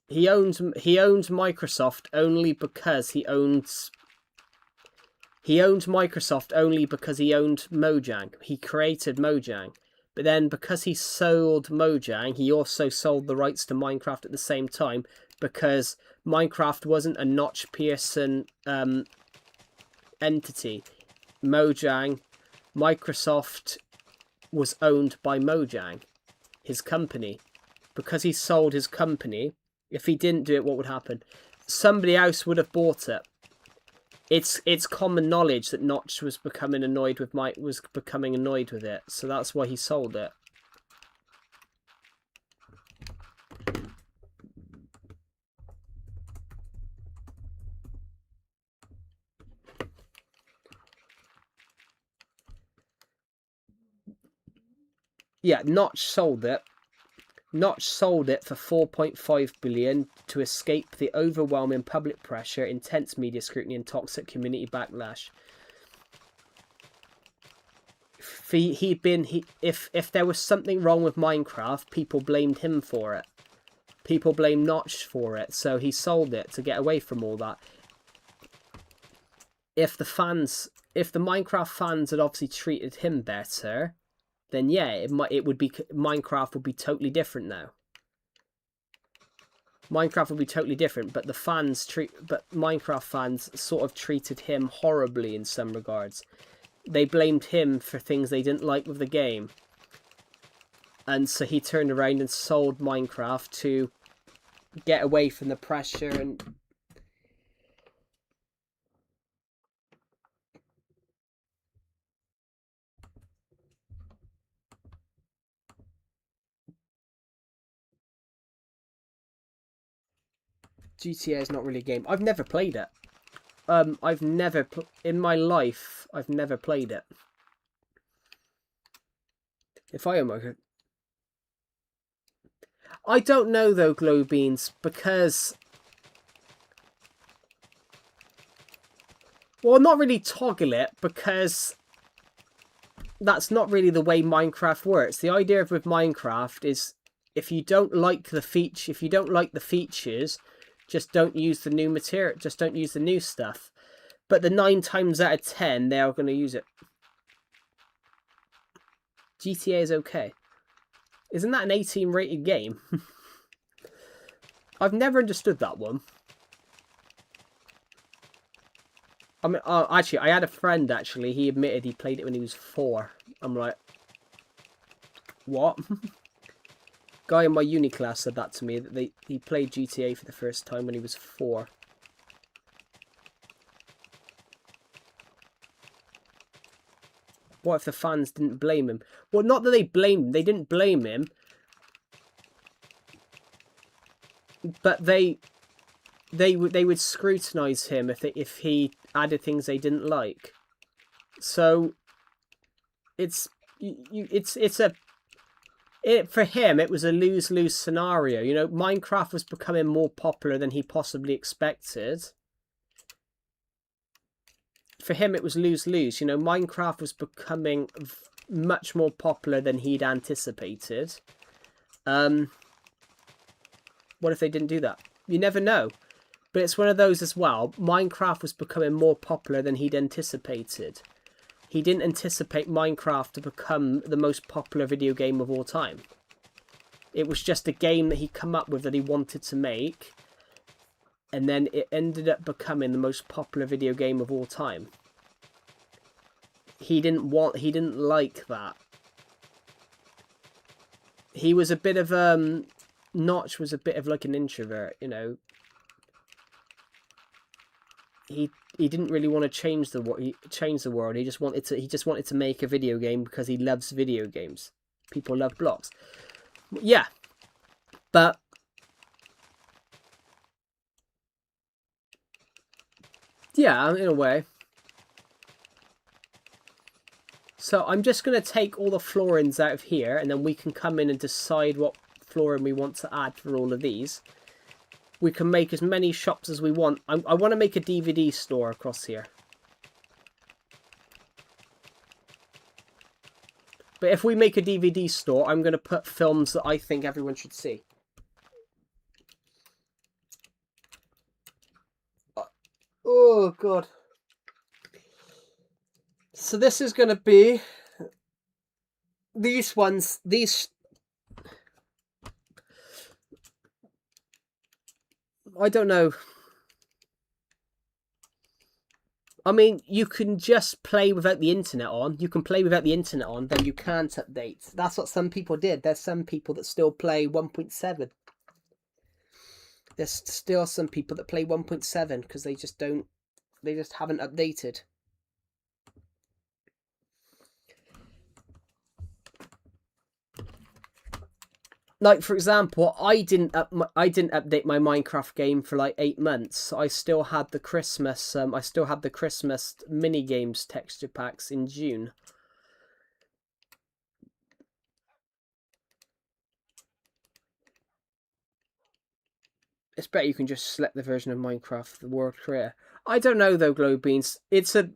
He owned Microsoft only because he owned Microsoft only because he owned Mojang. He created Mojang. But then because he sold Mojang, he also sold the rights to Minecraft at the same time, because Minecraft wasn't a Notch Pearson entity. Microsoft was owned by Mojang, his company. Because he sold his company, if he didn't do it, what would happen? Somebody else would have bought it. It's common knowledge that Notch was becoming annoyed with it, so that's why he sold it. Yeah, Notch sold it. Notch sold it for 4.5 billion to escape the overwhelming public pressure, intense media scrutiny, and toxic community backlash. If there was something wrong with Minecraft, people blamed him for it. People blamed Notch for it, so he sold it to get away from all that. If the Minecraft fans had obviously treated him better, then yeah, Minecraft would be totally different now. Minecraft would be totally different, but Minecraft fans sort of treated him horribly in some regards. They blamed him for things they didn't like with the game. And so he turned around and sold Minecraft to get away from the pressure and... GTA is not really a game. I've never played it. In my life, I've never played it. If I am... I don't know though, Glowbeans, because Well, not really toggle it, because that's not really the way Minecraft works. The idea with Minecraft is, if you don't like the features, just don't use the new material. Just don't use the new stuff. But the 9 times out of 10, they are going to use it. GTA is okay. Isn't that an 18 rated game? I've never understood that one. I mean, actually, I had a friend, actually, he admitted he played it when he was 4. I'm like, what? Guy in my uni class said that to me, that he played GTA for the first time when he was 4. What if the fans didn't blame him? Well, not that they blamed him. They didn't blame him. But they would scrutinise him if he added things they didn't like. So for him, it was a lose-lose scenario. You know, Minecraft was becoming more popular than he possibly expected. For him, it was lose-lose. You know, Minecraft was becoming much more popular than he'd anticipated. What if they didn't do that? You never know. But it's one of those as well. Minecraft was becoming more popular than he'd anticipated. He didn't anticipate Minecraft to become the most popular video game of all time. It was just a game that he come up with that he wanted to make. And then it ended up becoming the most popular video game of all time. He didn't like that. He was a bit of Notch was a bit of like an introvert, you know. He didn't really want to change the world. He just wanted to make a video game because he loves video games. People love blocks. Yeah. But yeah, in a way. So I'm just going to take all the floorings out of here, and then we can come in and decide what flooring we want to add for all of these. We can make as many shops as we want. I want to make a DVD store across here. But if we make a DVD store, I'm going to put films that I think everyone should see. Oh, God. So this is going to be... These ones, I don't know. I mean, you can just play without the internet on. You can play without the internet on, then you can't update. That's what some people did. There's some people that still play 1.7. There's still some people that play 1.7 because they just haven't updated. Like, for example, I didn't update my Minecraft game for like 8 months. I still had the Christmas mini games texture packs in June. It's better you can just select the version of Minecraft the world creator. I don't know though, Glowbeans. It's a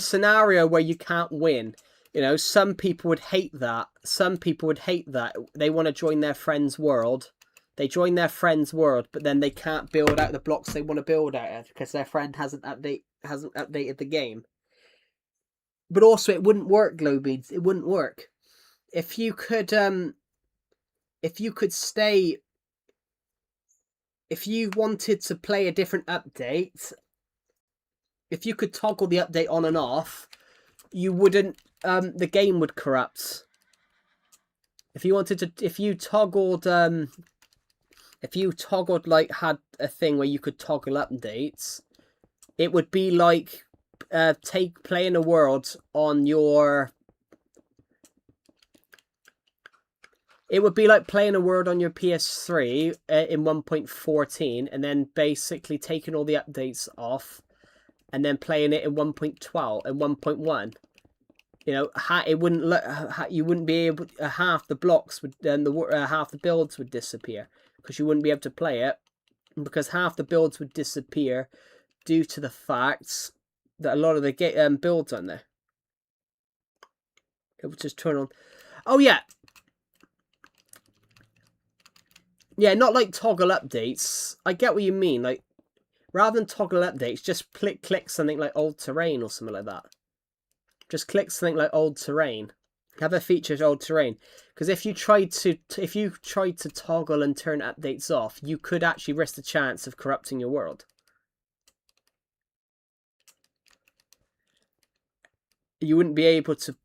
scenario where you can't win. You know, some people would hate that. Some people would hate that. They want to join their friend's world. They join their friend's world, but then they can't build out the blocks they want to build out of because their friend hasn't updated the game. But also, it wouldn't work, Glowbeans. It wouldn't work. If you could stay... If you wanted to play a different update, if you could toggle the update on and off, you wouldn't... the game would corrupt. If you toggled like had a thing where you could toggle updates, it would be like playing a world on your... It would be like playing a world on your PS3 in 1.14 and then basically taking all the updates off and then playing it in 1.12 and 1.1. You know, it wouldn't look. You wouldn't be able. Half the blocks would, and half the builds would disappear because you wouldn't be able to play it, because half the builds would disappear due to the facts that a lot of the builds on there. It will just turn on. Oh yeah, yeah, not like toggle updates. I get what you mean. Like rather than toggle updates, just click something like old terrain or something like that. Just click something like old terrain. Have a feature as old terrain. Because if you tried to toggle and turn updates off, you could actually risk the chance of corrupting your world. You wouldn't be able to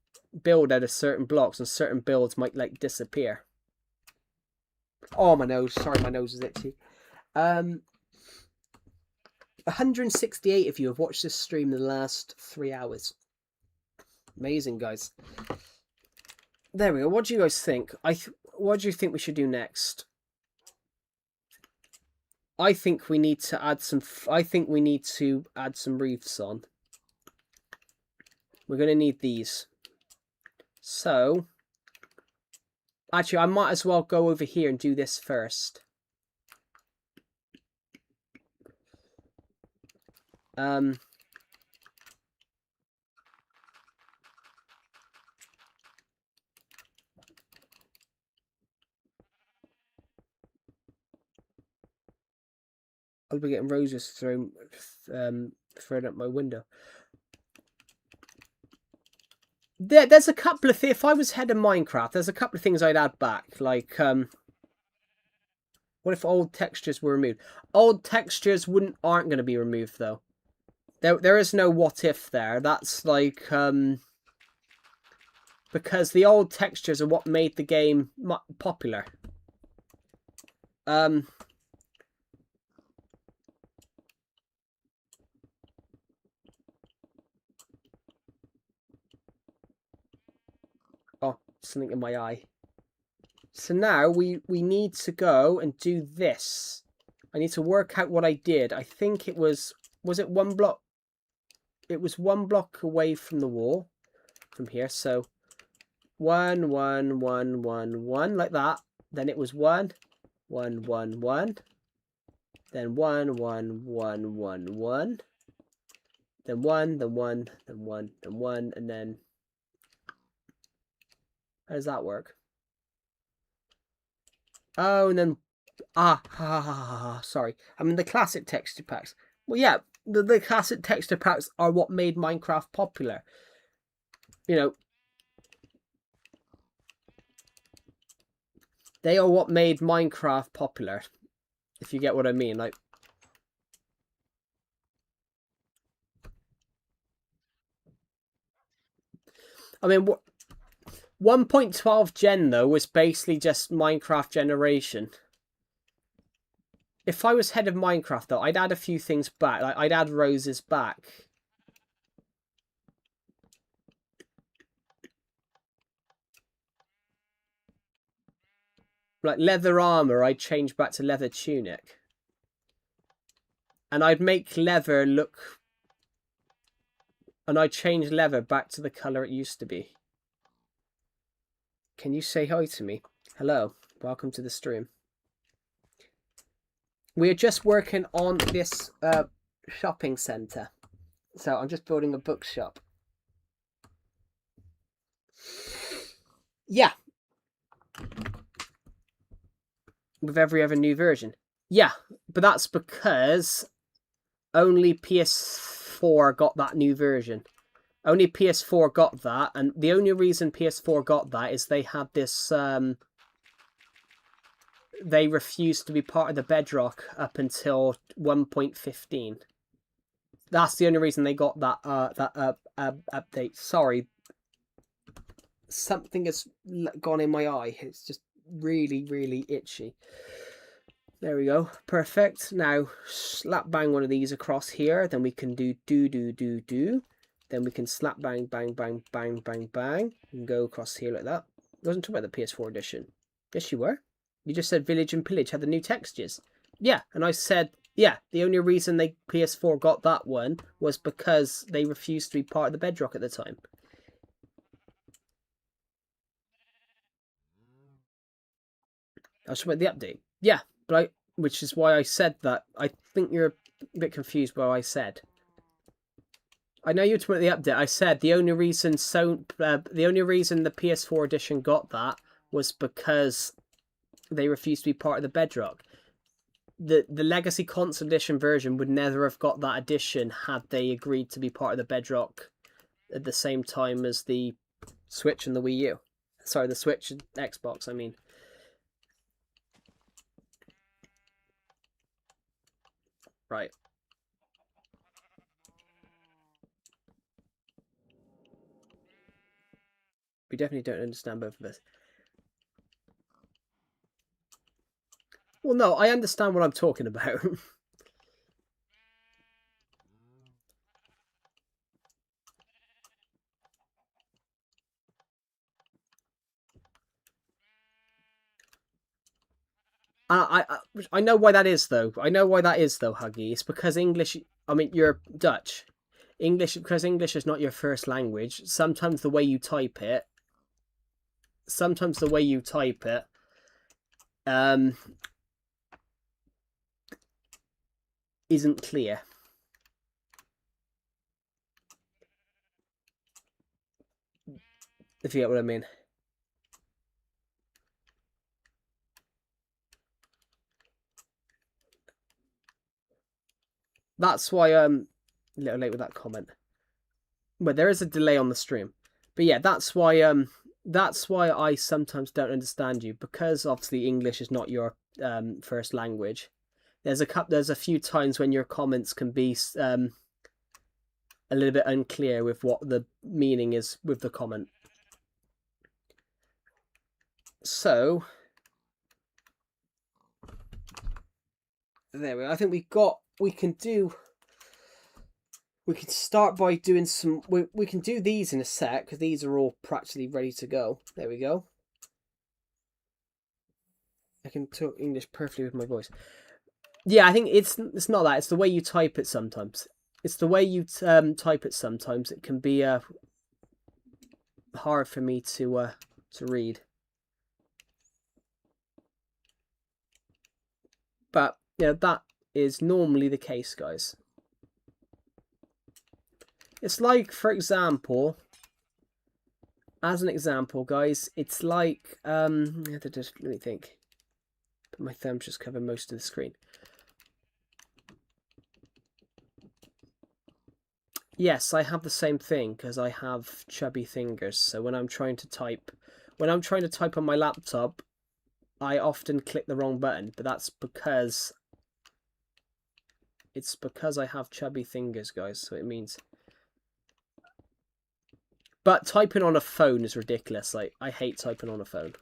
build out of certain blocks, and certain builds might like disappear. Oh, my nose. Sorry, my nose is itchy. 168 of you have watched this stream in the last 3 hours. Amazing, guys. There we go. What do you guys think? What do you think we should do next? I think we need to add some. Reefs on. We're going to need these. So, actually, I might as well go over here and do this first. I'll be getting roses thrown at my window. There's a couple of things. If I was head of Minecraft, there's a couple of things I'd add back. Like, what if old textures were removed? Old textures aren't going to be removed though. There is no what if there. That's like because the old textures are what made the game popular. Oh, something in my eye. So now we need to go and do this. I need to work out what I did. I think it was it 1 block? It was 1 block away from the wall from here. So 1 1 1 1 1 like that. Then it was 1 1 1 1. Then 1 1 1 1 1. Then 1, then 1, then 1, then 1, and then how does that work? Oh, and then sorry. I mean the classic texture packs. Well, yeah, the classic texture packs are what made Minecraft popular. You know, they are what made Minecraft popular. If you get what I mean, like. I mean, 1.12 gen though was basically just Minecraft generation. If I was head of Minecraft though, I'd add a few things back. Like I'd add roses back. Like leather armor, I'd change back to leather tunic. And I'd make leather look. And I'd change leather back to the colour it used to be. Can you say hi to me? Hello, welcome to the stream. We're just working on this shopping centre. So I'm just building a bookshop. Yeah. With every other new version. Yeah, but that's because only PS4 got that new version. Only PS4 got that, and the only reason PS4 got that is they had this they refused to be part of the bedrock up until 1.15. That's the only reason they got that update. Sorry, something has gone in my eye. It's just really itchy. There we go. Perfect. Now slap bang one of these across here. Then we can do. Then we can slap bang and go across here like that. I wasn't talking about the PS4 edition. Yes, you were. You just said Village and Pillage had the new textures. Yeah, and I said, yeah, the only reason they PS4 got that one was because they refused to be part of the bedrock at the time. I was talking about the update. Yeah, but which is why I said that. I think you're a bit confused by what I said. I know you talked about the update. I said the only reason the PS4 edition got that was because they refused to be part of the Bedrock. The Legacy Console Edition version would never have got that edition had they agreed to be part of the Bedrock at the same time as the Switch and the Wii U. Sorry, the Switch and Xbox, I mean. Right. We definitely don't understand both of us. Well, no, I understand what I'm talking about. I know why that is, though. I know why that is, though, Huggy. It's because English... I mean, you're Dutch. Because English is not your first language. Sometimes the way you type it... isn't clear. If you get what I mean. That's why a little late with that comment. Well, there is a delay on the stream. But yeah, that's why I sometimes don't understand you, because obviously English is not your first language. There's a few times when your comments can be a little bit unclear with what the meaning is with the comment. So there we go. I think we can start by doing some... We can do these in a sec, because these are all practically ready to go. There we go. I can talk English perfectly with my voice. Yeah, I think it's not that. It's the way you type it sometimes. It's the way you type it sometimes. It can be hard for me to read. But, you know, that is normally the case, guys. It's like, for example, as an example, guys, it's like, let me think. But my thumbs just cover most of the screen. Yes, I have the same thing because I have chubby fingers. So when I'm trying to type on my laptop, I often click the wrong button, but that's because I have chubby fingers, guys. So it means. But typing on a phone is ridiculous. Like, I hate typing on a phone.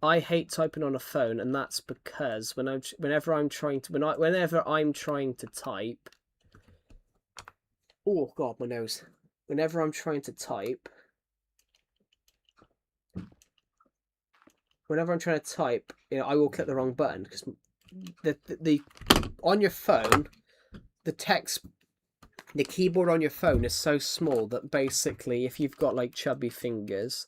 And that's because whenever I'm trying to type. Oh God, my nose. Whenever I'm trying to type, you know, I will click the wrong button because the on your phone, the keyboard on your phone is so small that basically, if you've got like chubby fingers,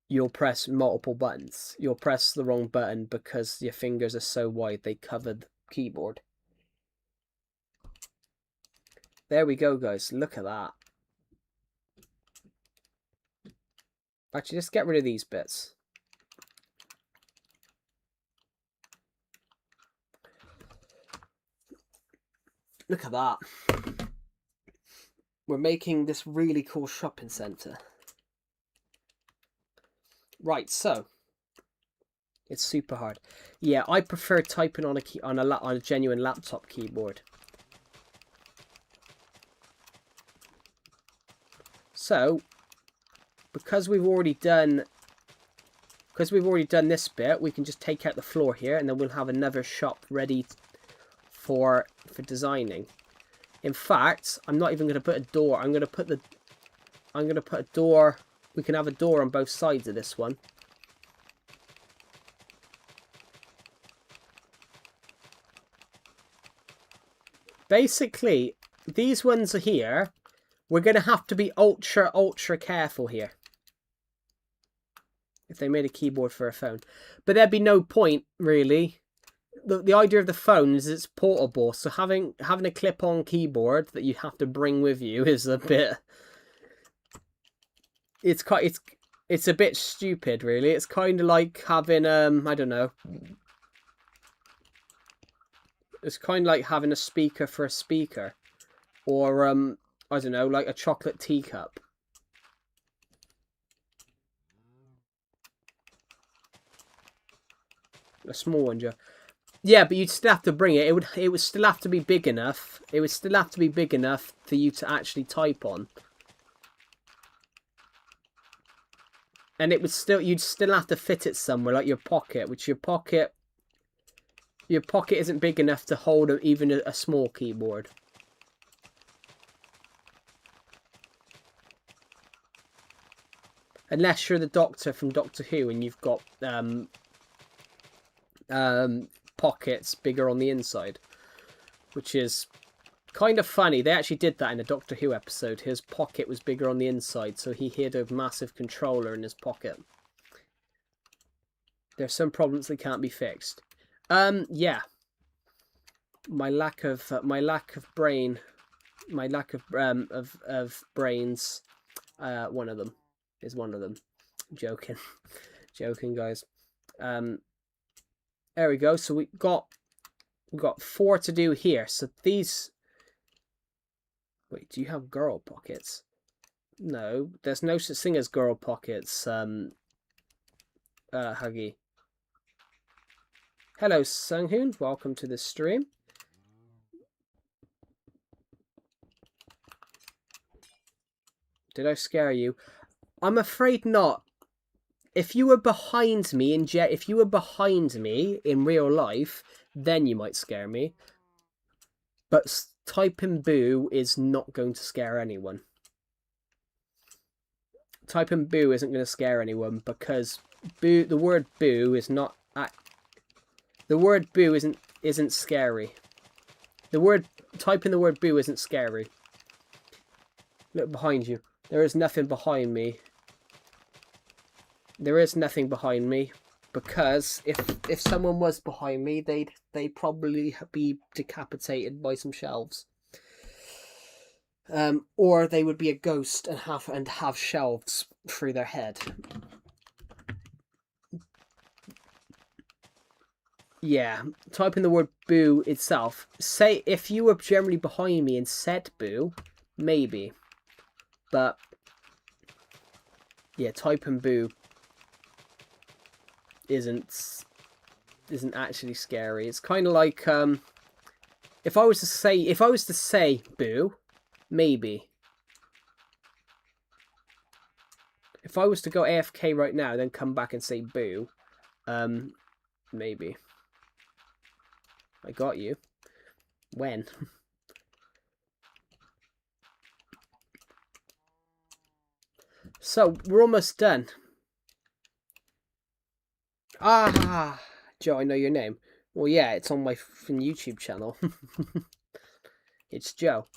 you'll press multiple buttons. You'll press the wrong button because your fingers are so wide they cover the keyboard. There we go, guys. Look at that. Actually, just get rid of these bits. Look at that. We're making this really cool shopping centre. Right, so it's super hard. Yeah, I prefer typing on a genuine laptop keyboard. So, because we've already done this bit, we can just take out the floor here, and then we'll have another shop ready for designing. In fact, I'm not even going to put a door. I'm going to put a door. We can have a door on both sides of this one. Basically, these ones are here. We're going to have to be ultra careful here. If they made a keyboard for a phone. But there'd be no point, really. the idea of the phone is it's portable, so having a clip-on keyboard that you have to bring with you is a bit. It's a bit stupid, really. It's kind of like having I don't know. It's kind of like having a speaker for a speaker, or I don't know, like a chocolate teacup. A small one, Joe. Yeah, but you'd still have to bring it. It would still have to be big enough. It would still have to be big enough for you to actually type on. And it would still, you'd still have to fit it somewhere, like your pocket, which your pocket isn't big enough to hold even a small keyboard. Unless you're the Doctor from Doctor Who and you've got pockets bigger on the inside, which is kind of funny. They actually did that in a Doctor Who episode. His pocket was bigger on the inside, so he hid a massive controller in his pocket. There's some problems that can't be fixed. Yeah. My lack of brains. One of them is one of them. Joking, joking, guys. There we go. So we've got 4 to do here. So these. Wait, do you have girl pockets? No, there's no such thing as girl pockets. Huggy. Hello, Sunghoon. Welcome to the stream. Did I scare you? I'm afraid not. If you were behind me in real life, then you might scare me. But typing boo is not going to scare anyone. Typing boo isn't going to scare anyone because the word boo is not. The word boo isn't scary. Typing the word boo isn't scary. Look behind you. There is nothing behind me. There is nothing behind me because if someone was behind me, they'd probably be decapitated by some shelves. Or they would be a ghost and have shelves through their head. Yeah, typing the word boo itself. Say if you were generally behind me and said boo, maybe. But yeah, typing boo isn't actually scary. It's kind of like if I was to say boo, maybe. If I was to go AFK right now, then come back and say boo, maybe. I got you. When? So, we're almost done. Ah! Joe, I know your name. Well, yeah, it's on my YouTube channel. It's Joe.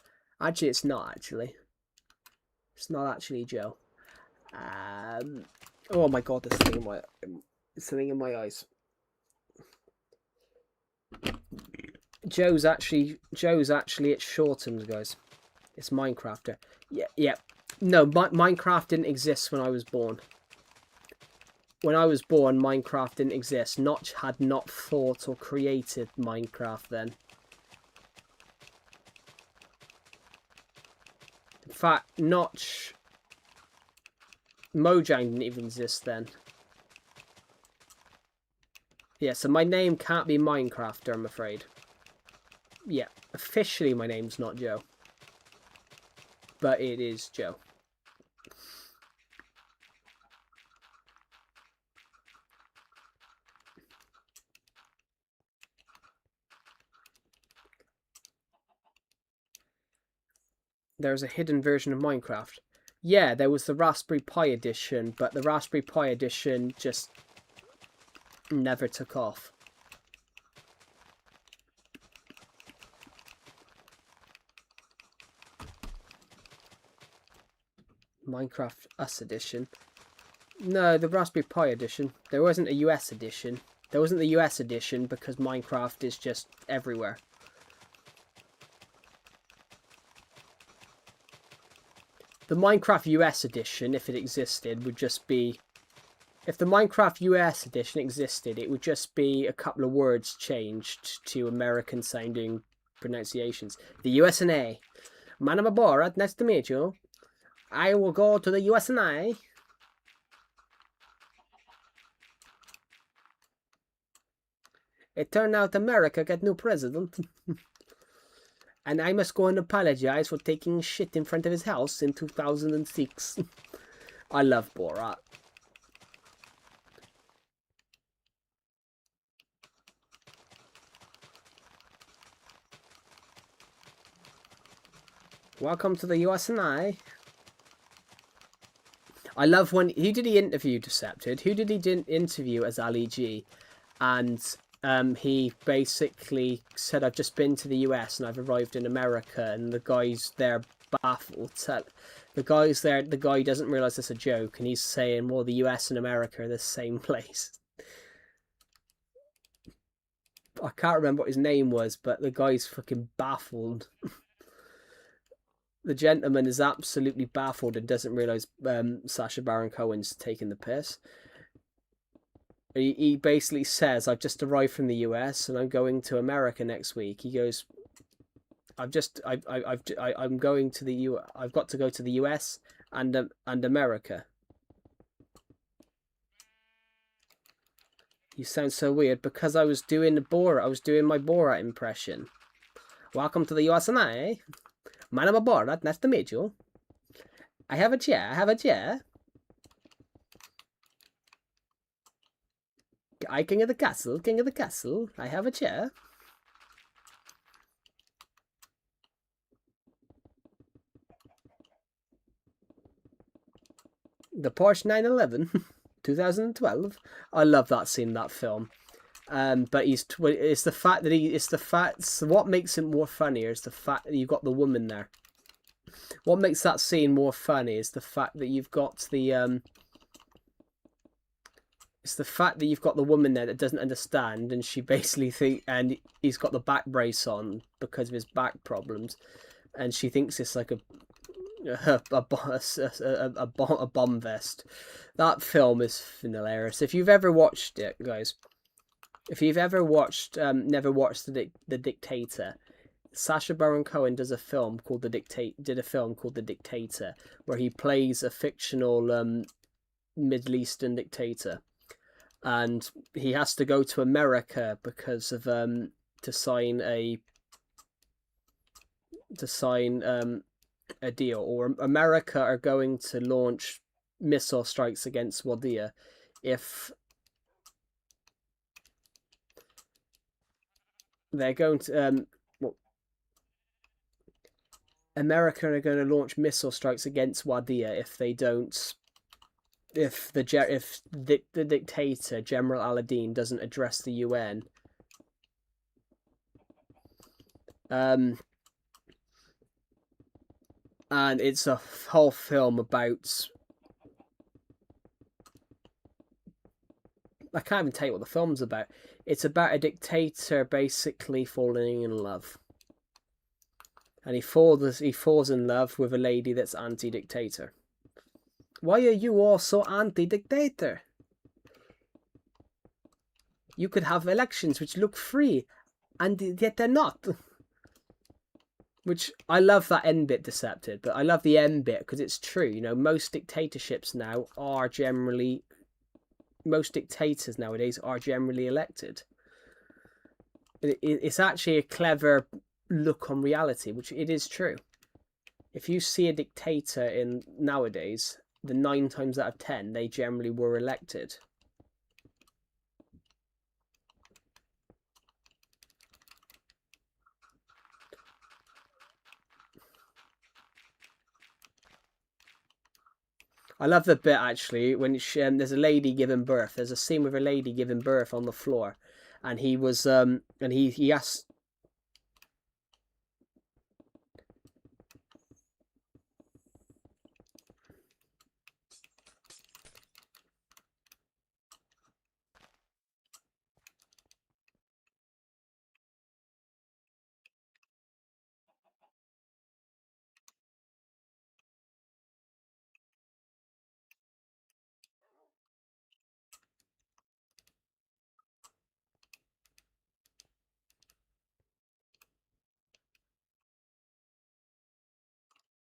Actually, it's not, actually. It's not actually Joe. Oh my god, there's something in my eyes. Joe's actually it's shortened, guys. It's Minecrafter. Yeah. No, Minecraft didn't exist when I was born. When I was born, Minecraft didn't exist. Notch had not thought or created Minecraft then. In fact, Mojang didn't even exist then. Yeah, so my name can't be Minecrafter, I'm afraid. Yeah, officially my name's not Joe. But it is Joe. There's a hidden version of Minecraft. Yeah, there was the Raspberry Pi edition, but the Raspberry Pi edition just never took off. Minecraft Us edition. No, the Raspberry Pi edition. There wasn't a US edition. There wasn't the US edition because Minecraft is just everywhere. The Minecraft US edition, if it existed, would just be... If the Minecraft US edition existed, it would just be a couple of words changed to American-sounding pronunciations. The USA. My name is Borat. Nice to meet you. I will go to the USA. It turned out America got new president. And I must go and apologize for taking shit in front of his house in 2006. I love Borat. Welcome to the USA. I love when... Who did he interview, Decepted? Who did he interview as Ali G? And he basically said, I've just been to the US and I've arrived in America, and the guys there baffled. The guys there, the guy doesn't realise it's a joke, and he's saying, well, the US and America are the same place. I can't remember what his name was, but the guy's fucking baffled. The gentleman is absolutely baffled and doesn't realise Sacha Baron Cohen's taking the piss. He basically says, I've just arrived from the US and I'm going to America next week. He goes, I'm going to the I've got to go to the US and America. You sound so weird because I was doing my Borat impression. Welcome to the USA. My name is Borat. Nice to meet you. I have a chair. I king of the castle. I have a chair. The Porsche 911, 2012. I love that scene in that film. But it's the fact that what makes it more funnier is the fact that you've got the woman there. What makes that scene more funny is the fact that you've got the it's the fact that you've got the woman there that doesn't understand, and she basically and he's got the back brace on because of his back problems, and she thinks it's like a bomb vest. That film is hilarious. If you've ever watched it, guys, if you've ever never watched the Dictator, Sacha Baron Cohen did a film called The Dictator, where he plays a fictional Middle Eastern dictator, and he has to go to America because of to sign a deal, or America are going to launch missile strikes against Wadiya if they're going to America are going to launch missile strikes against Wadiya if they don't, if the dictator General Aladdin doesn't address the UN. And it's a whole film about... I can't even tell you what the film's about. It's about a dictator basically falling in love. And he falls in love with a lady that's anti-dictator. Why are you all so anti-dictator? You could have elections which look free, and yet they're not. Which, I love that end bit, Decepted, but I love the end bit because it's true. You know, most dictatorships now are generally... Most dictators nowadays are generally elected. It's actually a clever look on reality, which it is true. If you see a dictator in nowadays, the 9 times out of 10, they generally were elected. I love the bit, actually, when there's a lady giving birth. There's a scene with a lady giving birth on the floor. And he was, and he asked...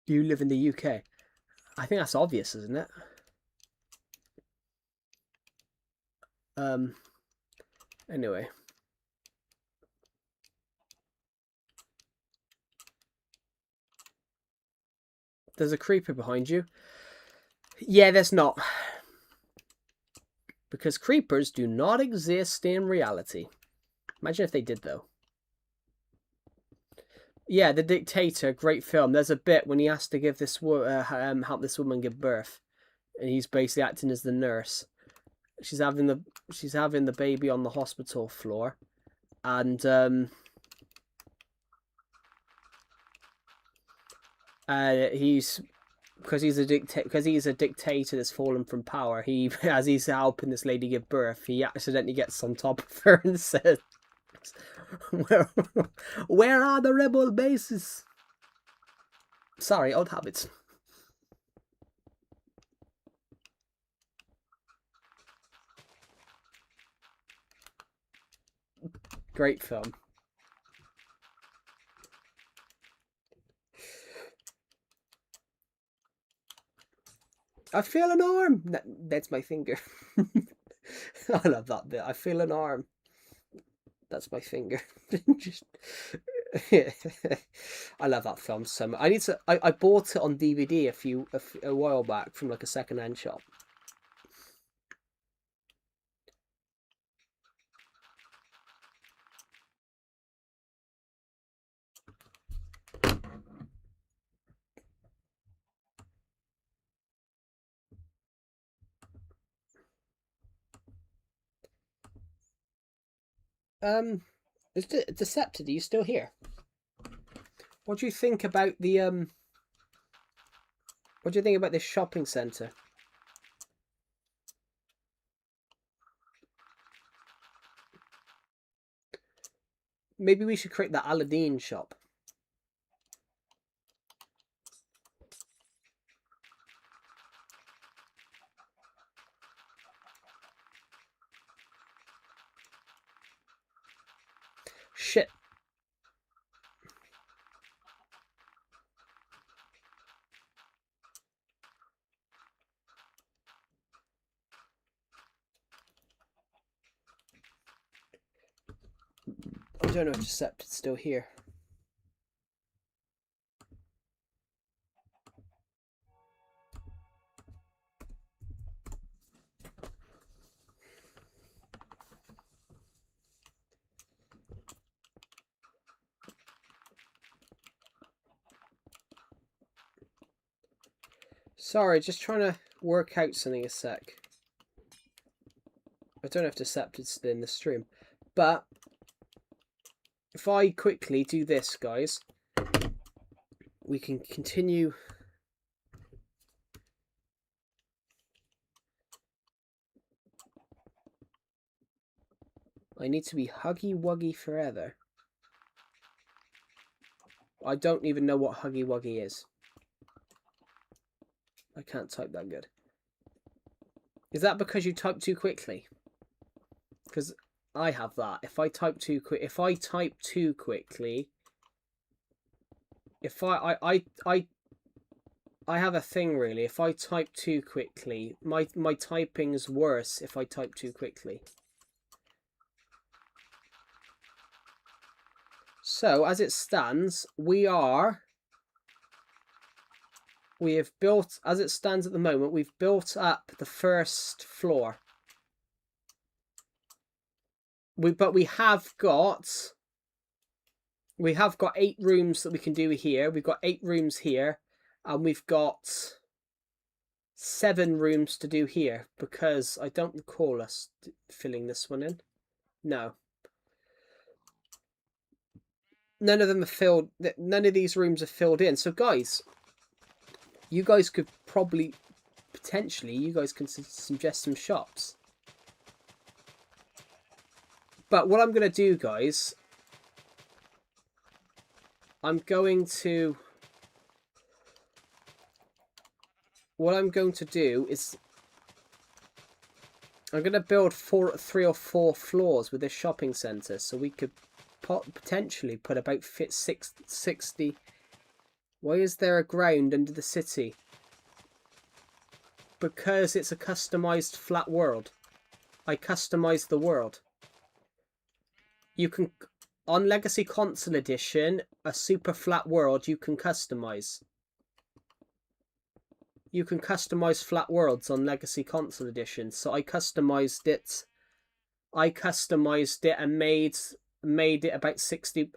You live in the UK. I think that's obvious, isn't it? Anyway. There's a creeper behind you. Yeah, there's not. Because creepers do not exist in reality. Imagine if they did, though. Yeah, The Dictator, great film. There's a bit when he has to give this help this woman give birth, and he's basically acting as the nurse. She's having the baby on the hospital floor, and he's because he's a dictator that's fallen from power. He as he's helping this lady give birth, he accidentally gets on top of her and says, where are the rebel bases? Sorry, old habits. Great film. I feel an arm. That's my finger. I love that bit. I feel an arm. That's my finger. Just... I love that film so much. I bought it on DVD a while back from like a second-hand shop. Is Decepted? Are you still here? What do you think about the What do you think about this shopping centre? Maybe we should create the Aladdin shop. Shit. I don't know if Decepted's still here. Sorry, just trying to work out something a sec. I don't know if Decepted's still in the stream, but if I quickly do this, guys, we can continue. I need to be Huggy Wuggy forever. I don't even know what Huggy Wuggy is. I can't type that good. Is that because you type too quickly? Because I have that. If I type too quickly, I have a thing really. If I type too quickly, my typing's worse if I type too quickly. So as it stands, we have built, as it stands at the moment, we've built up the first floor. But we have got 8 rooms that we can do here. We've got 8 rooms here, and we've got 7 rooms to do here, because I don't recall us filling this one in. No. None of them are filled. None of these rooms are filled in. So guys, you guys could probably, potentially, you guys can suggest some shops. But what I'm going to do, guys, what I'm going to do is I'm going to build 3 or 4 floors with this shopping centre, so we could potentially put about 60. Why is there a ground under the city? Because it's a customized flat world. I customized the world. You can, on Legacy Console Edition, a super flat world you can customize. You can customize flat worlds on Legacy Console Edition. So I customized it. And made it about 60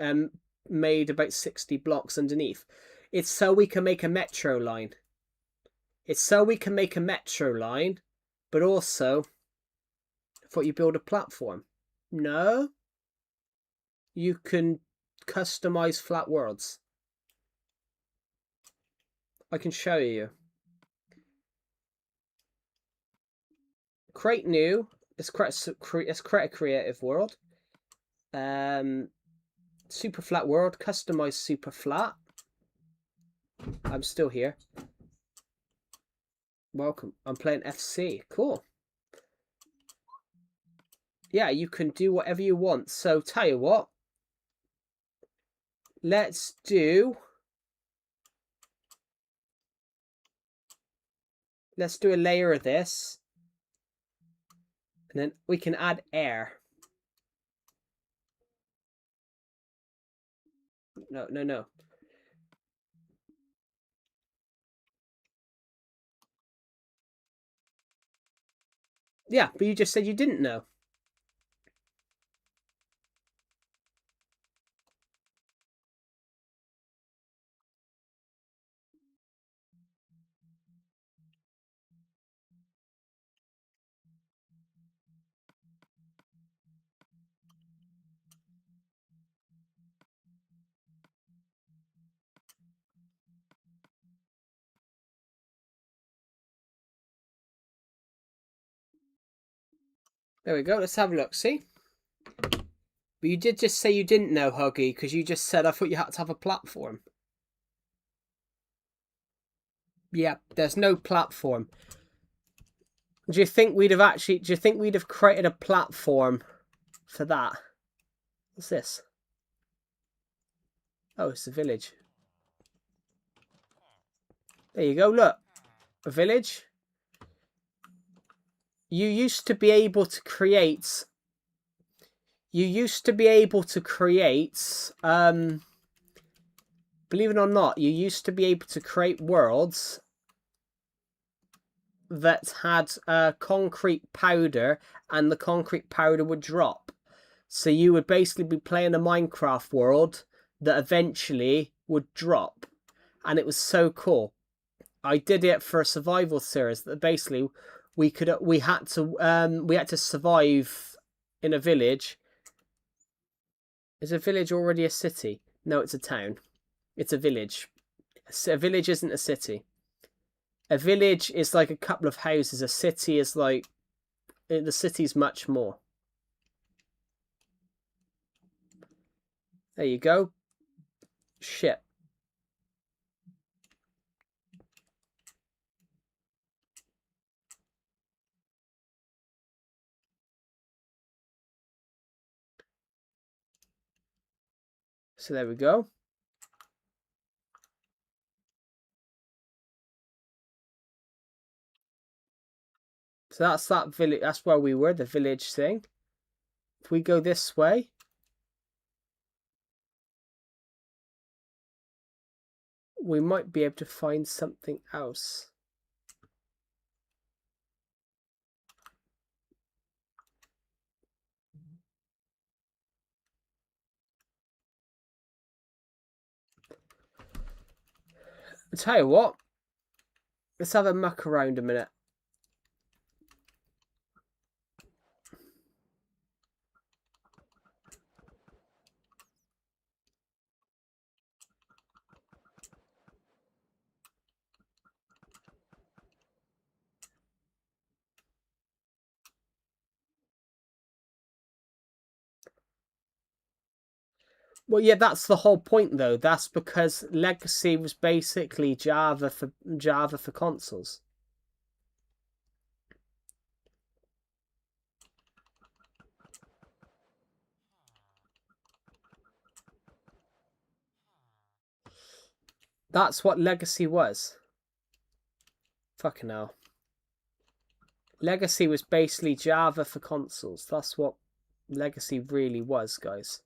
made about 60 blocks underneath. It's so we can make a metro line. But also I thought you build a platform. No. You can customize flat worlds. I can show you. Create new. Let's create a creative world. Super flat world. Customize super flat. I'm still here. Welcome. I'm playing FC. Cool. Yeah, you can do whatever you want. So tell you what. Let's do a layer of this. And then we can add air. No. Yeah, but you just said you didn't know. There we go. Let's have a look. See? But you did just say you didn't know, Huggy, because you just said I thought you had to have a platform. Yeah, there's no platform. Do you think we'd have created a platform for that? What's this? Oh, it's a village. There you go, look. A village. You used to be able to create... believe it or not, you used to be able to create worlds that had concrete powder, and the concrete powder would drop. So you would basically be playing a Minecraft world that eventually would drop. And it was so cool. I did it for a survival series that basically we had to survive in a village. Is a village already a city? No, it's a town. It's a village. A village isn't a city. A village is like a couple of houses. A city is like... The city's much more. There you go. Shit. So there we go. So that's that village. That's where we were, the village thing. If we go this way, we might be able to find something else. I'll tell you what. Let's have a muck around a minute. Well, yeah, that's the whole point, though. That's because Legacy was basically Java for consoles. That's what Legacy was. Fucking hell. Legacy was basically Java for consoles. That's what Legacy really was, guys.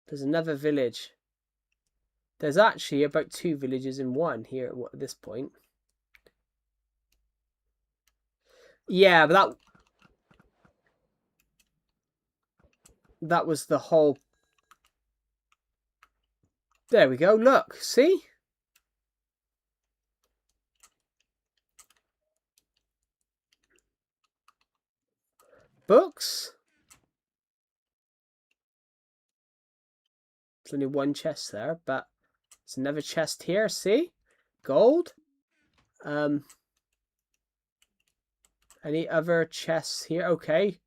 There's another village. There's actually about 2 villages in one here at this point. Yeah, but that was the whole... There we go, look, see? Books? There's only one chest there, but there's another chest here, see? Gold. Any other chests here? Okay,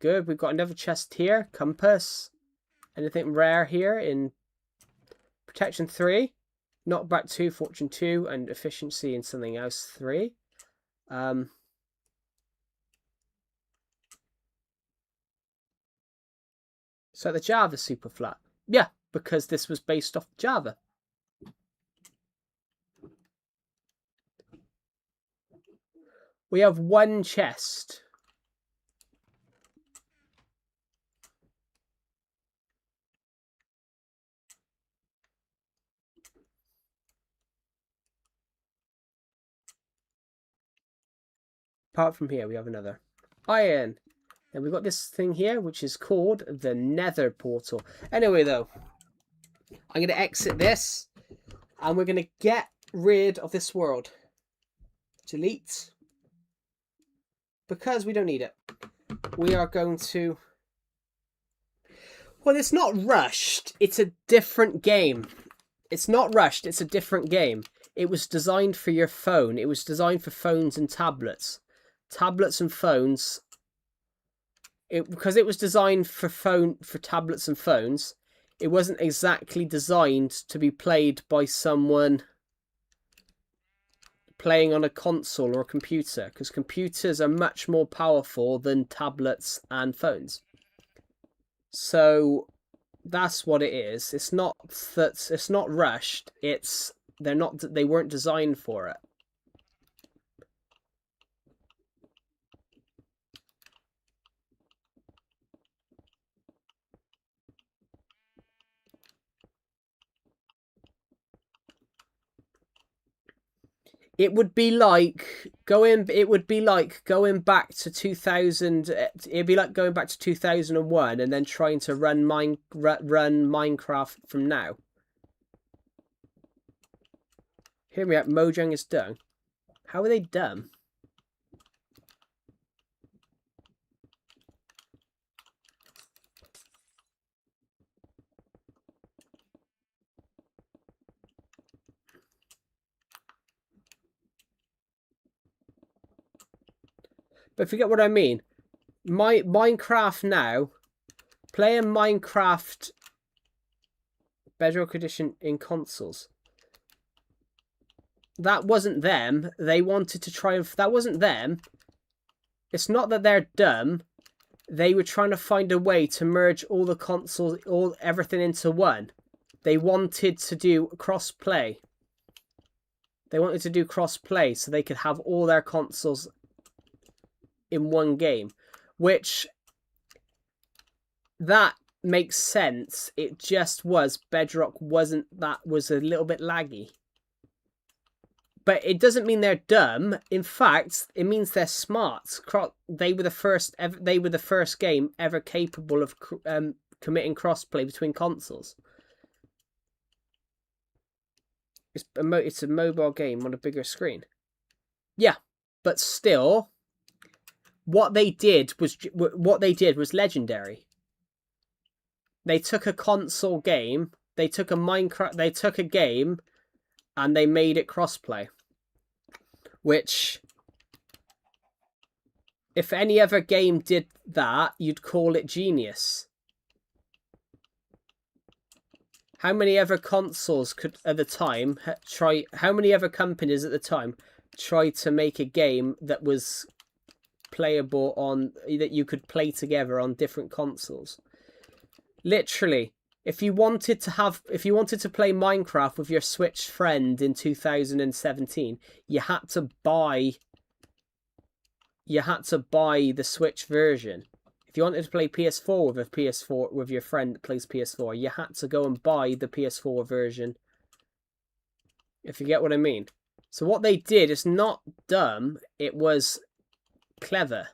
good. We've got another chest here. Compass. Anything rare here in Protection 3? Knockback 2, Fortune 2, and Efficiency and something else 3. So the Java super flat. Yeah, because this was based off Java. We have one chest. Apart from here, we have another. Iron. And we've got this thing here, which is called the Nether Portal. Anyway, though, I'm going to exit this, and we're going to get rid of this world. Delete. Because we don't need it. We are going to... Well, it's not rushed. It's a different game. It's not rushed. It's a different game. It was designed for your phone. It was designed for phones and tablets. Tablets and phones... because it was designed for tablets and phones, it wasn't exactly designed to be played by someone playing on a console or a computer, because computers are much more powerful than tablets and phones. So that's what it is. It's not that it's not rushed. They weren't designed for it. It would be like going back to 2000. It'd be like going back to 2001 and then trying to run Minecraft from now. Hear me out. Mojang is done. How are they dumb? But forget what I mean. Minecraft now, playing Minecraft Bedrock Edition in consoles. That wasn't them. They wanted to try and... That wasn't them. It's not that they're dumb. They were trying to find a way to merge all the consoles, everything into one. They wanted to do cross-play. They wanted to do cross-play so they could have all their consoles in one game, which that makes sense. It just was Bedrock was a little bit laggy, but it doesn't mean they're dumb. In fact, it means they're smart. They were the first game ever capable of committing crossplay between consoles. It's a mobile game on a bigger screen. Yeah, but still. What they did was legendary. They took a console game, they took a game, and they made it crossplay. Which, if any other game did that, you'd call it genius. How many other consoles could at the time try? How many other companies at the time tried to make a game that was playable that you could play together on different consoles? Literally. If you wanted to play Minecraft with your Switch friend in 2017, you had to buy the Switch version. If you wanted to play PS4 with a PS4 with your friend that plays PS4, you had to go and buy the PS4 version. If you get what I mean. So what they did is not dumb, it was clever.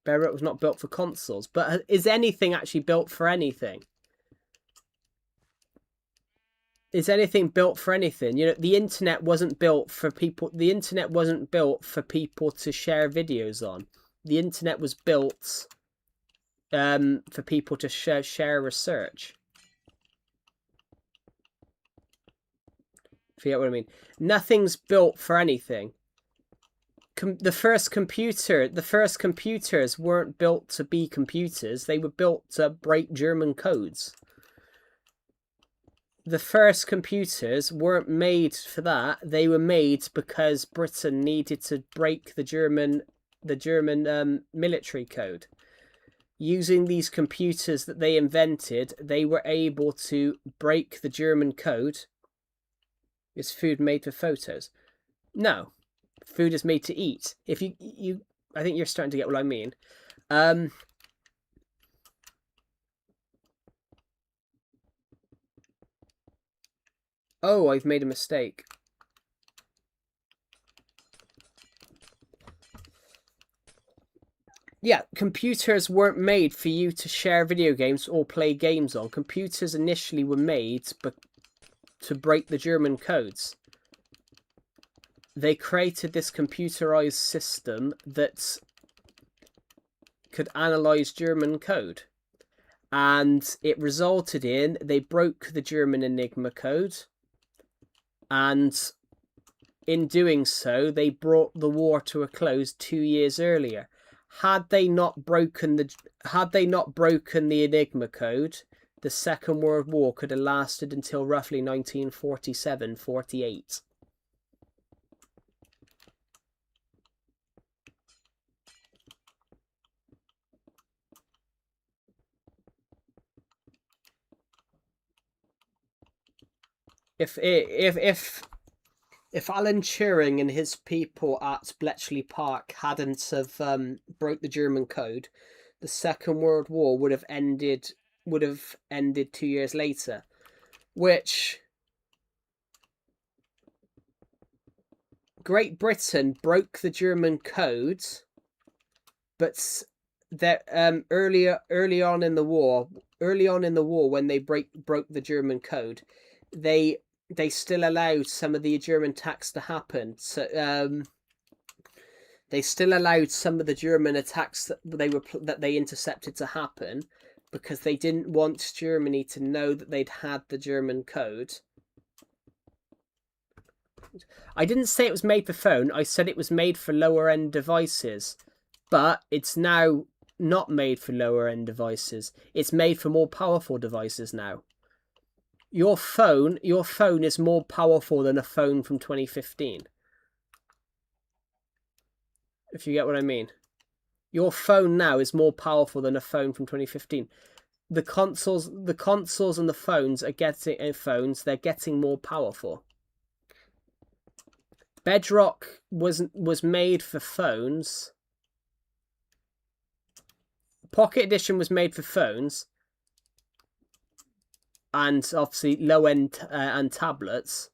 Barrett was not built for consoles, but is anything actually built for anything? Is anything built for anything? You know, the internet wasn't built for people. The internet wasn't built for people to share videos on. The internet was built for people to share research. If you get what I mean. Nothing's built for anything. The first computers weren't built to be computers. They were built to break German codes. The first computers weren't made for that. They were made because Britain needed to break the German military code. Using these computers that they invented, they were able to break the German code. Is food made for photos? No. Food is made to eat. If you I think you're starting to get what I mean. Oh, I've made a mistake. Yeah, computers weren't made for you to share video games or play games on. Computers initially were made to break the German codes. They created this computerized system that could analyze German code. And it resulted in, they broke the German Enigma code. And in doing so, they brought the war to a close 2 years earlier. Had they not broken the Enigma code, the Second World War could have lasted until roughly 1947-48. If Alan Turing and his people at Bletchley Park hadn't have broke the German code, the Second World War would have ended 2 years later, which Great Britain broke the German code, but that early on in the war when they broke the German code, they still allowed some of the German attacks to happen. So they still allowed some of the German attacks that they intercepted to happen, because they didn't want Germany to know that they'd had the German code. I didn't say it was made for phone. I said it was made for lower end devices, but it's now not made for lower end devices. It's made for more powerful devices now. Your phone is more powerful than a phone from 2015. If you get what I mean. Your phone now is more powerful than a phone from 2015. The consoles and the phones are they're getting more powerful. Bedrock was made for phones. Pocket Edition was made for phones, and obviously low end and tablets.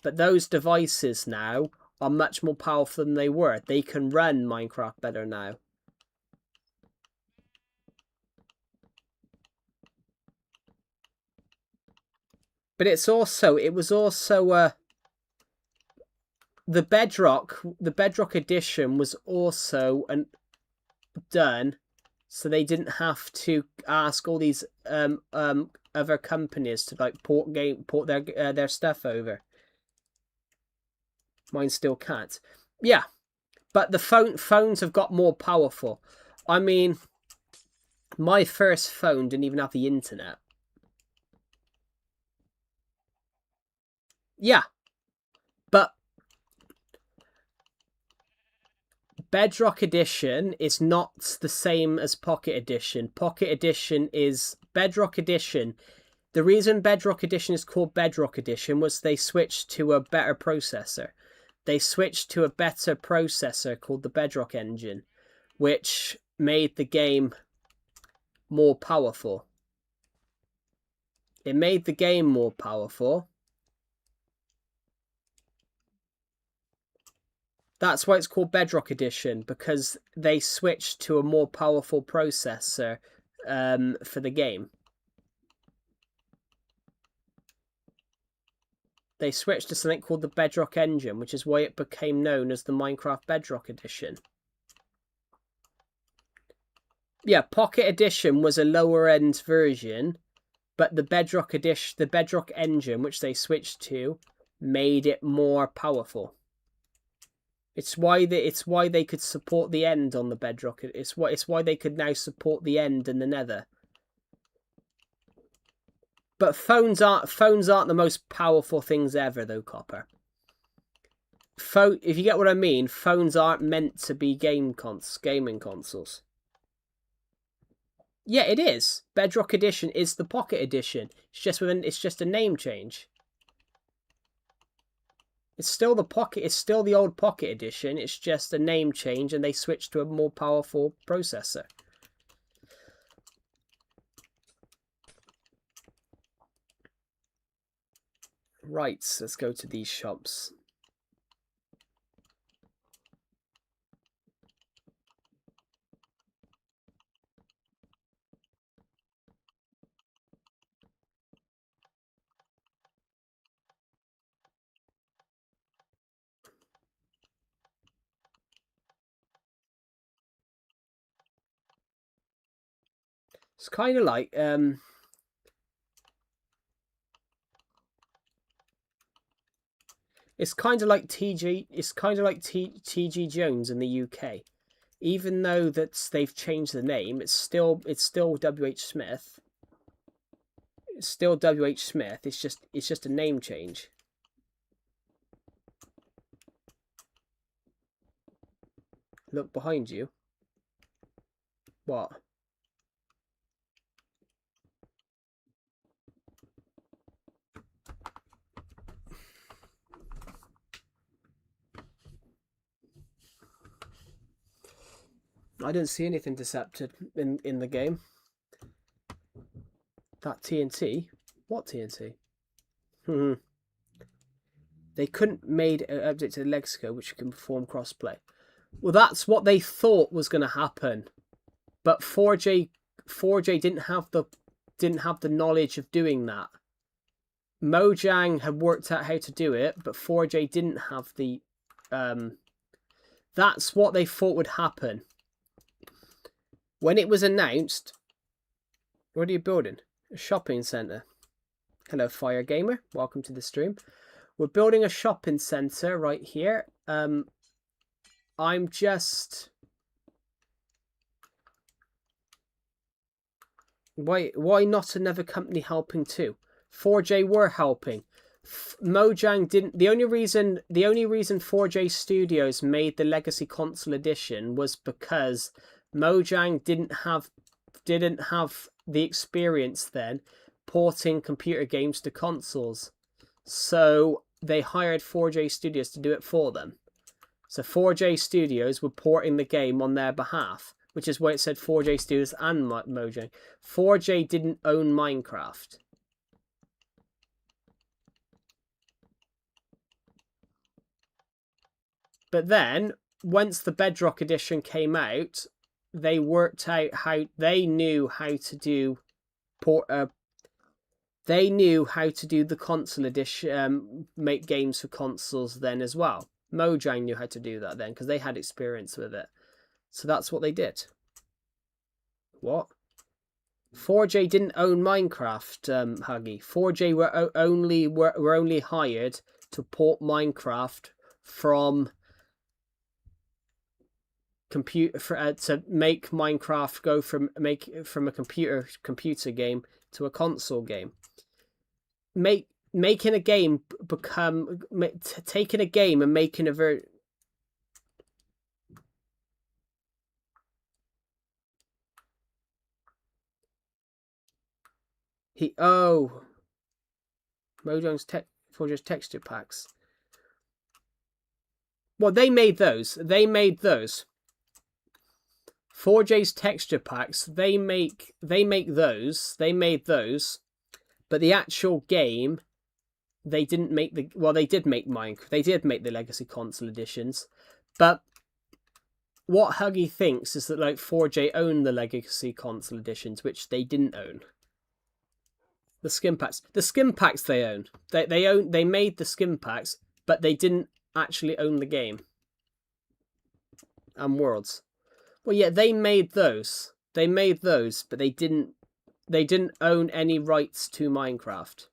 But those devices now are much more powerful than they were. They can run Minecraft better now. But it was also the Bedrock Edition was also done so they didn't have to ask all these other companies to like port their stuff over. Mine still can't. Yeah, but the phones have got more powerful. I mean, my first phone didn't even have the internet. Yeah, but Bedrock Edition is not the same as Pocket Edition. Pocket Edition is Bedrock Edition. The reason Bedrock Edition is called Bedrock Edition was they switched to a better processor. They switched to a better processor called the Bedrock engine, which made the game more powerful. It made the game more powerful. That's why it's called Bedrock Edition, because they switched to a more powerful processor for the game. They switched to something called the Bedrock engine, which is why it became known as the Minecraft Bedrock Edition. Yeah, Pocket Edition was a lower end version, but the Bedrock Edition, the Bedrock engine, which they switched to, made it more powerful. It's why they could support the end on the Bedrock. It's why they could now support the end in the Nether. But phones aren't the most powerful things ever, though, Copper. If you get what I mean, phones aren't meant to be gaming consoles. Yeah, it is. Bedrock Edition is the Pocket Edition. It's just a name change. It's still the old Pocket Edition. It's just a name change, and they switched to a more powerful processor. Right, let's go to these shops. It's kind of like it's kind of like TG Jones in the UK. Even though they've changed the name, it's still WH Smith. It's still WH Smith. It's just a name change. Look behind you. What? I didn't see anything deceptive in the game. That TNT? What TNT? They couldn't made an update to the Lexico which can perform crossplay. Well, that's what they thought was going to happen, but 4J didn't have the knowledge of doing that. Mojang had worked out how to do it, but 4J didn't have the. That's what they thought would happen. When it was announced, what are you building? A shopping centre. Hello, Fire Gamer. Welcome to the stream. We're building a shopping centre right here. I'm just... Why not another company helping too? 4J were helping. Mojang didn't. The only reason 4J Studios made the Legacy Console Edition was because Mojang didn't have the experience then porting computer games to consoles. So they hired 4J Studios to do it for them. So 4J Studios were porting the game on their behalf, which is why it said 4J Studios and Mojang. 4J didn't own Minecraft. But then, once the Bedrock Edition came out, they worked out how they knew how to do they knew how to do the console edition, make games for consoles then as well. Mojang knew how to do that then because they had experience with it. So that's what they did. What? 4J didn't own Minecraft, Huggy. 4J were only hired to port Minecraft from to make Minecraft go from a computer game to a console game. Taking a game and making a Mojang's 4J's texture packs. Well, they made those. 4J's texture packs. They make those. They made those. But the actual game, they didn't make the. Well, they did make Minecraft. They did make the Legacy Console editions, but what Huggy thinks is that like 4J owned the Legacy Console editions, which they didn't own. The skin packs. The skin packs they own. They made the skin packs, but they didn't actually own the game and worlds. Well, yeah, they made those. They made those, but they didn't own any rights to Minecraft.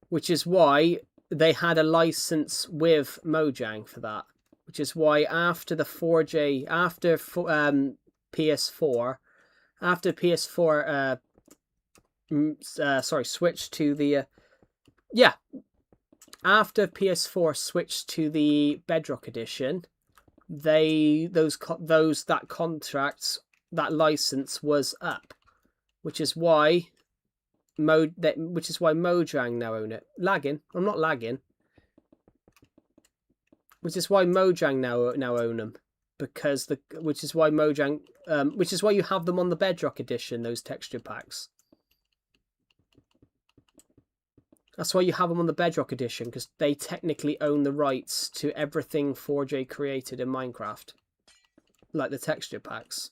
Which is why they had a license with Mojang for that. Which is why after the 4J, after PS4, switched to the after PS4 switched to the Bedrock edition, that license was up, which is why Mojang now own it. Lagging? I'm not lagging. Which is why Mojang now own them, which is why you have them on the Bedrock edition. Those texture packs. That's why you have them on the Bedrock edition, because they technically own the rights to everything 4J created in Minecraft, like the texture packs.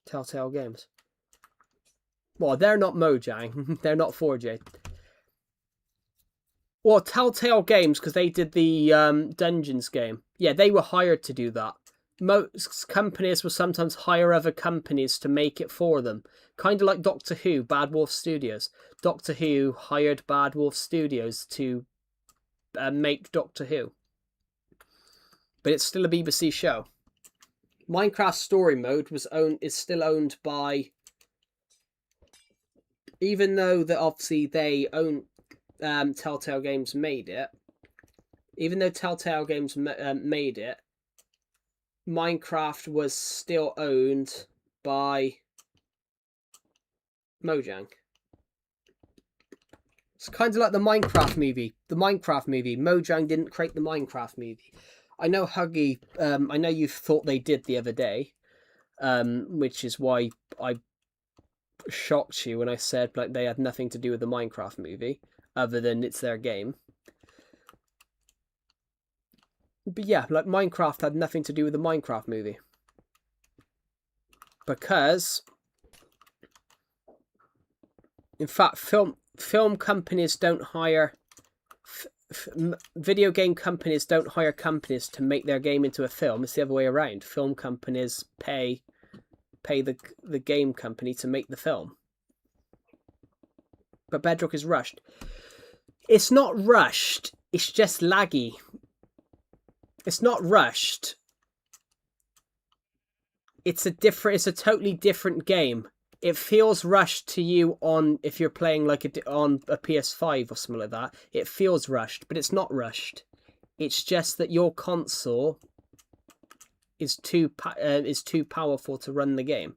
Telltale Games. Well, they're not Mojang. They're not 4J. Well, Telltale Games, because they did the Dungeons game. Yeah, they were hired to do that. Most companies will sometimes hire other companies to make it for them. Kind of like Doctor Who, Bad Wolf Studios. Doctor Who hired Bad Wolf Studios to make Doctor Who. But it's still a BBC show. Minecraft Story Mode is still owned by... Even though that obviously they own... Telltale Games made it. Even though Telltale Games made it, Minecraft was still owned by Mojang. It's kind of like the Minecraft movie. Mojang didn't create the Minecraft movie. I know Huggy, I know you thought they did the other day, which is why I shocked you when I said like they had nothing to do with the Minecraft movie, other than it's their game. But yeah, like Minecraft had nothing to do with the Minecraft movie. Because, in fact, film companies don't hire... video game companies don't hire companies to make their game into a film. It's the other way around. Film companies pay the game company to make the film. But Bedrock is rushed. It's not rushed. It's just laggy. It's not rushed. It's a totally different game. It feels rushed to you if you're playing like on a PS5 or something like that. It feels rushed, but it's not rushed. It's just that your console is too powerful to run the game.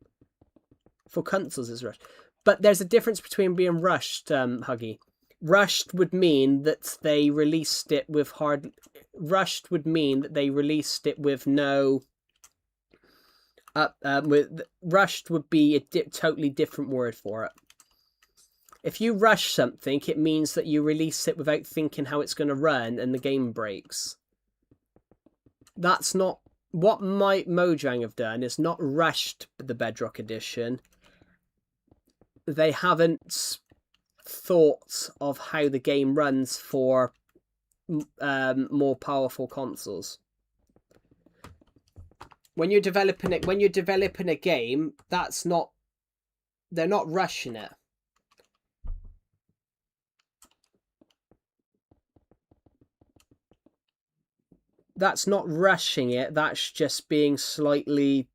For consoles, it's rushed. But there's a difference between being rushed, Huggy. Rushed would mean that they released it with Rushed would mean that they released it with no... rushed would be a totally different word for it. If you rush something, it means that you release it without thinking how it's going to run and the game breaks. That's not... What Mojang have done is not rushed the Bedrock edition. They haven't thought of how the game runs for more powerful consoles. When you're developing a game, they're not rushing it. That's not rushing it. That's just being slightly...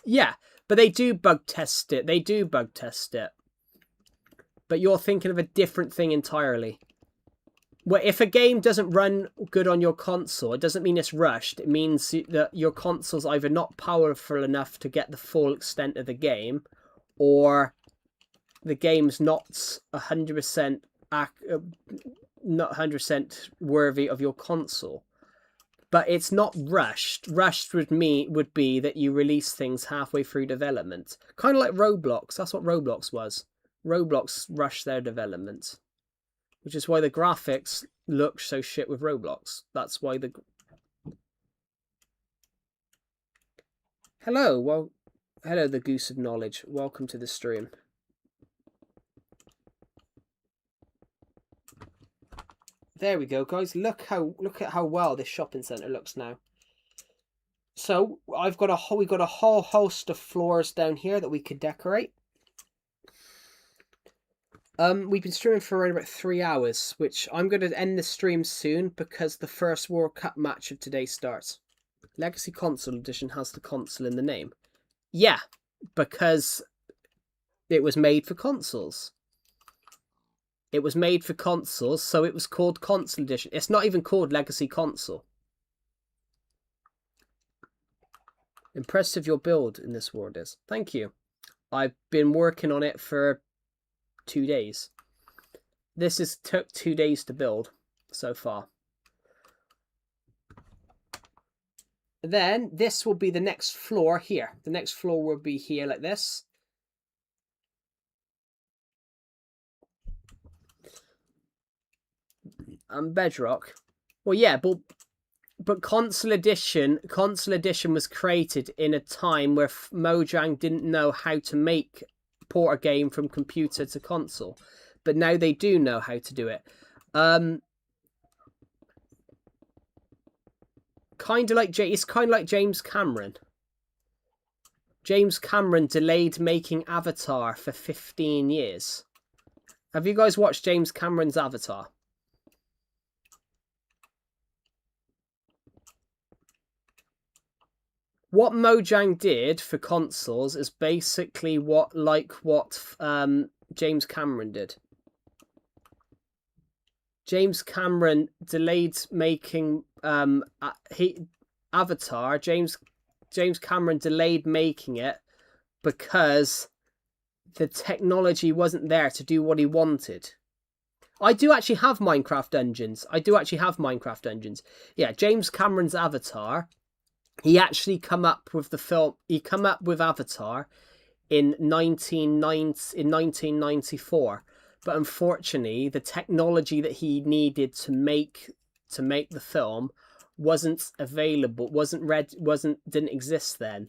Yeah, but they do bug test it. But you're thinking of a different thing entirely. Well, if a game doesn't run good on your console, it doesn't mean it's rushed. It means that your console's either not powerful enough to get the full extent of the game, or the game's not 100% not 100% worthy of your console. But it's not rushed. Rushed would be that you release things halfway through development. Kind of like Roblox. That's what Roblox was. Roblox rushed their development. Which is why the graphics look so shit with Roblox. That's why the... Hello, well... Hello, the Goose of Knowledge. Welcome to the stream. There we go, guys. Look at how well this shopping centre looks now. So, we've got a whole host of floors down here that we could decorate. We've been streaming for around about 3 hours, which I'm going to end the stream soon because the first World Cup match of today starts. Legacy Console Edition has the console in the name. Yeah, because it was made for consoles. It was made for consoles, so it was called Console Edition. It's not even called Legacy Console. Impressive your build in this world is. Thank you. I've been working on it for 2 days. This took 2 days to build so far. Then this will be the next floor here. The next floor will be here like this. And Bedrock. Well, yeah, but Console Edition was created in a time where Mojang didn't know how to port a game from computer to console, but now they do know how to do it. It's kind of like James Cameron. James Cameron delayed making Avatar for 15 years. Have you guys watched James Cameron's Avatar? What Mojang did for consoles is basically what James Cameron did. James Cameron delayed making Avatar. James Cameron delayed making it because the technology wasn't there to do what he wanted. I do actually have Minecraft Dungeons. Yeah, James Cameron's Avatar. He actually come up with the film. He come up with Avatar in 1994, but unfortunately, the technology that he needed to make the film wasn't available. Didn't exist then.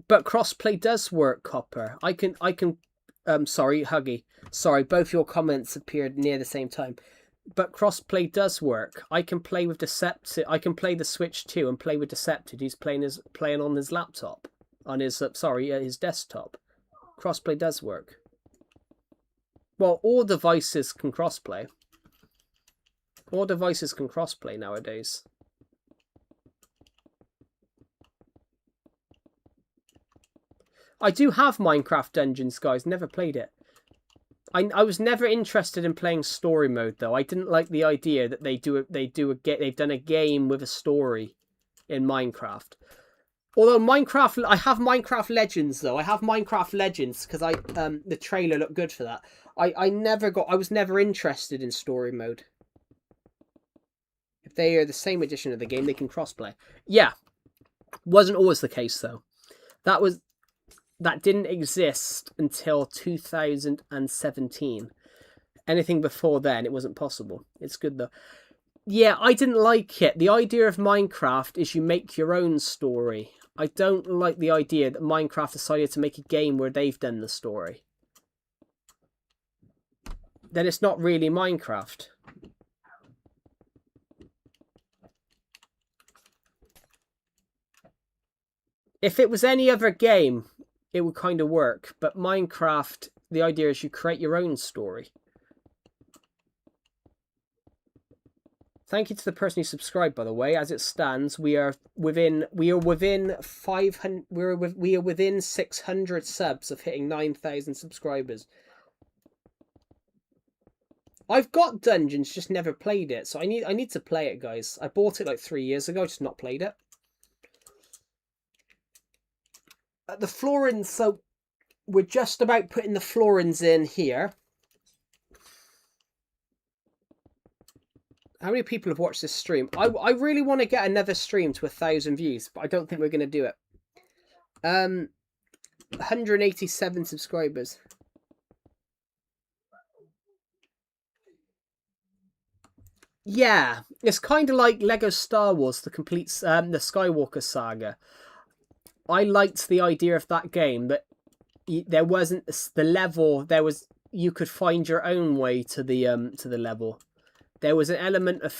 But crossplay does work, Copper. I can. Sorry, Huggy. Sorry, both your comments appeared near the same time. But crossplay does work. I can play with Decepted. I can play the Switch 2 and play with Decepted. He's playing on his laptop, on his his desktop. Crossplay does work. Well, all devices can crossplay. All devices can crossplay nowadays. I do have Minecraft Dungeons, guys. Never played it. I was never interested in playing story mode though. I didn't like the idea that they've done a game with a story in Minecraft. Although Minecraft, I have Minecraft Legends though. I have Minecraft Legends because the trailer looked good for that. I was never interested in story mode. If they are the same edition of the game, they can crossplay. Yeah, wasn't always the case though. That didn't exist until 2017. Anything before then, it wasn't possible. It's good though. Yeah, I didn't like it. The idea of Minecraft is you make your own story. I don't like the idea that Minecraft decided to make a game where they've done the story. Then it's not really Minecraft. If it was any other game, it would kind of work, but Minecraft, the idea is you create your own story. Thank you to the person who subscribed, by the way. As it stands, we are within 600 subs of hitting 9,000 subscribers. I've got Dungeons, just never played it. So I need to play it, guys. I bought it like 3 years ago, just not played it. The floorings, so we're just about putting the floorings in here. How many people have watched this stream? I really want to get another stream to 1,000 views, but I don't think we're going to do it. 187 subscribers. Yeah, it's kind of like Lego Star Wars, the complete the Skywalker saga. I liked the idea of that game, but there wasn't the level. You could find your own way to the level. There was an element of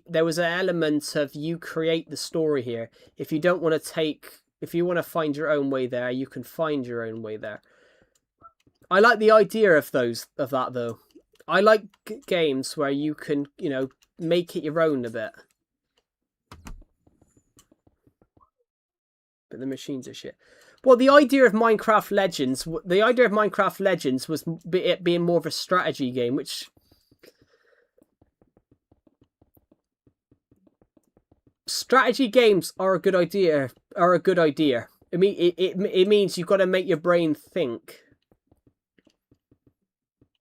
there was an element of you create the story here. If you don't want to if you want to find your own way there, you can find your own way there. I like the idea of that though. I like games where you can, make it your own a bit. But the machines are shit. Well, the idea of Minecraft Legends was it being more of a strategy game, which strategy games are a good idea. I mean, it means you've got to make your brain think.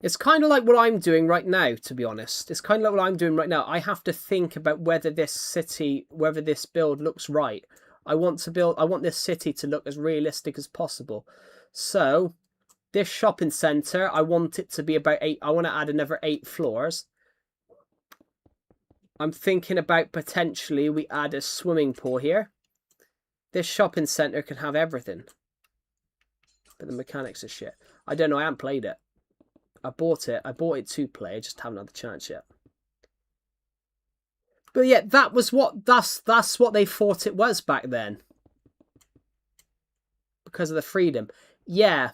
It's kind of like what I'm doing right now, to be honest. It's kind of like what I'm doing right now. I have to think about whether this build looks right. I want this city to look as realistic as possible. So, this shopping centre, I want it to be about 8. I want to add another 8 floors. I'm thinking about potentially we add a swimming pool here. This shopping centre can have everything. But the mechanics are shit. I don't know, I haven't played it. I bought it to play, I just haven't had the chance yet. But yeah, that's what they thought it was back then. Because of the freedom. Yeah.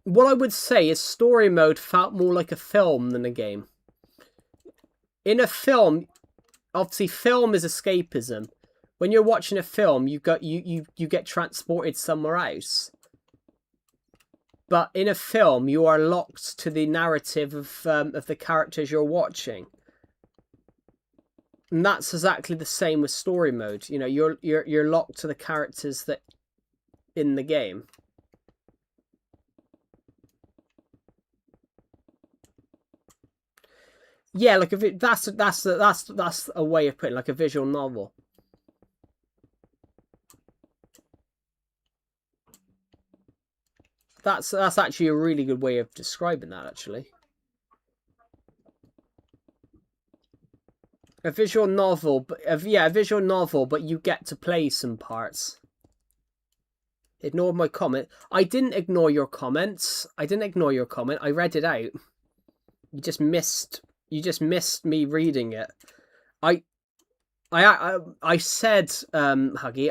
What I would say is story mode felt more like a film than a game. In a film, obviously film is escapism. When you're watching a film, you get transported somewhere else. But in a film, you are locked to the narrative of the characters you're watching. And that's exactly the same with story mode. You're locked to the characters that in the game. Yeah, like that's a way of putting it, like a visual novel. That's actually a really good way of describing that, actually. A visual novel, but a visual novel, but you get to play some parts. Ignore my comment. I didn't ignore your comments. I read it out. You just missed me reading it. I said, Huggy,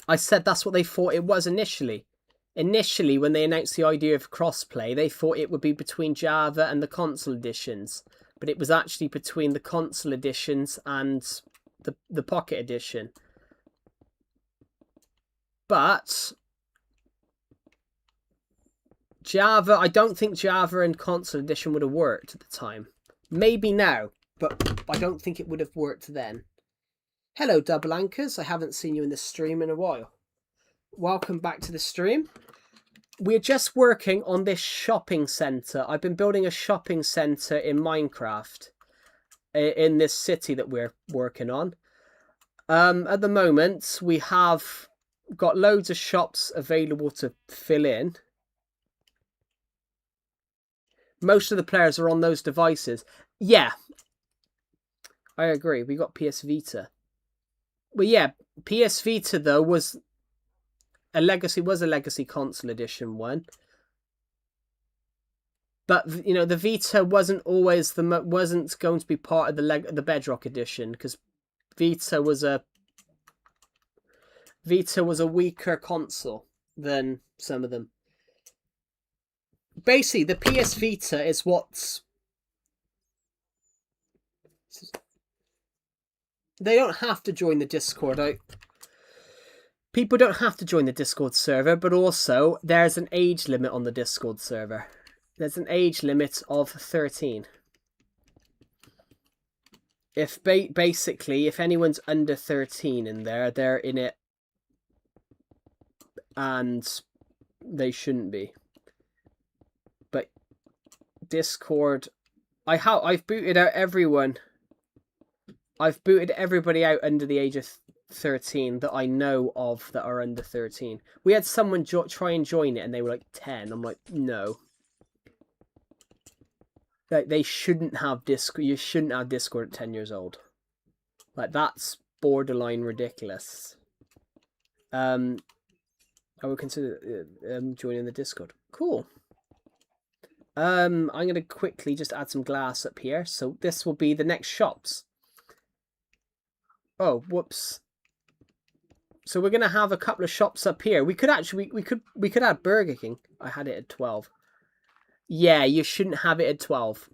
I said that's what they thought it was initially. Initially, when they announced the idea of crossplay, they thought it would be between Java and the console editions. But it was actually between the console editions and the Pocket Edition. But Java, I don't think Java and console edition would have worked at the time. Maybe now, but I don't think it would have worked then. Hello, Double Anchors. I haven't seen you in the stream in a while. Welcome back to the stream. We're just working on this shopping centre. I've been building a shopping centre in Minecraft in this city that we're working on. At the moment, we have got loads of shops available to fill in. Most of the players are on those devices. Yeah, I agree. We got PS Vita. But yeah, PS Vita though was a legacy console edition one. But the Vita wasn't always wasn't going to be part of the Bedrock edition, because Vita was a weaker console than some of them. Basically, the PS Vita is what's... They don't have to join the Discord. People don't have to join the Discord server, but also there's an age limit on the Discord server. There's an age limit of 13. If basically, if anyone's under 13 in there, they're in it, and they shouldn't be. But Discord, I've booted out everyone. I've booted everybody out under the age of 13 that I know of that are under 13. We had someone try and join it, and they were like 10. I'm like, no. Like, they shouldn't have Discord. You shouldn't have Discord at 10 years old. Like, that's borderline ridiculous. I would consider joining the Discord. Cool. I'm going to quickly just add some glass up here. So this will be the next shops. Oh, whoops. So we're going to have a couple of shops up here. We could actually, we could add Burger King. I had it at 12. Yeah, you shouldn't have it at 12.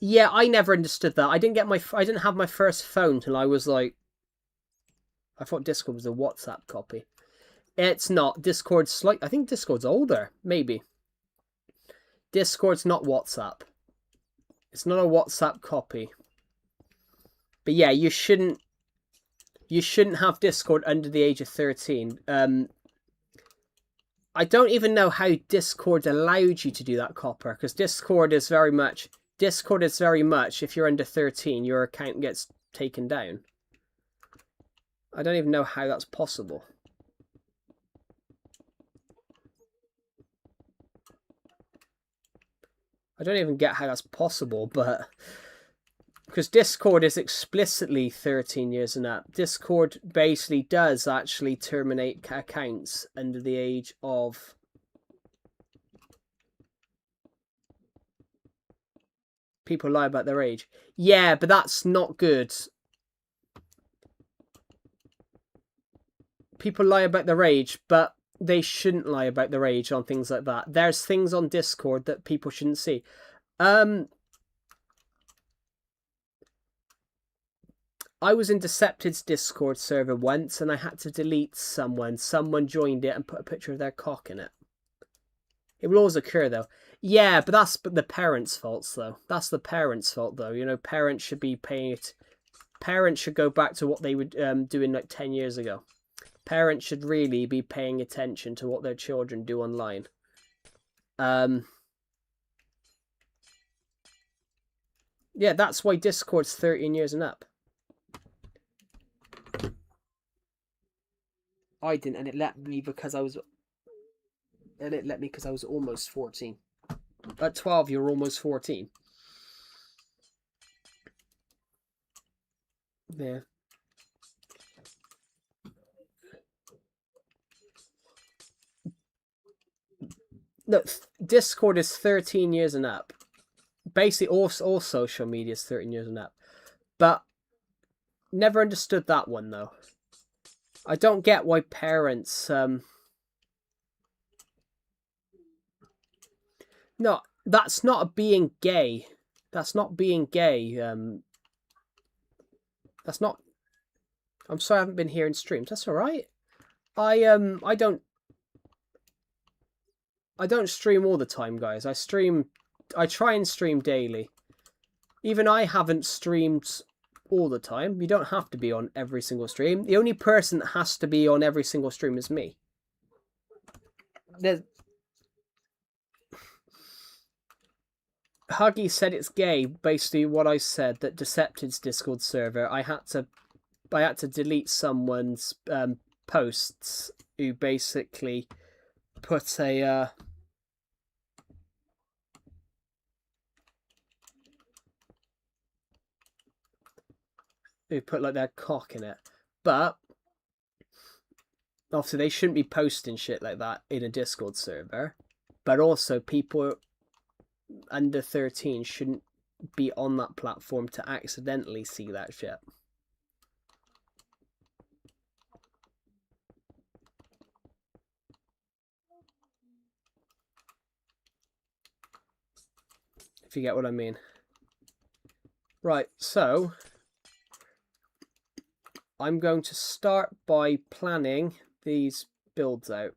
Yeah, I never understood that. I didn't have my first phone till I was like, I thought Discord was a WhatsApp copy. It's not. Discord's I think Discord's older, maybe. Discord's not WhatsApp. It's not a WhatsApp copy. But yeah, you shouldn't have Discord under the age of 13. I don't even know how Discord allowed you to do that, Copper, because Discord is very much, if you're under 13, your account gets taken down. I don't even know how that's possible. I don't even get how that's possible, but because Discord is explicitly 13 years and up. Discord basically does actually terminate accounts under the age of... People lie about their age. Yeah, but that's not good. People lie about their age, but they shouldn't lie about their age on things like that. There's things on Discord that people shouldn't see. I was in Decepted's Discord server once, and I had to delete someone. Someone joined it and put a picture of their cock in it. It will always occur, though. Yeah, but that's the parents' faults, though. That's the parents' fault, though. You know, parents should be paying it. Parents should go back to what they were doing like 10 years ago. Parents should really be paying attention to what their children do online. Yeah, that's why Discord's 13 years and up. I didn't, and it let me because I was... And it let me because I was almost 14. At 12, you're almost 14. Yeah. No, Discord is 13 years and up. Basically, all social media is 13 years and up. But never understood that one, though. I don't get why parents... No, that's not being gay. That's not being gay. That's not... I'm sorry I haven't been here in streams. That's alright. I don't stream all the time, guys. I try and stream daily. Even I haven't streamed all the time. You don't have to be on every single stream. The only person that has to be on every single stream is me. Huggy said it's gay. Basically, what I said, that Decepted's Discord server, I had to delete someone's posts who basically put a who put like their cock in it. But obviously they shouldn't be posting shit like that in a Discord server. But also people under 13 shouldn't be on that platform to accidentally see that shit. If you get what I mean. Right, so I'm going to start by planning these builds out.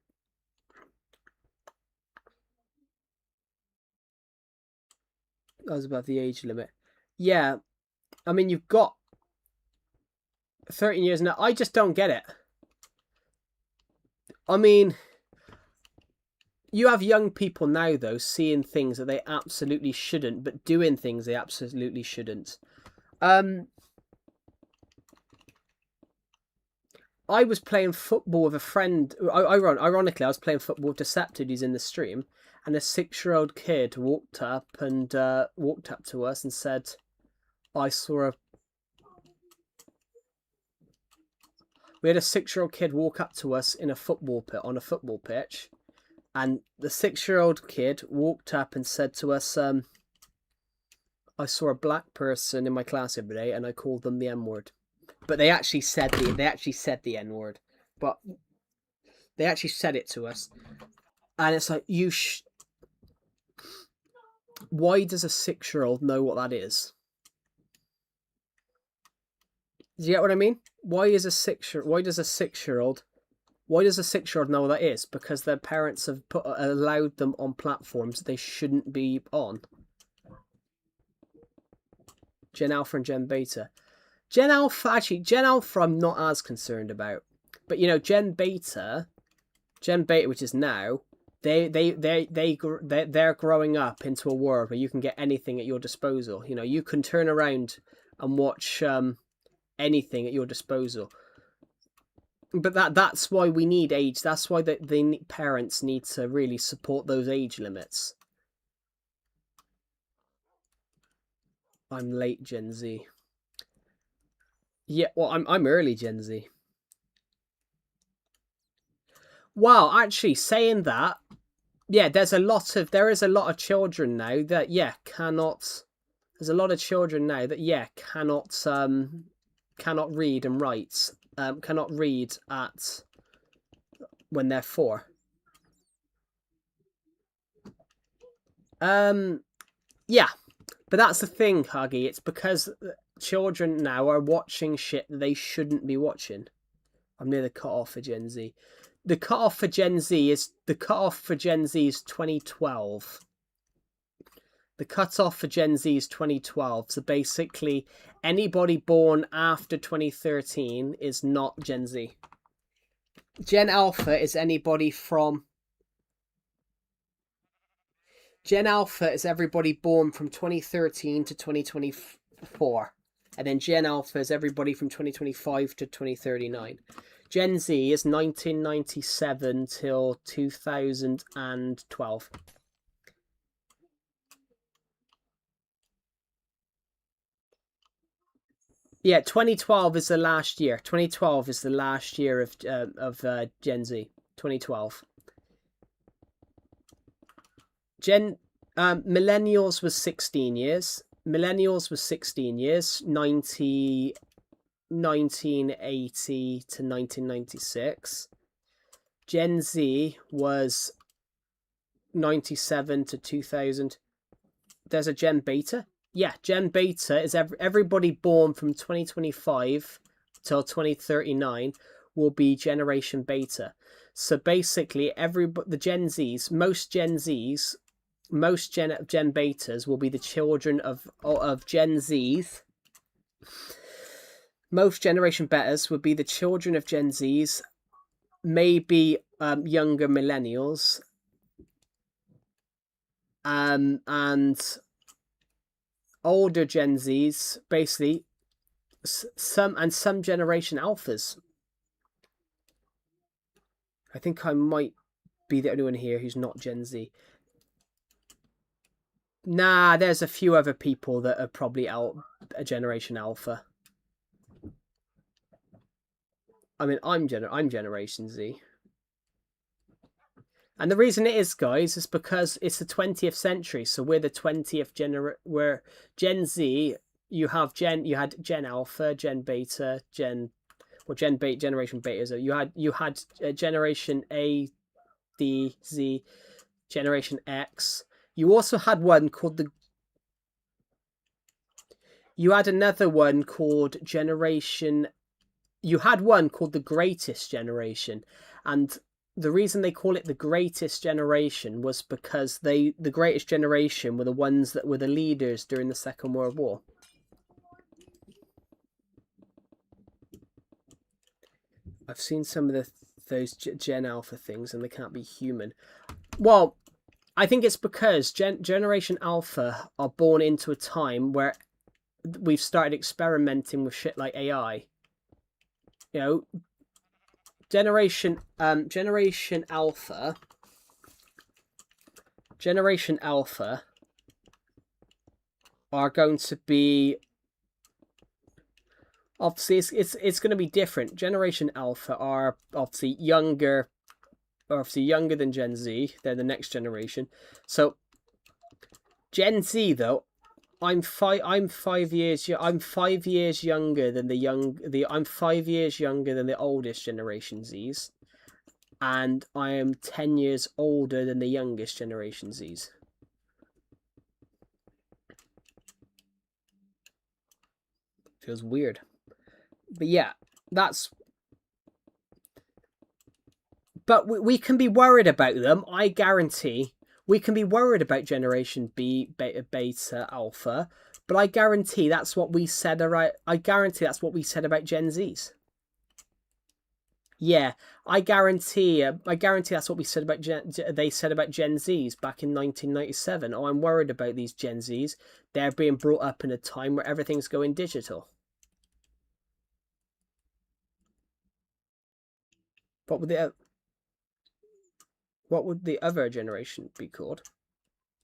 I was above the age limit. Yeah, I mean, you've got 13 years now. I just don't get it. I mean, you have young people now, though, seeing things that they absolutely shouldn't, but doing things they absolutely shouldn't. I was playing football with a friend. Ironically, I was playing football with Decepted, who's in the stream, and a 6-year-old kid walked up to us and said, "I saw a." We had a 6-year-old kid walk up to us in a football pit on a football pitch, and the 6-year-old kid walked up and said to us, "I saw a black person in my class every day, and I called them the N-word." But they actually said the N-word, but they actually said it to us, and it's like why does a 6-year-old know what that is? Do you get what I mean? Why does a 6-year-old know what that is? Because their parents have allowed them on platforms they shouldn't be on. Gen Alpha and Gen Beta. Gen Alpha, I'm not as concerned about. But, you know, Gen Beta, which is now, they're growing up into a world where you can get anything at your disposal. You know, you can turn around and watch anything at your disposal. But that's why we need age. That's why the parents need to really support those age limits. I'm late Gen Z. Yeah, well, I'm early Gen Z. Wow, actually, saying that, yeah, there is a lot of children now that cannot. There's a lot of children now that cannot read and write. Cannot read at when they're 4. Yeah, but that's the thing, Huggy. It's because children now are watching shit that they shouldn't be watching. I'm near the cutoff for Gen Z. The cutoff for Gen Z is 2012. The cutoff for Gen Z is 2012. So basically, anybody born after 2013 is not Gen Z. Gen Alpha is anybody from. Gen Alpha is everybody born from 2013 to 2024. And then Gen Alpha is everybody from 2025 to 2039. Gen Z is 1997 till 2012. Yeah, 2012 is the last year. 2012 is the last year of Gen Z. 2012. Millennials was 16 years. 1980 to 1996. Gen Z was 97 to 2000. There's a Gen Beta. Yeah, Gen Beta is everybody born from 2025 till 2039 will be Generation Beta. So basically, the Gen Zs, most Gen Betas will be the children of Gen Zs. Most Generation Betas would be the children of Gen Zs, maybe younger millennials, and older Gen Zs, basically some Generation Alphas. I think I might be the only one here who's not Gen Z. Nah, there's a few other people that are probably out a Generation Alpha. I mean, I'm Generation Z. And the reason it is, guys, is because it's the 20th century, so we're the 20th we're Gen Z. You had Gen Alpha, Gen Beta, Generation Beta. So you had Generation A, D, Z, Generation X. You also had one called You had another one called Generation. you had one called the Greatest Generation, and the reason they call it the Greatest Generation was because the Greatest Generation were the ones that were the leaders during the Second World War. I've seen some of those Gen Alpha things, and they can't be human. Well, I think it's because Generation Alpha are born into a time where we've started experimenting with shit like AI. You know, Generation Alpha are going to be, obviously it's going to be different. Generation Alpha are obviously younger than Gen Z. They're the next generation. So Gen Z though, I'm 5 years younger than I'm 5 years younger than the oldest Generation Zs, and I am 10 years older than the youngest Generation Zs. Feels weird. But yeah, that's... But we can be worried about them. I guarantee we can be worried about Generation Beta, Alpha, but I guarantee that's what we said. I guarantee that's what we said about Gen Zs. Yeah, I guarantee that's what we said about they said about Gen Zs back in 1997. Oh, I'm worried about these Gen Zs. They're being brought up in a time where everything's going digital. What would the other generation be called?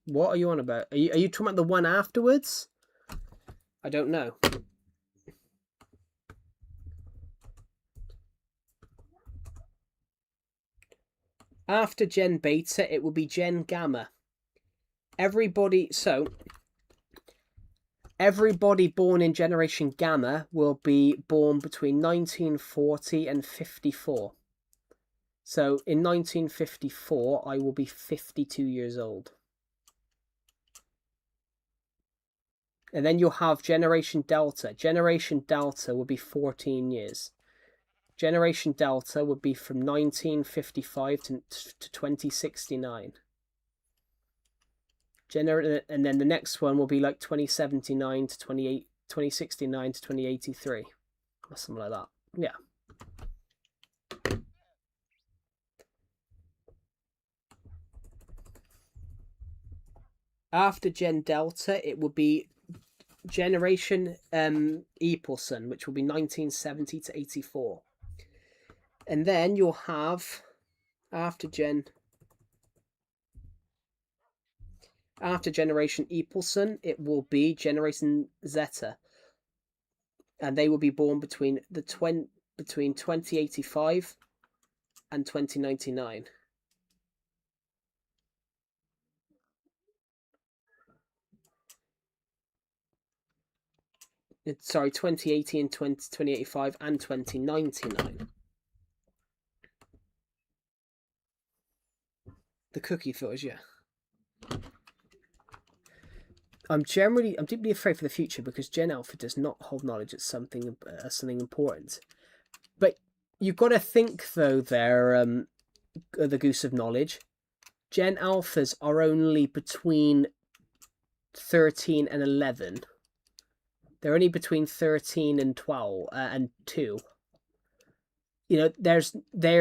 What are you on about? Are you talking about the one afterwards? I don't know. After Gen Beta, it will be Gen Gamma. Everybody born in Generation Gamma will be born between 1940 and 54. So in 1954, I will be 52 years old. And then you'll have Generation Delta. Generation Delta will be 14 years. Generation Delta would be from 1955 to 2069. And then the next one will be like 2079 to 2069 to 2083. Or something like that. Yeah. After Gen Delta, it will be Generation Epsilon, which will be 1970 to 84. And then you'll have, after Generation Epsilon, it will be Generation Zeta. And they will be born between 2085 and 2099. Sorry, 2080 and 2085 and 2099. The cookie filters, yeah. I'm deeply afraid for the future because Gen Alpha does not hold knowledge as something important. But you've got to think though, they're the goose of knowledge. Gen Alphas are only between 13 and 11. They're only between 13 and 12 and 2. You know, they're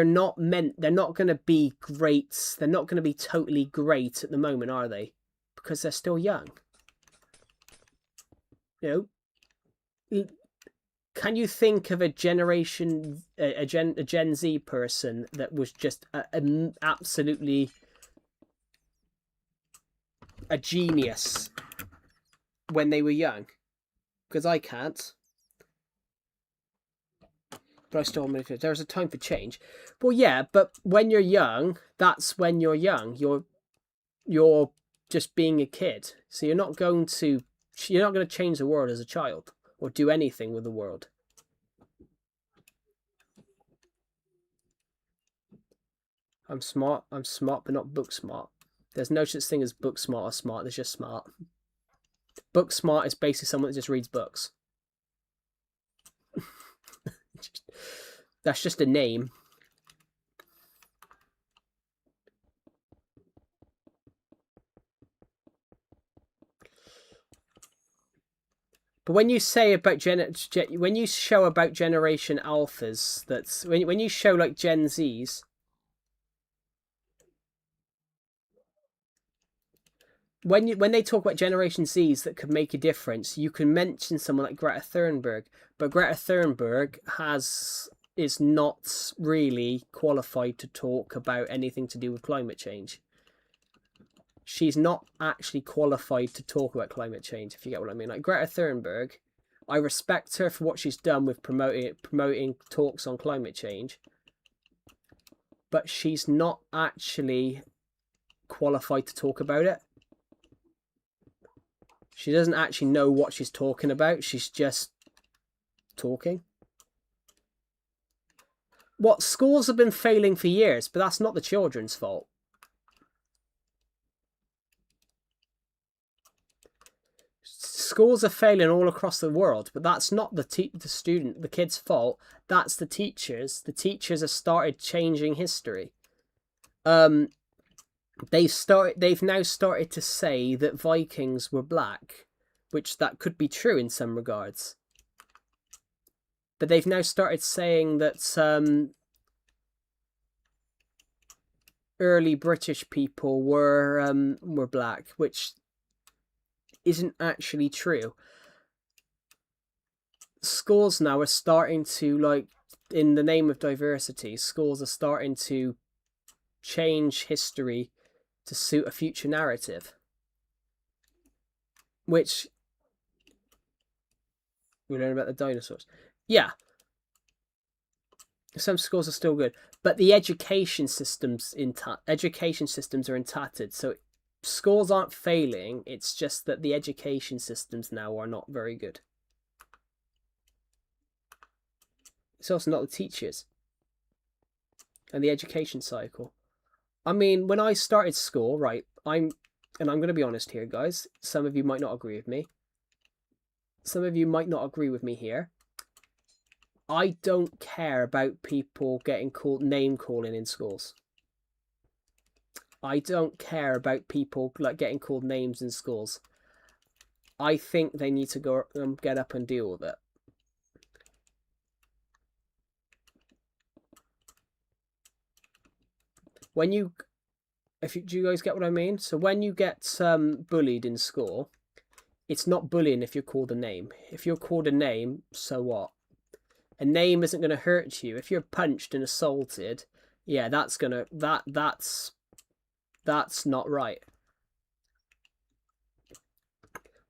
not going to be great. They're not going to be totally great at the moment, are they? Because they're still young. You know, can you think of a Gen Z person that was just absolutely a genius when they were young? Because I can't. But I still want to. There's a time for change. Well, yeah, but when you're young, that's when you're young. You're just being a kid. So you're not going to change the world as a child or do anything with the world. I'm smart, but not book smart. There's no such thing as book smart or smart. There's just smart. Book smart is basically someone that just reads books. That's just a name. But when you say about when you show about Generation Alphas, that's when you show like Gen Zs, when they talk about Generation Zs that could make a difference, you can mention someone like Greta Thunberg, but Greta Thunberg is not really qualified to talk about anything to do with climate change. She's not actually qualified to talk about climate change, if you get what I mean. Like Greta Thunberg, I respect her for what she's done with promoting talks on climate change, but she's not actually qualified to talk about it. She doesn't actually know what she's talking about. She's just talking. What, schools have been failing for years, but that's not the children's fault. Schools are failing all across the world, but that's not the kid's fault. That's the teachers. The teachers have started changing history. They've now started to say that Vikings were black, which that could be true in some regards. But they've now started saying that early British people were black, which isn't actually true. Schools now are starting to, like, in the name of diversity, schools are starting to change history to suit a future narrative. Which we learn about the dinosaurs. Yeah. Some schools are still good, but the education systems are tattered. So schools aren't failing. It's just that the education systems now are not very good. It's also not the teachers and the education cycle. I mean, when I started school, right, I'm going to be honest here, guys. Some of you might not agree with me. Some of you might not agree with me here. I don't care about people getting called name calling in schools. I don't care about people like getting called names in schools. I think they need to go get up and deal with it. When you, do you guys get what I mean? So when you get bullied in school, it's not bullying if you're called a name. If you're called a name, so what? A name isn't going to hurt you. If you're punched and assaulted, yeah, that's not right.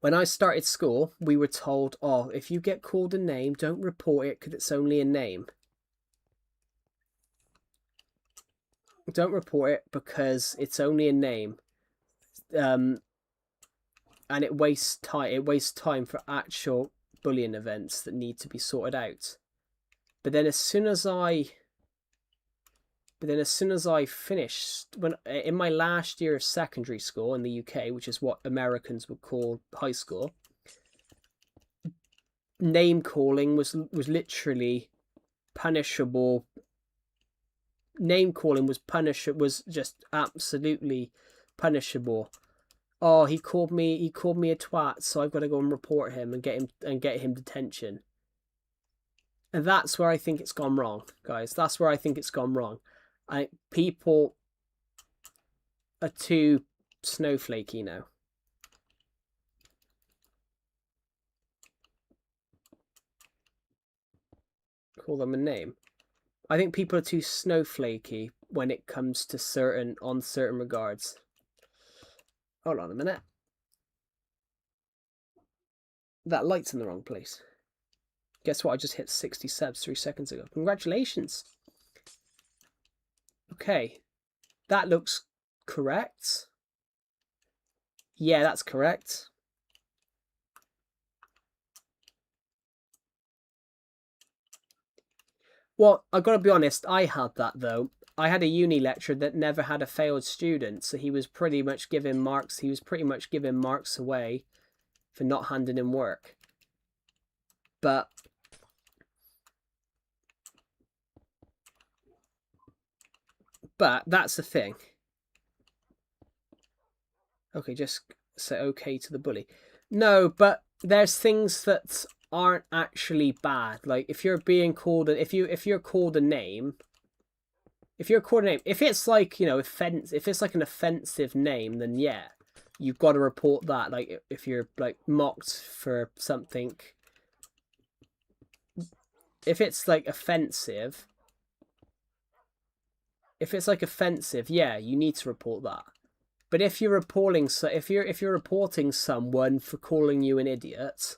When I started school, we were told, oh, if you get called a name, don't report it because it's only a name. Don't report it because it's only a name. And it wastes time. It wastes time for actual bullying events that need to be sorted out. But then as soon as I finished, when in my last year of secondary school in the UK, which is what Americans would call high school, name calling was literally punishable. Name calling was just absolutely punishable. Oh, he called me a twat, so I've got to go and report him and get him detention. And that's where I think it's gone wrong, guys. That's where I think it's gone wrong. People are too snowflakey now. Call them a name. I think people are too snowflakey when it comes to certain regards. Hold on a minute. That light's in the wrong place. Guess what? I just hit 60 subs 3 seconds ago. Congratulations. Okay. That looks correct. Yeah, that's correct. Well, I've got to be honest, I had that though. I had a uni lecturer that never had a failed student, so he was pretty much giving marks. He was pretty much giving marks away for not handing in work. But But that's the thing. Okay, just say okay to the bully. No, but there's things that aren't actually bad. Like if you're being called, if you're called a name, if it's like, you know, if it's like an offensive name, then yeah, you've got to report that. Like if you're like mocked for something, if it's like offensive, yeah, you need to report that. But if you're reporting, if you're reporting someone for calling you an idiot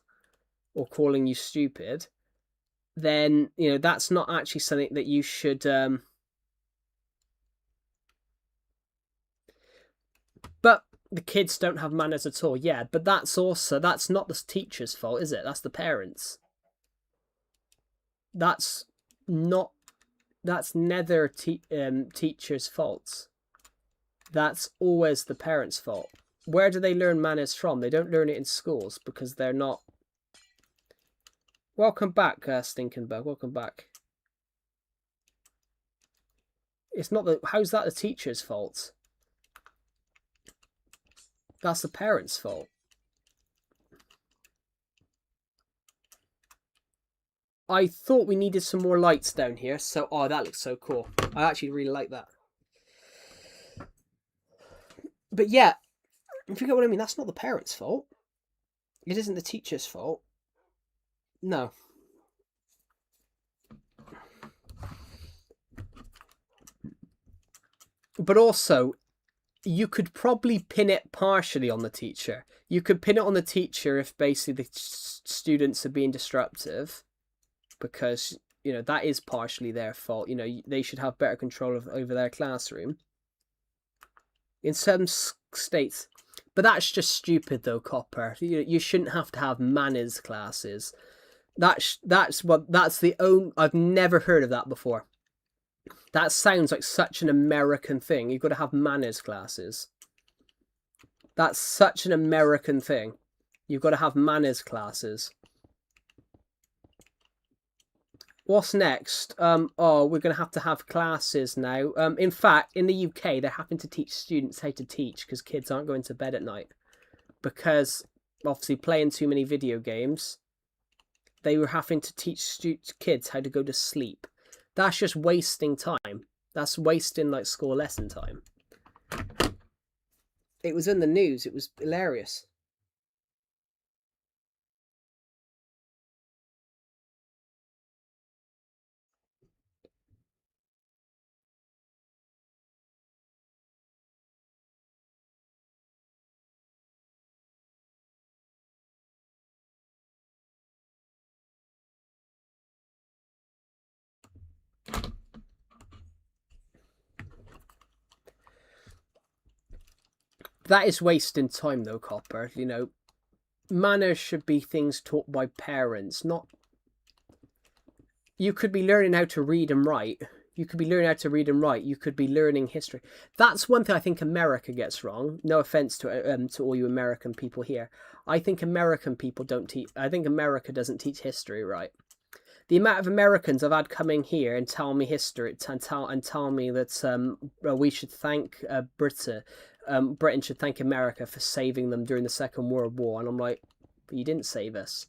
or calling you stupid, then you know that's not actually something that you should. But the kids don't have manners at all. Yeah, but that's not the teacher's fault, is it? That's the parents. That's not. That's never teacher's fault. That's always the parents' fault. Where do they learn manners from? They don't learn it in schools because they're not. Welcome back, Stinking Bug. Welcome back. It's not the. How's that the teacher's fault? That's the parents' fault. I thought we needed some more lights down here, so oh, that looks so cool. I actually really like that. But yeah, if you get what I mean, that's not the parents' fault. It isn't the teacher's fault. No. But also, you could probably pin it partially on the teacher. You could pin it on the teacher if basically the students are being disruptive, because you know that is partially their fault. You know, they should have better control over their classroom. In some states, but that's just stupid though, Copper. You shouldn't have to have manners classes. That's the only. I've never heard of that before. That sounds like such an American thing. You've got to have manners classes. That's such an American thing. You've got to have manners classes. What's next? Oh, we're going to have classes now. In fact, in the UK, they're having to teach students how to teach because kids aren't going to bed at night. Because, obviously, playing too many video games, they were having to teach kids how to go to sleep. That's just wasting time. That's wasting, like, school lesson time. It was in the news. It was hilarious. That is wasting time, though, Copper. You know, manners should be things taught by parents, not... You could be learning how to read and write. You could be learning how to read and write. You could be learning history. That's one thing I think America gets wrong. No offense to all you American people here. I think American people don't teach... I think America doesn't teach history right. The amount of Americans I've had coming here and tell me history and tell me that we should thank Britain. Britain should thank America for saving them during the Second World War, and I'm like, but you didn't save us.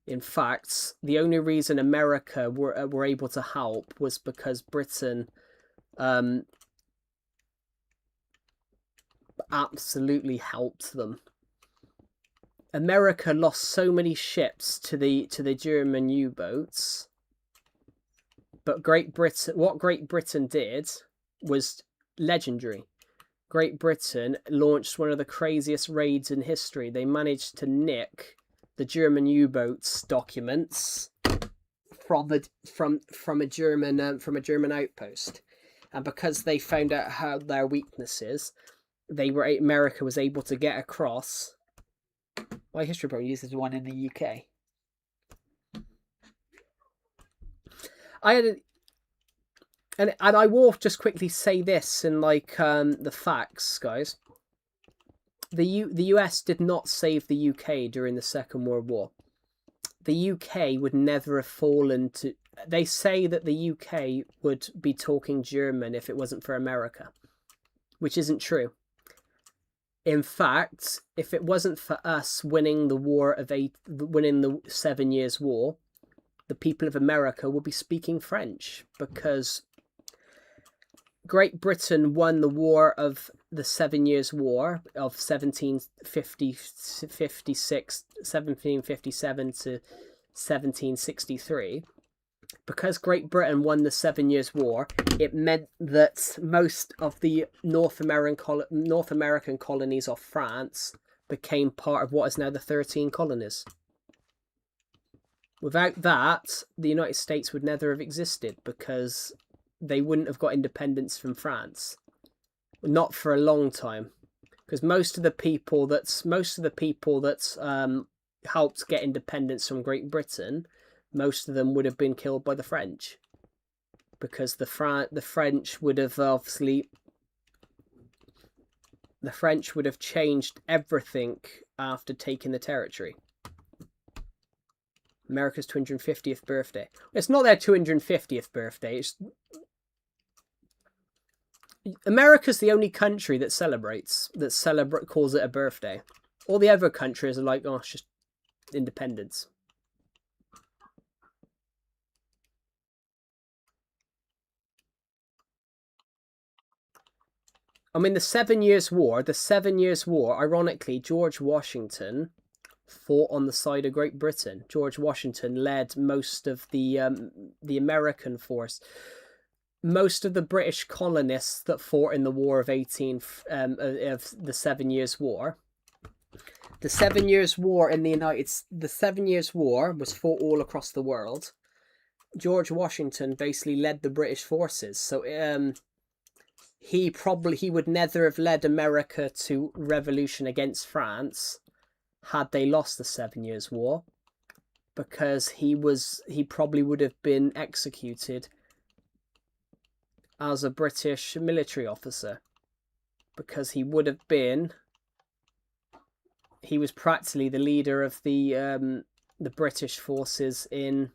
In fact, the only reason America were able to help was because Britain absolutely helped them. America lost so many ships to the German U-boats, but what Great Britain did was legendary. Great Britain launched one of the craziest raids in history. They managed to nick the German U-boats documents from a German outpost, and because they found out how their weaknesses, America was able to get across. My history program uses one in the UK. And I will just quickly say this in like the facts, guys. The US did not save the UK during the Second World War. The UK would never have fallen to they say that the UK would be talking German if it wasn't for America, which isn't true. In fact, if it wasn't for us winning the 7 Years' War, the people of America would be speaking French, because Great Britain won the war of the 7 Years' War of 1757 to 1763. Because Great Britain won the 7 Years' War, it meant that most of the North American colonies of France became part of what is now the 13 colonies. Without that, the United States would never have existed, because they wouldn't have got independence from France. Not for a long time, because most of the people that helped get independence from Great Britain, most of them would have been killed by the French, because the French would have changed everything after taking the territory. America's 250th birthday. It's not their 250th birthday. America's the only country that calls it a birthday. All the other countries are like, oh, it's just independence. I mean, the 7 Years' War, ironically, George Washington fought on the side of Great Britain. George Washington led most of the American force. Most of the British colonists that fought in the War of the 7 Years' War. The 7 Years' War the 7 Years' War was fought all across the world. George Washington basically led the British forces, so he would never have led America to revolution against France had they lost the 7 Years' War, because he probably would have been executed as a British military officer, because he was practically the leader of the British forces in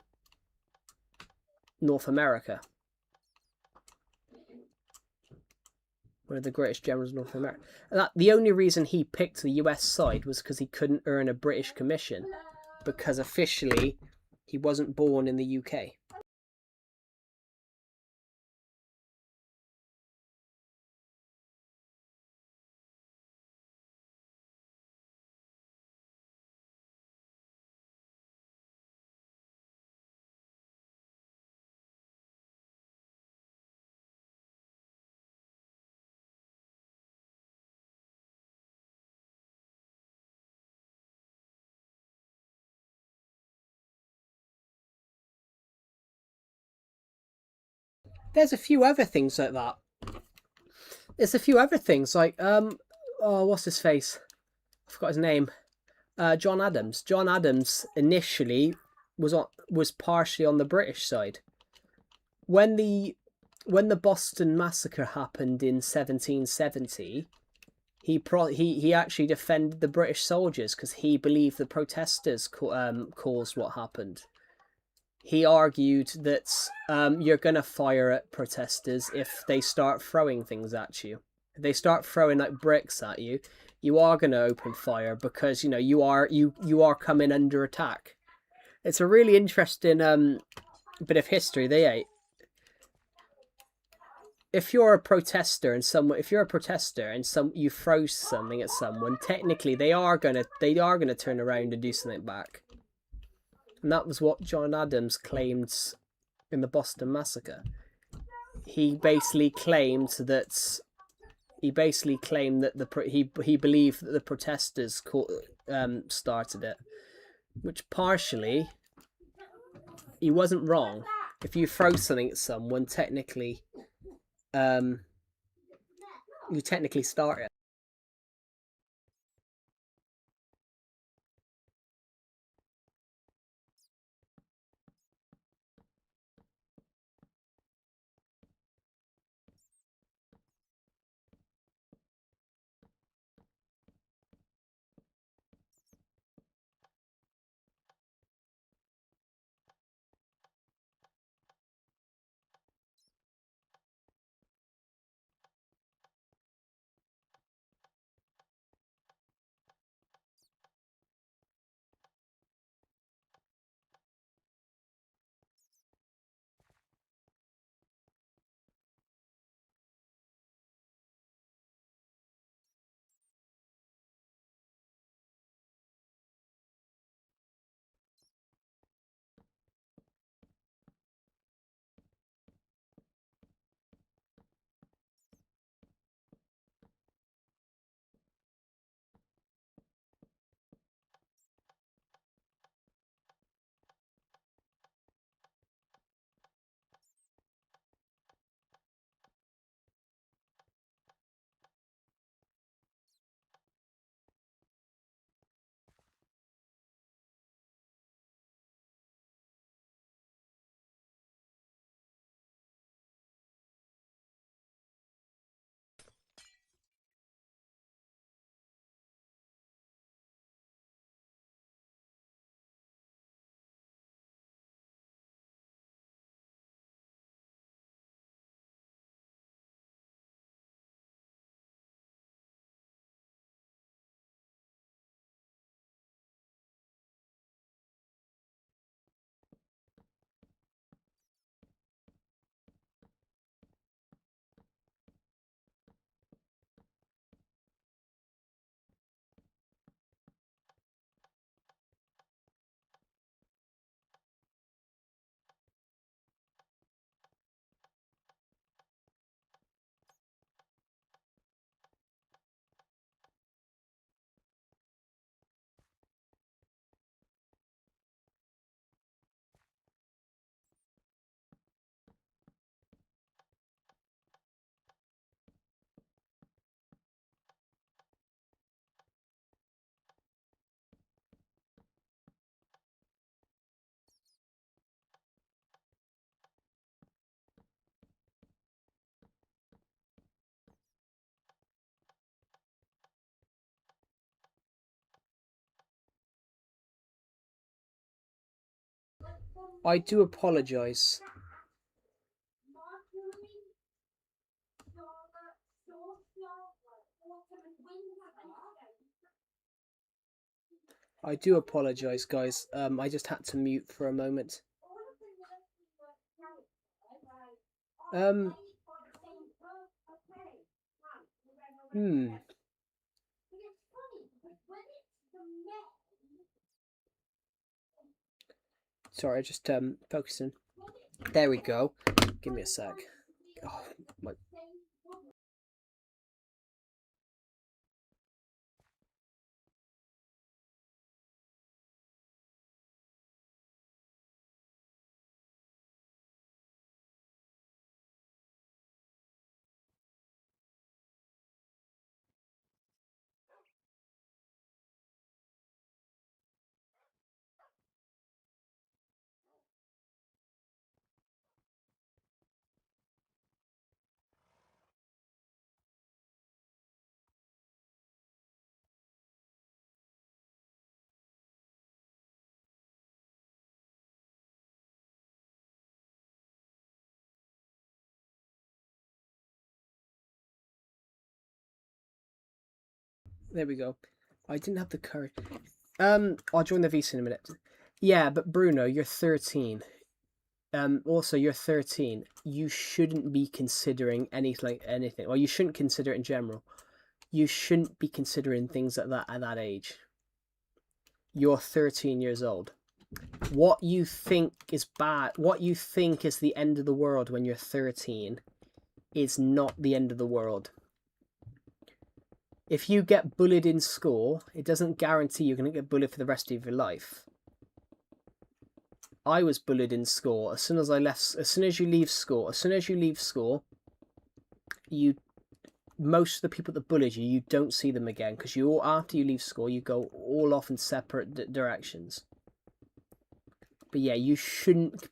North America. One of the greatest generals in North America. And the only reason he picked the US side was because he couldn't earn a British commission, because officially he wasn't born in the UK. There's a few other things like that. There's a few other things like what's his face? I forgot his name. John Adams. John Adams initially was partially on the British side. When the Boston Massacre happened in 1770, he actually defended the British soldiers, because he believed the protesters caused what happened. He argued that you're going to fire at protesters if they start throwing things at you. If they start throwing like bricks at you, you are going to open fire, because you are coming under attack. It's a really interesting bit of history. If you're a protester and you throw something at someone, technically they are gonna turn around and do something back. And that was what John Adams claimed in the Boston Massacre. He basically claimed that he believed that the protesters started it, which partially he wasn't wrong. If you throw something at someone, technically, you technically start it. I do apologise. I do apologise, guys. I just had to mute for a moment. Um. Sorry, just focusing. There we go. Give me a sec. Oh, my. There we go. I didn't have the courage. I'll join the VC in a minute. Yeah, but Bruno, you're 13. Also, you're 13. You shouldn't be considering anything. Well, you shouldn't consider it in general. You shouldn't be considering things at that age. You're 13 years old. What you think is bad, what you think is the end of the world when you're 13, is not the end of the world. If you get bullied in school, it doesn't guarantee you're going to get bullied for the rest of your life. I was bullied in school. As soon as you leave school, most of the people that bullied you, you don't see them again, because after you leave school, you go all off in separate directions. But yeah, you shouldn't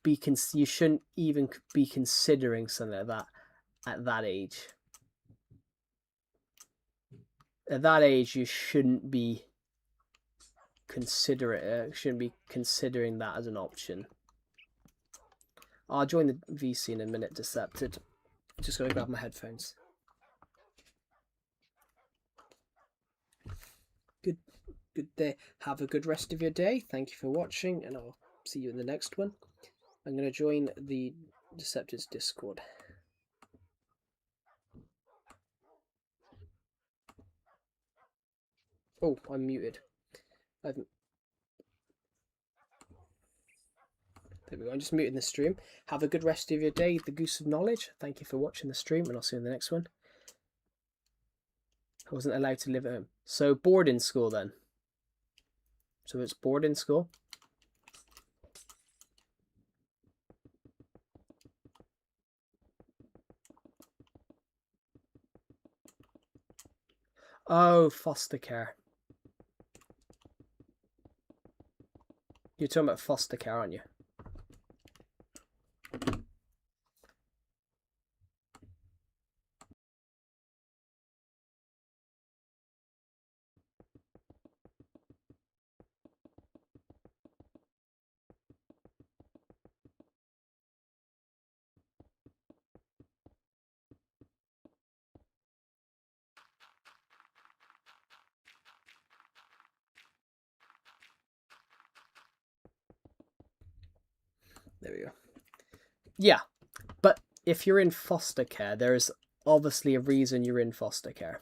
even be considering something like that at that age. At that age, you shouldn't be considering that as an option. I'll join the VC in a minute, Decepted. Just gotta grab my headphones. Good day. Have a good rest of your day. Thank you for watching, and I'll see you in the next one. I'm gonna join the Decepted's Discord. Oh, I'm muted. There we go. I'm just muting the stream. Have a good rest of your day, the Goose of Knowledge. Thank you for watching the stream, and I'll see you in the next one. I wasn't allowed to live at home. So bored in school then. So it's bored in school. Oh, foster care. You're talking about foster care, aren't you? There we go. Yeah, but if you're in foster care, there's obviously a reason you're in foster care.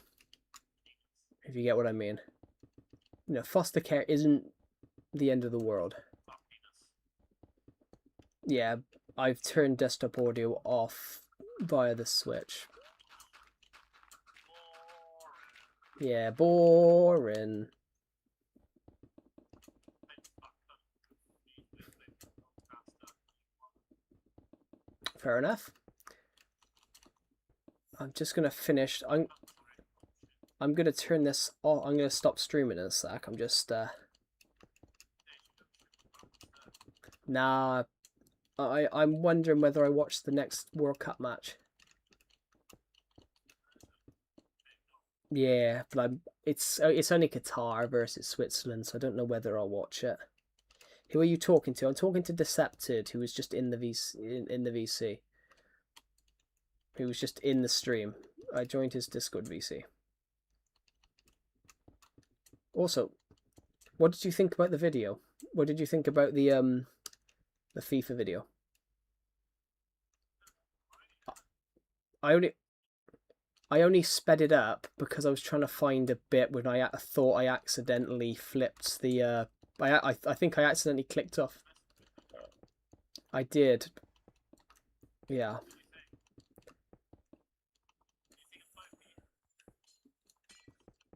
If you get what I mean. You know, foster care isn't the end of the world. Yeah, I've turned desktop audio off via the switch. Yeah, boring. Fair enough. I'm just gonna finish. I'm gonna turn this off. I'm gonna stop streaming in a sec. I'm just nah. I'm wondering whether I watch the next World Cup match. Yeah, but it's only Qatar versus Switzerland, so I don't know whether I'll watch it. Who are you talking to? I'm talking to Decepted, who was just in the VC. Who was just in the stream. I joined his Discord VC. Also, what did you think about the video? What did you think about the FIFA video? I only sped it up because I was trying to find a bit when I thought I accidentally flipped the I think I accidentally clicked off. I did. Yeah.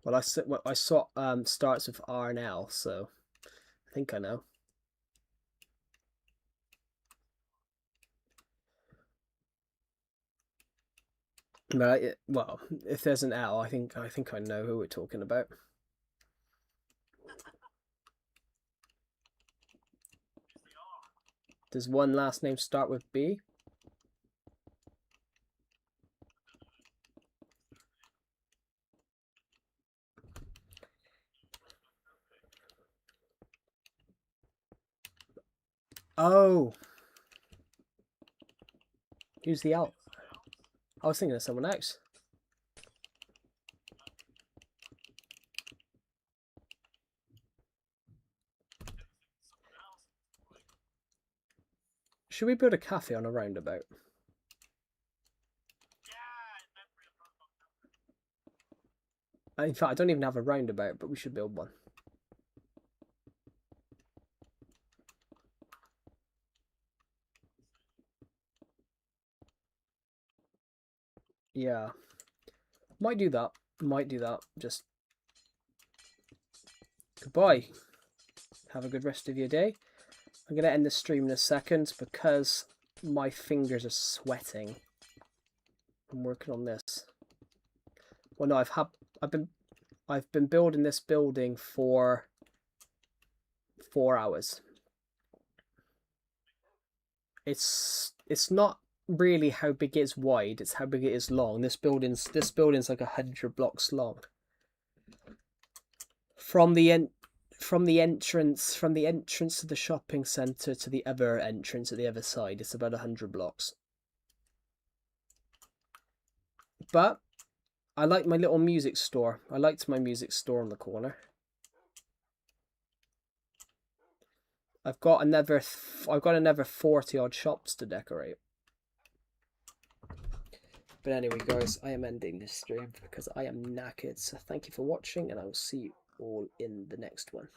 Well, I saw starts with R and L, so I think I know. But well, if there's an L, I think I know who we're talking about. Does one last name start with B? Oh. Who's the L? I was thinking of someone else. Should we build a cafe on a roundabout? In fact, I don't even have a roundabout, but we should build one. Yeah. Might do that. Might do that. Just goodbye. Have a good rest of your day. I'm going to end the stream in a second because my fingers are sweating. I'm working on this. Well, no, I've been building this building for 4 hours. It's not really how big it is wide, it's how big it is long. This building's like 100 blocks long. From the entrance to the shopping centre to the other entrance at the other side, it's about 100 blocks. But I like my little music store. I liked my music store on the corner. I've got another 40 odd shops to decorate. But anyway, guys, I am ending this stream because I am knackered. So thank you for watching, and I will see you all in the next one.